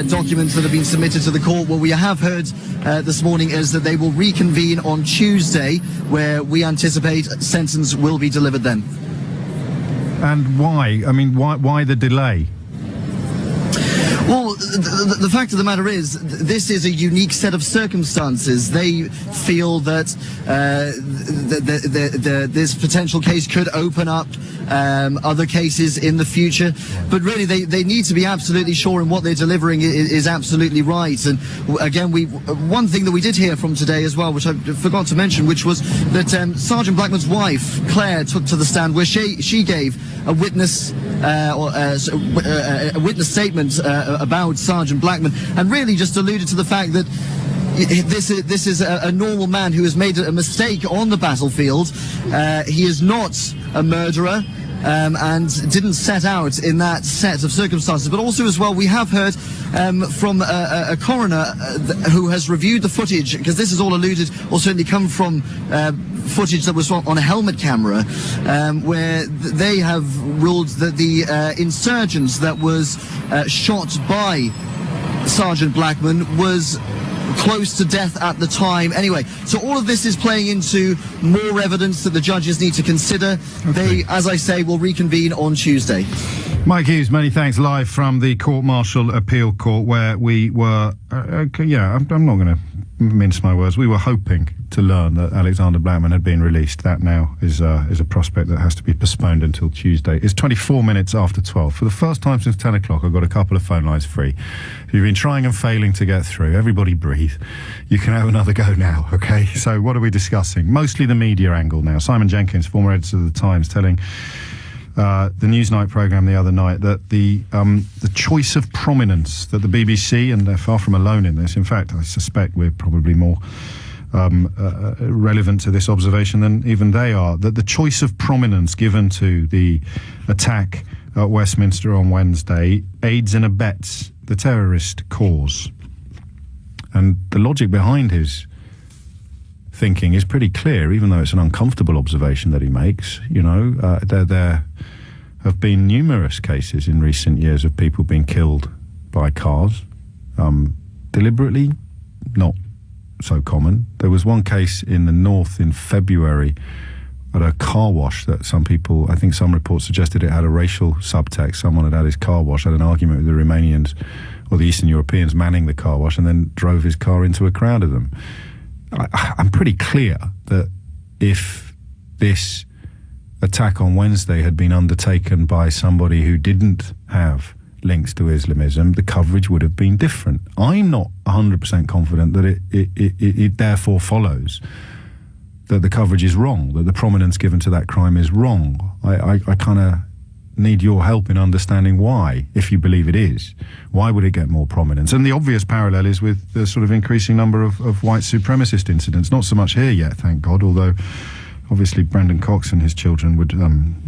documents that have been submitted to the court. What we have heard this morning is that they will reconvene on Tuesday, where we anticipate sentence will be delivered then. And why? I mean, why the delay? Well, the fact of the matter is, this is a unique set of circumstances. They feel that this potential case could open up other cases in the future, but really they need to be absolutely sure in what they're delivering is absolutely right. And again, one thing that we did hear from today as well, which I forgot to mention, which was that Sergeant Blackman's wife, Claire, took to the stand where she gave a witness statement about Sergeant Blackman, and really just alluded to the fact that this is a normal man who has made a mistake on the battlefield. He is not a murderer. And didn't set out in that set of circumstances. But also as well, we have heard from a coroner who has reviewed the footage, because this is all alluded, or certainly come from footage that was on a helmet camera, where they have ruled that the insurgents that was shot by Sergeant Blackman was close to death at the time. Anyway, so all of this is playing into more evidence that the judges need to consider. Okay. They, as I say, will reconvene on Tuesday. Mike Hughes, many thanks, live from the Court-Martial Appeal Court, where we were, I'm not going to mince my words, we were hoping to learn that Alexander Blackman had been released. That now is a prospect that has to be postponed until Tuesday. It's 24 minutes after 12. For the first time since 10 o'clock, I've got a couple of phone lines free. If you've been trying and failing to get through, everybody breathe. You can have another go now, okay? So what are we discussing? Mostly the media angle now. Simon Jenkins, former editor of The Times, telling the Newsnight programme the other night that the choice of prominence that the BBC, and they're far from alone in this, in fact, I suspect we're probably more relevant to this observation than even they are, that the choice of prominence given to the attack at Westminster on Wednesday aids and abets the terrorist cause. And the logic behind his thinking is pretty clear, even though it's an uncomfortable observation that he makes. You know, there have been numerous cases in recent years of people being killed by cars, deliberately, not so common. There was one case in the north in February at a car wash that some people, I think some reports suggested it had a racial subtext. Someone had his car wash, had an argument with the Romanians or the Eastern Europeans manning the car wash, and then drove his car into a crowd of them. I'm pretty clear that if this attack on Wednesday had been undertaken by somebody who didn't have links to Islamism, the coverage would have been different. I'm not 100% confident that it therefore follows that the coverage is wrong, that the prominence given to that crime is wrong. I kind of need your help in understanding why, if you believe it is. Why would it get more prominence? And the obvious parallel is with the sort of increasing number of white supremacist incidents. Not so much here yet, thank God, although obviously Brendan Cox and his children would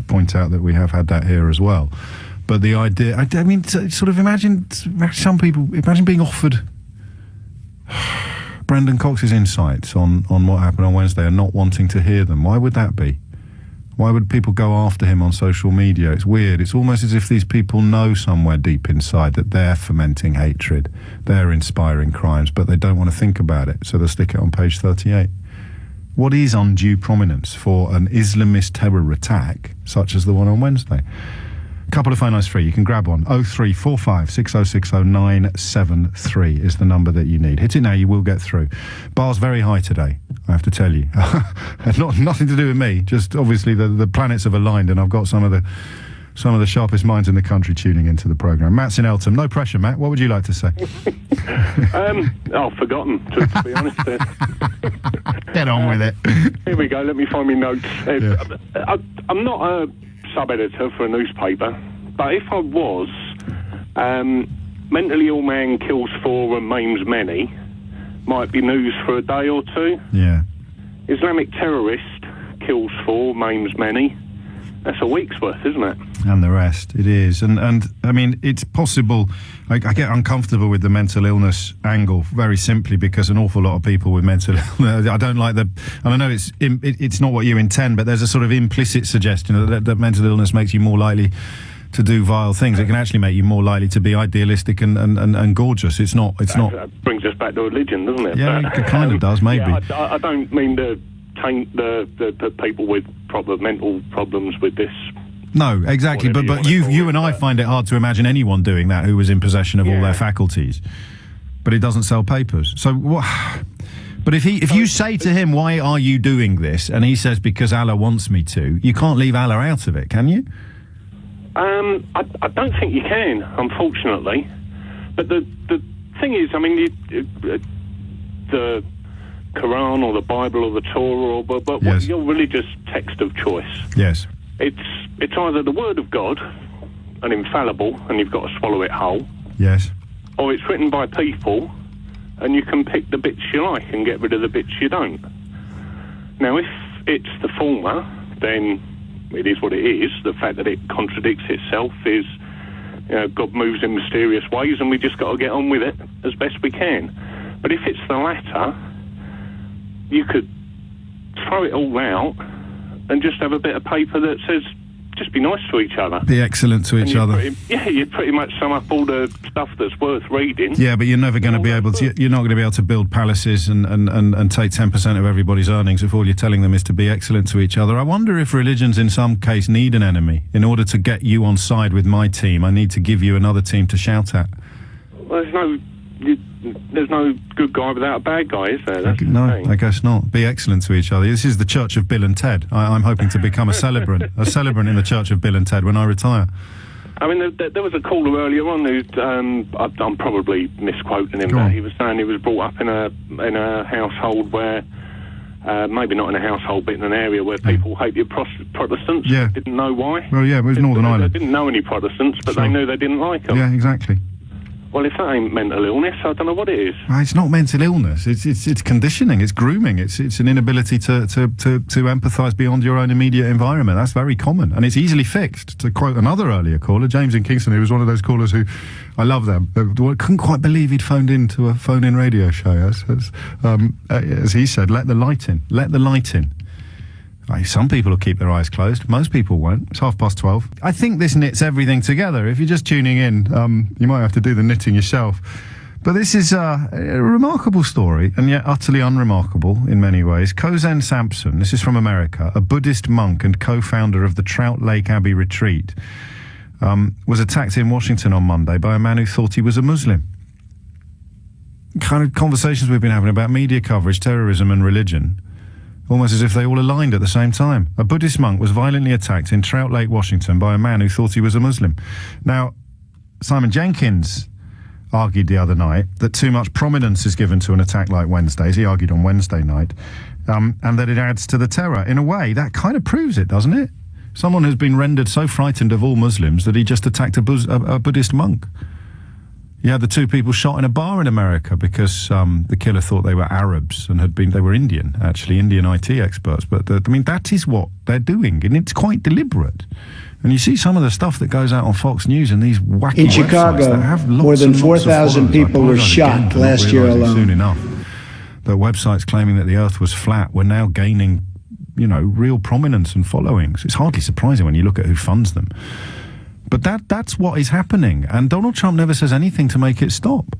point out that we have had that here as well. But the idea, I mean, sort of imagine some people, imagine being offered Brendan Cox's insights on what happened on Wednesday and not wanting to hear them. Why would that be? Why would people go after him on social media? It's weird. It's almost as if these people know somewhere deep inside that they're fomenting hatred, they're inspiring crimes, but they don't want to think about it, so they'll stick it on page 38. What is undue prominence for an Islamist terror attack, such as the one on Wednesday? A couple of phone lines free. You can grab one. 0345 6060 973 is the number that you need. Hit it now, you will get through. Bar's very high today, I have to tell you. Nothing to do with me, just obviously the planets have aligned and I've got some of the sharpest minds in the country tuning into the programme. Matt's in Eltham. No pressure, Matt. What would you like to say? Forgotten, to be honest. Get on with it. Here we go. Let me find my notes. I'm not a sub-editor for a newspaper, but if I was, mentally ill man kills 4 and maims many might be news for a day or two. Yeah. Islamic terrorist kills 4, maims many. That's a week's worth, isn't it? And the rest, it is. And I mean, it's possible. I get uncomfortable with the mental illness angle very simply because an awful lot of people with mental illness, I don't like and I know it's not what you intend, but there's a sort of implicit suggestion that mental illness makes you more likely to do vile things. It can actually make you more likely to be idealistic and gorgeous. It's not. That brings us back to religion, doesn't it? Yeah, it kind of does, maybe. Yeah, I don't mean to taint the people with proper mental problems with this. No, exactly. But you and I find it hard to imagine anyone doing that who was in possession of all their faculties. But it doesn't sell papers. So what? But if you say to him, "Why are you doing this?" and he says, "Because Allah wants me to," you can't leave Allah out of it, can you? I don't think you can, unfortunately. But the thing is, I mean, the Quran or the Bible or the Torah or what's your religious text of choice? Yes. It's either the Word of God and infallible, and you've got to swallow it whole. Yes. Or it's written by people, and you can pick the bits you like and get rid of the bits you don't. Now, if it's the former, then it is what it is. The fact that it contradicts itself is, God moves in mysterious ways, and we just got to get on with it as best we can. But if it's the latter, you could throw it all out and just have a bit of paper that says, just be nice to each other. Be excellent to each other. You pretty much sum up all the stuff that's worth reading. Yeah, but you're never going to be able to. You're not going to be able to build palaces and take 10% of everybody's earnings if all you're telling them is to be excellent to each other. I wonder if religions, in some case, need an enemy. In order to get you on side with my team, I need to give you another team to shout at. Well, there's no good guy without a bad guy, is there? That's no, I guess not. Be excellent to each other. This is the Church of Bill and Ted. I'm hoping to become a celebrant in the Church of Bill and Ted when I retire. I mean, there was a caller earlier on who, I'm probably misquoting him, but he was saying he was brought up in a household where, maybe not in a household, but in an area where people hated Protestants. Yeah. Didn't know why. Well, yeah, it was Northern Ireland. They didn't know any Protestants, but they knew they didn't like them. Yeah, exactly. Well, if that ain't mental illness, I don't know what it is. Well, it's not mental illness. It's conditioning. It's grooming. It's an inability to empathise beyond your own immediate environment. That's very common, and it's easily fixed. To quote another earlier caller, James in Kingston, who was one of those callers who, I love them. Couldn't quite believe he'd phoned into a phone-in radio show. As he said, let the light in. Let the light in. Some people will keep their eyes closed. Most people won't. It's 12:30. I think this knits everything together. If you're just tuning in, you might have to do the knitting yourself. But this is a remarkable story, and yet utterly unremarkable in many ways. Kozen Sampson, this is from America, a Buddhist monk and co-founder of the Trout Lake Abbey Retreat, was attacked in Washington on Monday by a man who thought he was a Muslim. Kind of conversations we've been having about media coverage, terrorism and religion. Almost as if they all aligned at the same time. A Buddhist monk was violently attacked in Trout Lake, Washington by a man who thought he was a Muslim. Now, Simon Jenkins argued the other night that too much prominence is given to an attack like Wednesday's. He argued on Wednesday night, and that it adds to the terror. In a way, that kind of proves it, doesn't it? Someone has been rendered so frightened of all Muslims that he just attacked a Buddhist monk. You had the 2 people shot in a bar in America because the killer thought they were Arabs and they were Indian, actually, Indian IT experts. But, that is what they're doing, and it's quite deliberate. And you see some of the stuff that goes out on Fox News and these wacky in Chicago, that have more than 4,000 people were shot last year alone. Soon enough, the websites claiming that the Earth was flat were now gaining, real prominence and followings. It's hardly surprising when you look at who funds them. But that's what is happening, and Donald Trump never says anything to make it stop.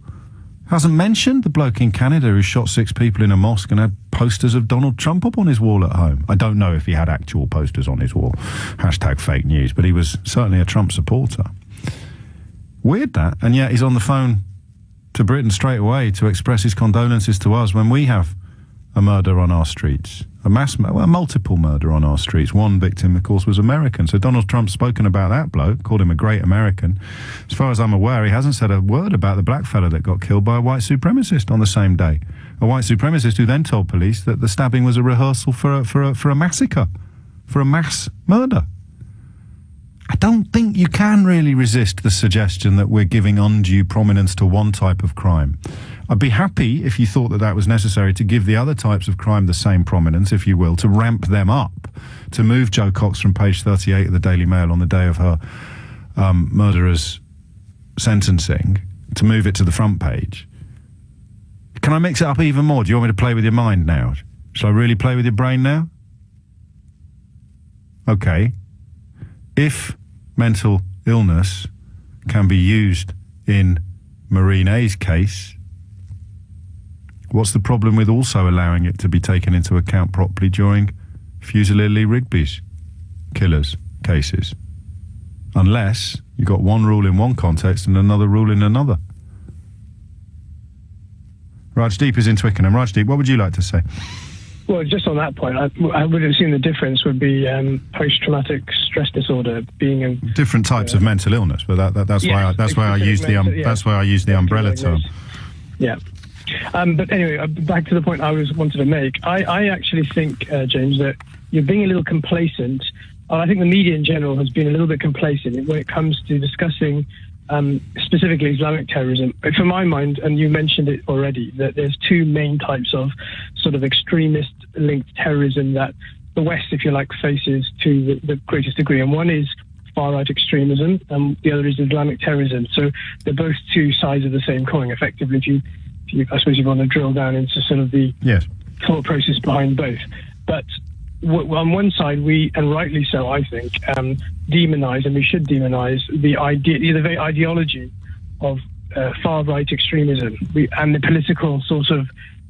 Hasn't mentioned the bloke in Canada who shot 6 people in a mosque and had posters of Donald Trump up on his wall at home. I don't know if he had actual posters on his wall. #fake news, but he was certainly a Trump supporter. Weird that, and yet he's on the phone to Britain straight away to express his condolences to us when we have a murder on our streets. Multiple murder on our streets. One victim, of course, was American. So Donald Trump's spoken about that bloke, called him a great American. As far as I'm aware, he hasn't said a word about the black fella that got killed by a white supremacist on the same day. A white supremacist who then told police that the stabbing was a rehearsal for a massacre, for a mass murder. I don't think you can really resist the suggestion that we're giving undue prominence to one type of crime. I'd be happy if you thought that that was necessary to give the other types of crime the same prominence, if you will, to ramp them up, to move Jo Cox from page 38 of the Daily Mail on the day of her murderer's sentencing, to move it to the front page. Can I mix it up even more? Do you want me to play with your mind now? Shall I really play with your brain now? Okay. If mental illness can be used in Marine A's case, what's the problem with also allowing it to be taken into account properly during Fusilier Lee Rigby's killers' cases? Unless you've got one rule in one context and another rule in another. Rajdeep is in Twickenham. Rajdeep, what would you like to say? Well, just on that point, I would have seen the difference would be post-traumatic stress disorder being a different types of mental illness, but that's why I use the umbrella term. Yeah. But anyway, back to the point I wanted to make. I actually think, James, that you're being a little complacent. I think the media in general has been a little bit complacent when it comes to discussing specifically Islamic terrorism. From my mind, and you mentioned it already, that there's two main types of sort of extremist-linked terrorism that the West, if you like, faces to the greatest degree. And one is far-right extremism, and the other is Islamic terrorism. So they're both two sides of the same coin, effectively, if you I suppose you want to drill down into sort of the thought process behind both. But on one side, we, and rightly so, I think, demonize, and we should demonize, the very ideology of far-right extremism and the political sort of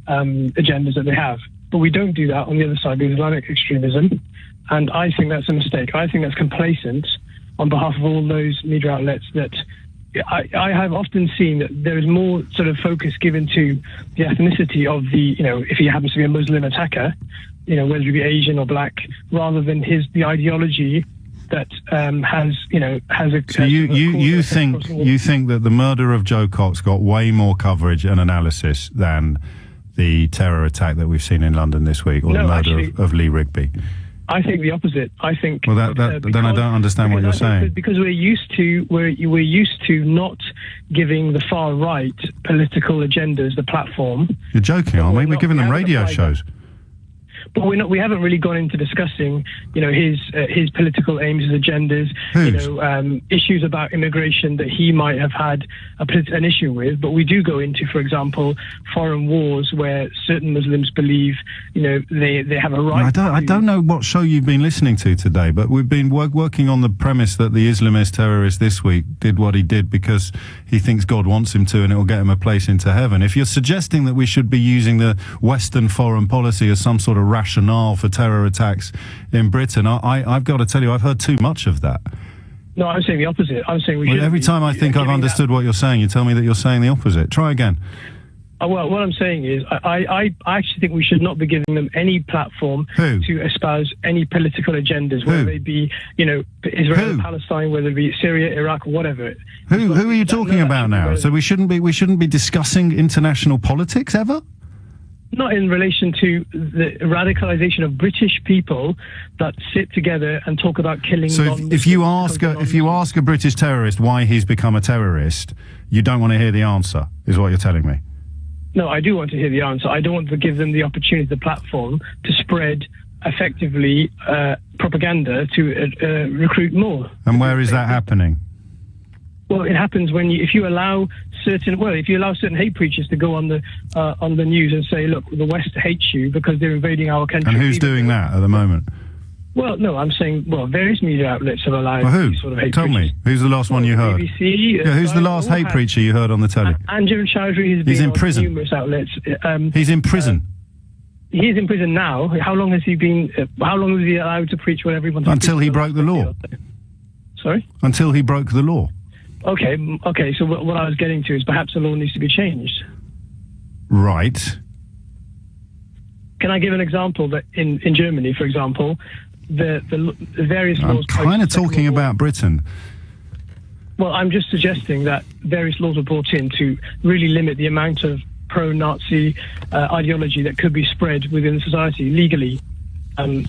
agendas that they have. But we don't do that on the other side with Islamic extremism, and I think that's a mistake. I think that's complacent on behalf of all those media outlets that I have often seen that there is more sort of focus given to the ethnicity of the, if he happens to be a Muslim attacker, whether he be Asian or black, rather than the ideology that has a. So you think that the murder of Jo Cox got way more coverage and analysis than the terror attack that we've seen in London this week, or the murder of Lee Rigby? I think the opposite. I think. Well, then I don't understand what you're saying. Because we're used to not giving the far right political agendas the platform. You're joking, aren't we? We're giving them radio shows. But we haven't really gone into discussing, his political aims, his agendas, issues about immigration that he might have had an issue with. But we do go into, for example, foreign wars where certain Muslims believe, they have a right. I don't know what show you've been listening to today, but we've been working on the premise that the Islamist terrorist this week did what he did because he thinks God wants him to, and it will get him a place into heaven. If you're suggesting that we should be using the Western foreign policy as some sort of rationale for terror attacks in Britain, I've got to tell you, I've heard too much of that. No, I'm saying the opposite. I'm saying we should. Every time I think I've understood what you're saying, you tell me that you're saying the opposite. Try again. Well, what I'm saying is, I actually think we should not be giving them any platform to espouse any political agendas, whether they be, Israel, Palestine, whether it be Syria, Iraq, whatever. Who are you talking about now? So we shouldn't be discussing international politics ever? Not in relation to the radicalization of British people that sit together and talk about killing. So if you ask a British terrorist why he's become a terrorist, you don't want to hear the answer, is what you're telling me. No, I do want to hear the answer. I don't want to give them the opportunity, the platform, to spread effectively propaganda to recruit more. And where is that happening? Well, it happens if you allow certain hate preachers to go on the news and say, look, the West hates you because they're invading our country. And who's doing that at the moment? Well, no, I'm saying, various media outlets have allowed these sort of hate preachers. Tell me, who's the last one you heard? BBC, who's the last hate preacher you heard on the telly? Andrew Chowdhury has been in prison. Numerous outlets. He's in prison. He's in prison now. How long has he been? How long was he allowed to preach whatever he wanted? Until he broke the law. Sorry? Until he broke the law. Okay. So what I was getting to is perhaps the law needs to be changed. Right. Can I give an example that in Germany, for example, the various laws... I'm kind of talking about Britain. Well, I'm just suggesting that various laws were brought in to really limit the amount of pro-Nazi ideology that could be spread within society legally,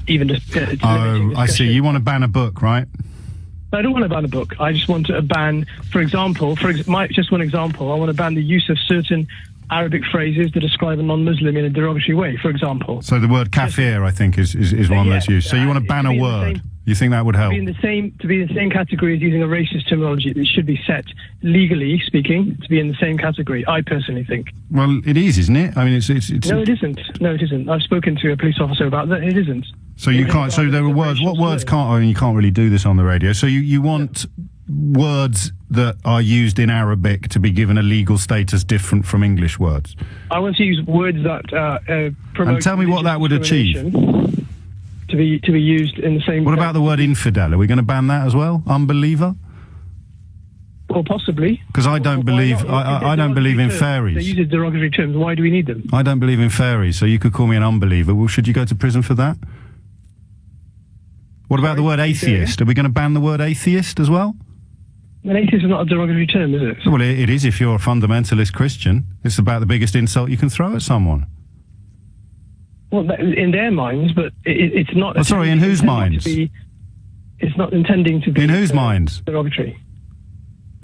even just... I see. You want to ban a book, right? I don't want to ban a book. I just want to ban, for example, just one example, I want to ban the use of certain Arabic phrases to describe a non-Muslim in a derogatory way, for example. So the word kafir, I think, is one that's used. So you want to ban a word. You think that would help? To be in the same category as using a racist terminology, it should be set, legally speaking, to be in the same category, I personally think. Well, it is, isn't it? I mean, it's... No, it isn't. No, it isn't. I've spoken to a police officer about that. It isn't. So you can't... So there are words... What words can't... I mean, you can't really do this on the radio. So you want words that are used in Arabic to be given a legal status different from English words? I want to use words that promote... And tell me what that would achieve. To be used in the same... What about the word infidel? Are we going to ban that as well? Unbeliever? Well, possibly. Because I don't believe... I don't believe in fairies. They use derogatory terms. Why do we need them? I don't believe in fairies, so you could call me an unbeliever. Well, should you go to prison for that? What about the word atheist? Are we going to ban the word atheist as well? An atheist is not a derogatory term, is it? Well, it is if you're a fundamentalist Christian. It's about the biggest insult you can throw at someone. Well, in their minds, but it's not... Oh, sorry, in whose minds? It's not intending to be... In whose minds? Derogatory.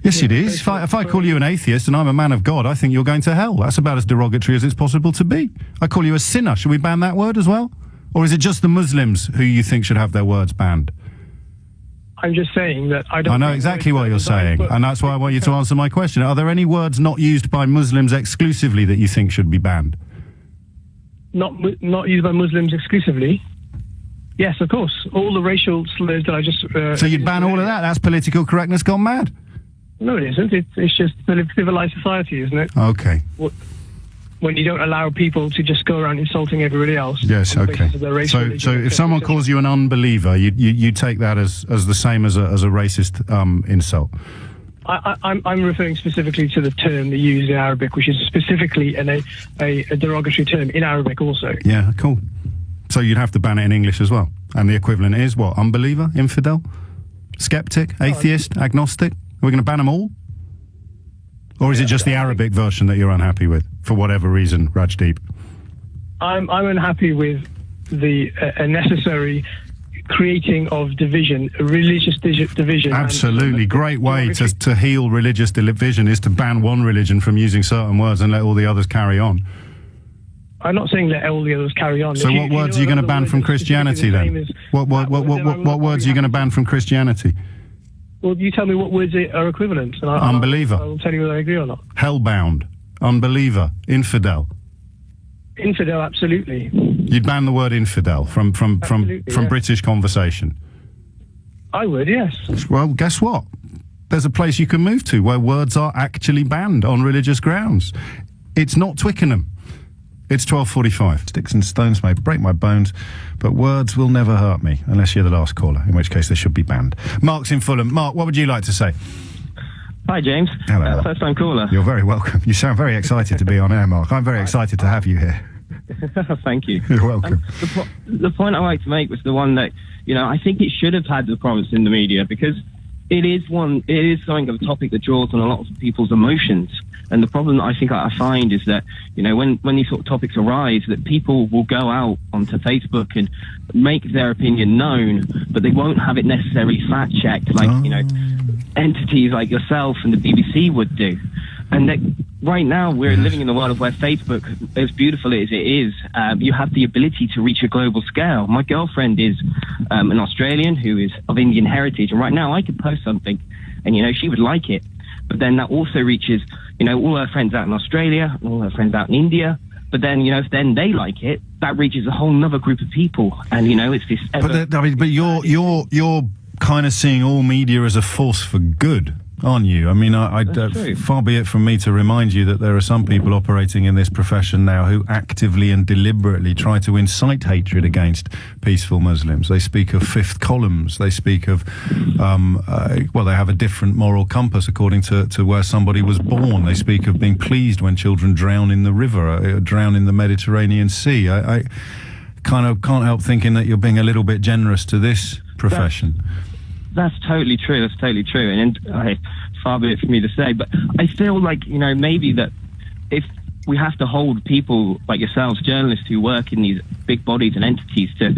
Yes, it is. If I call you an atheist and I'm a man of God, I think you're going to hell. That's about as derogatory as it's possible to be. I call you a sinner. Should we ban that word as well? Or is it just the Muslims who you think should have their words banned? I'm just saying that I don't... I know exactly what you're saying, and that's why I want you to answer my question. Are there any words not used by Muslims exclusively that you think should be banned? Not used by Muslims exclusively? Yes, of course. All the racial slurs that I just... so you'd ban all of that? That's political correctness gone mad? No, it isn't. It's just civilized society, isn't it? Okay. When you don't allow people to just go around insulting everybody else. Yes, okay. So if someone calls you an unbeliever, you take that as the same as a racist insult? I'm referring specifically to the term they use in Arabic, which is specifically a derogatory term in Arabic also. Yeah, cool. So you'd have to ban it in English as well. And the equivalent is what? Unbeliever? Infidel? Skeptic? Atheist? Agnostic? Are we going to ban them all? Or is it just the Arabic version that you're unhappy with, for whatever reason, Rajdeep? I'm unhappy with the unnecessary creating of division, religious division. Absolutely. Great way to heal religious division is to ban one religion from using certain words and let all the others carry on. I'm not saying let all the others carry on. So what words are you going to ban from Christianity then? What words are you going to ban from Christianity? Well, you tell me what words are equivalent. And Unbeliever. I'll tell you whether I agree or not. Hellbound. Unbeliever. Infidel. Infidel, absolutely. You'd ban the word infidel from British conversation? I would, yes. Well, guess what? There's a place you can move to where words are actually banned on religious grounds. It's not Twickenham. It's 12:45. Sticks and stones may break my bones, but words will never hurt me, unless you're the last caller, in which case they should be banned. Mark's in Fulham. Mark, what would you like to say? Hi, James. Hello. First-time caller. You're very welcome. You sound very excited to be on air, Mark. I'm very excited to have you here. Thank you. You're welcome. The point I like to make was the one that, I think it should have had the promise in the media, because it is something of a topic that draws on a lot of people's emotions. And the problem that I think I find is that, when these sort of topics arise, that people will go out onto Facebook and make their opinion known, but they won't have it necessarily fact-checked like, entities like yourself and the BBC would do. And that right now we're living in a world where Facebook, as beautiful as it is, you have the ability to reach a global scale. My girlfriend is an Australian who is of Indian heritage, and right now I could post something and, she would like it. But then that also reaches, all her friends out in Australia, all her friends out in India. But then, if then they like it, that reaches a whole nother group of people. And, it's this... But you're kind of seeing all media as a force for good. aren't you? I mean, far be it from me to remind you that there are some people operating in this profession now who actively and deliberately try to incite hatred against peaceful Muslims. They speak of fifth columns. They speak of, they have a different moral compass according to where somebody was born. They speak of being pleased when children drown in the river, drown in the Mediterranean Sea. I kind of can't help thinking that you're being a little bit generous to this profession. That's totally true. That's totally true. And far be it for me to say, but I feel like, maybe that if we have to hold people like yourselves, journalists who work in these big bodies and entities to,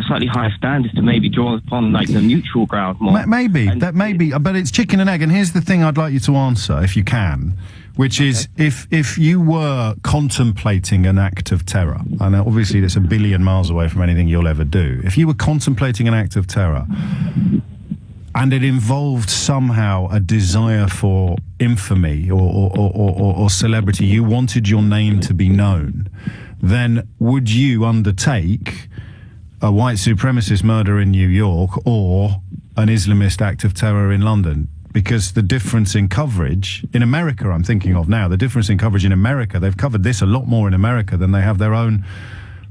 slightly higher standards to maybe draw upon like the neutral ground more. Maybe, but it's chicken and egg. And here's the thing I'd like you to answer, if you can, which is if you were contemplating an act of terror, and obviously that's a billion miles away from anything you'll ever do, if you were contemplating an act of terror, and it involved somehow a desire for infamy or celebrity, you wanted your name to be known, then would you undertake a white supremacist murder in New York or an Islamist act of terror in London? Because the difference in coverage, in America I'm thinking of now, the difference in coverage in America, they've covered this a lot more in America than they have their own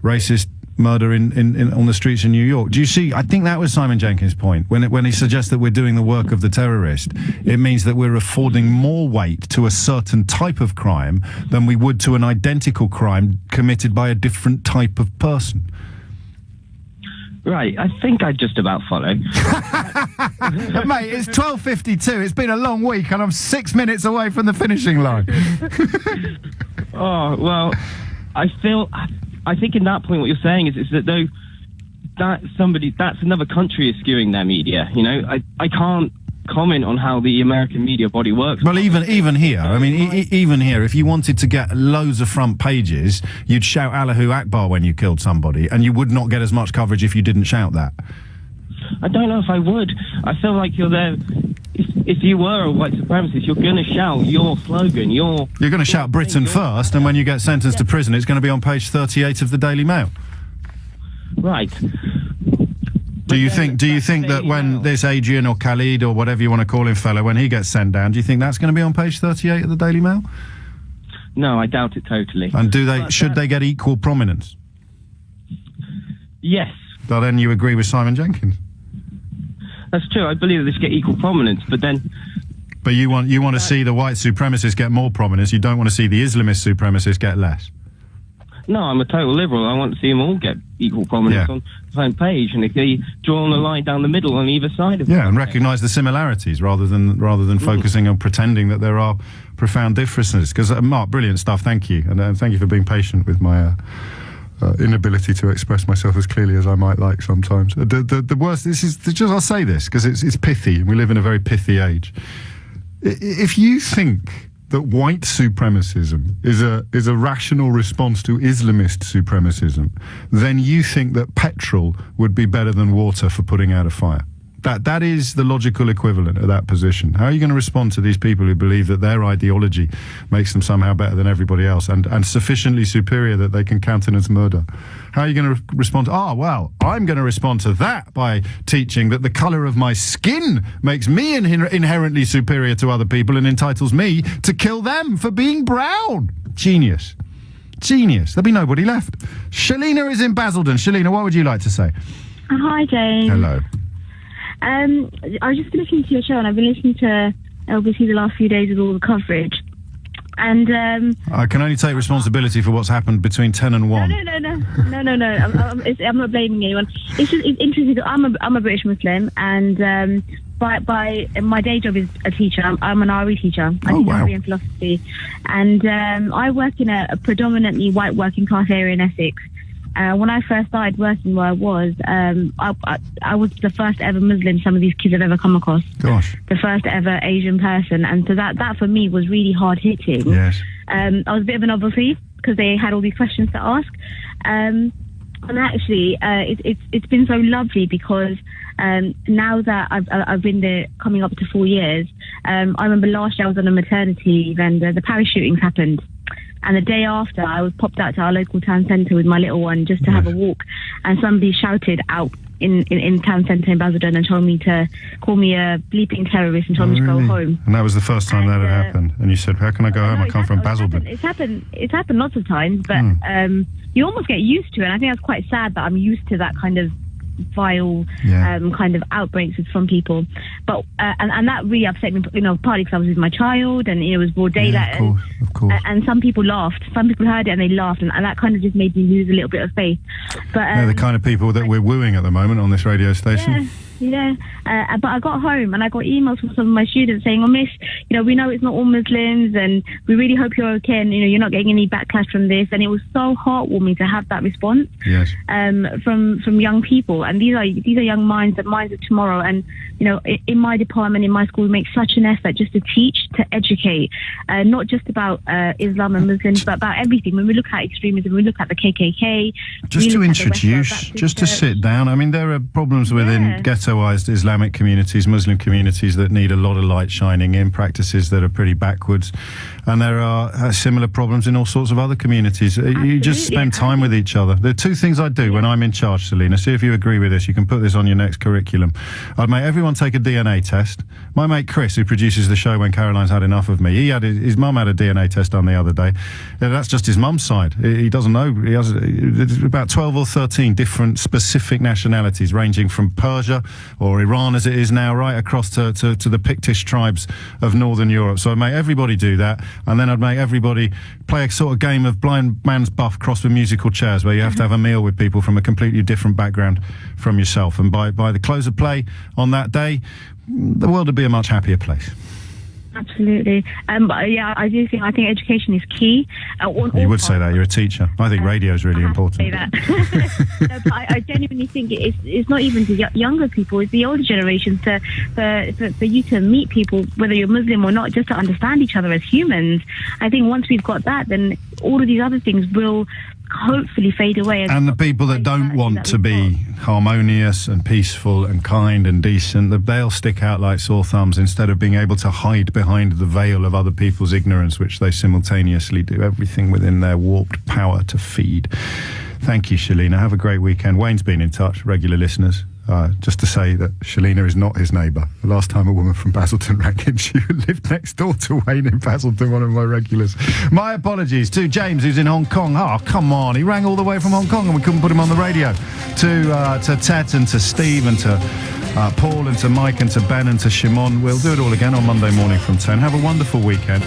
racist murder on the streets in New York. Do you see? I think that was Simon Jenkins' point when he suggests that we're doing the work of the terrorist. It means that we're affording more weight to a certain type of crime than we would to an identical crime committed by a different type of person. Right, I think I just about follow. Mate, it's 12:52. It's been a long week and I'm 6 minutes away from the finishing line. Oh, well, I think in that point what you're saying is that though that's another country is skewing their media. I can't comment on how the American media body works. Well, even here, I mean, even here, if you wanted to get loads of front pages, you'd shout Allahu Akbar when you killed somebody, and you would not get as much coverage if you didn't shout that. I don't know if I would. I feel like you're there. If you were a white supremacist, you're going to shout your slogan. You're going to shout Britain first, and when you get sentenced to prison, it's going to be on page 38 of the Daily Mail. Right. Do you think that when this Adrian or Khalid or whatever you want to call him fella, when he gets sent down, do you think that's going to be on page 38 of the Daily Mail? No, I doubt it totally. And should they get equal prominence? Yes. Well, then you agree with Simon Jenkins. That's true. I believe that they should get equal prominence, but then... But you want to see the white supremacists get more prominence. You don't want to see the Islamist supremacists get less. No, I'm a total liberal. I want to see them all get equal prominence on the same page, and if they draw on a line down the middle on either side of it. Yeah, and recognise the similarities rather than focusing on pretending that there are profound differences. Because Mark, brilliant stuff. Thank you, and thank you for being patient with my inability to express myself as clearly as I might like sometimes. The worst. I'll say this because it's pithy, and we live in a very pithy age. If you think that white supremacism is a rational response to Islamist supremacism, then you think that petrol would be better than water for putting out a fire. That is the logical equivalent of that position. How are you going to respond to these people who believe that their ideology makes them somehow better than everybody else and sufficiently superior that they can countenance murder? How are you going to respond to, I'm going to respond to that by teaching that the colour of my skin makes me inherently superior to other people and entitles me to kill them for being brown. Genius. There'll be nobody left. Shalina is in Basildon. Shalina, what would you like to say? Hi, James. Hello. I was just listening to your show, and I've been listening to obviously the last few days with all the coverage. And I can only take responsibility for what's happened between 10 and 1. I'm not blaming anyone. It's interesting that I'm a British Muslim, and by my day job is a teacher. I'm an RE teacher. I teach RE and philosophy, and I work in a predominantly white working class area in Essex. When I first started working where I was the first ever Muslim some of these kids have ever come across. Gosh. The first ever Asian person. And so that for me was really hard hitting. Yes. I was a bit of a novelty because they had all these questions to ask. And actually, it's been so lovely because now that I've been there coming up to 4 years, I remember last year I was on a maternity leave and the Paris shootings happened. And the day after, I was popped out to our local town centre with my little one just to have a walk. And somebody shouted out in town centre in Basildon and told me to call me a bleeping terrorist and told me to go home. And that was the first time that had happened. And you said, how can I go home? I come from Basildon. It's happened lots of times, but you almost get used to it. And I think that's quite sad that I'm used to that kind of vile kind of outbreaks from people, but and that really upset me, partly because I was with my child and it was broad daylight, of course. And some people laughed, some people heard it and they laughed, and that kind of just made me lose a little bit of faith. But they're the kind of people that we're wooing at the moment on this radio station. But I got home and I got emails from some of my students saying, "Oh, Miss, we know it's not all Muslims, and we really hope you're okay, and you're not getting any backlash from this." And it was so heartwarming to have that response from young people. And these are young minds, the minds of tomorrow. And in my department, in my school, we make such an effort just to teach, to educate, not just about Islam and Muslims, but about everything. When we look at extremism, we look at the KKK. Just to introduce, just to sit down. I mean, there are problems within ghettoized Islamic communities, Muslim communities that need a lot of light shining in, practices that are pretty backwards. And there are similar problems in all sorts of other communities. You just spend time with each other. There are two things I do when I'm in charge, Selina. See if you agree with this. You can put this on your next curriculum. I'd make everyone take a DNA test. My mate Chris, who produces the show When Caroline's Had Enough of Me, his mum had a DNA test done the other day. That's just his mum's side. He doesn't know. He has about 12 or 13 different specific nationalities, ranging from Persia or Iran as it is now, right across to the Pictish tribes of Northern Europe. So I'd make everybody do that, and then I'd make everybody play a sort of game of blind man's buff crossed with musical chairs, where you have to have a meal with people from a completely different background from yourself. And by the close of play on that day, the world would be a much happier place. Absolutely. But I think education is key. You would say that. You're a teacher. I think radio is really important. Say that. No, but I genuinely think it's not even the younger people, it's the older generations, for you to meet people, whether you're Muslim or not, just to understand each other as humans. I think once we've got that, then all of these other things will hopefully fade away. And the people that don't want to be harmonious and peaceful and kind and decent, they'll stick out like sore thumbs instead of being able to hide behind the veil of other people's ignorance, which they simultaneously do everything within their warped power to feed. Thank you, Shalina. Have a great weekend. Wayne's been in touch, regular listeners. Just to say that Shalina is not his neighbour. The last time a woman from Basildon rang in, she lived next door to Wayne in Basildon, one of my regulars. My apologies to James, who's in Hong Kong. Oh, come on. He rang all the way from Hong Kong and we couldn't put him on the radio. To Ted and to Steve and to Paul and to Mike and to Ben and to Shimon. We'll do it all again on Monday morning from 10. Have a wonderful weekend.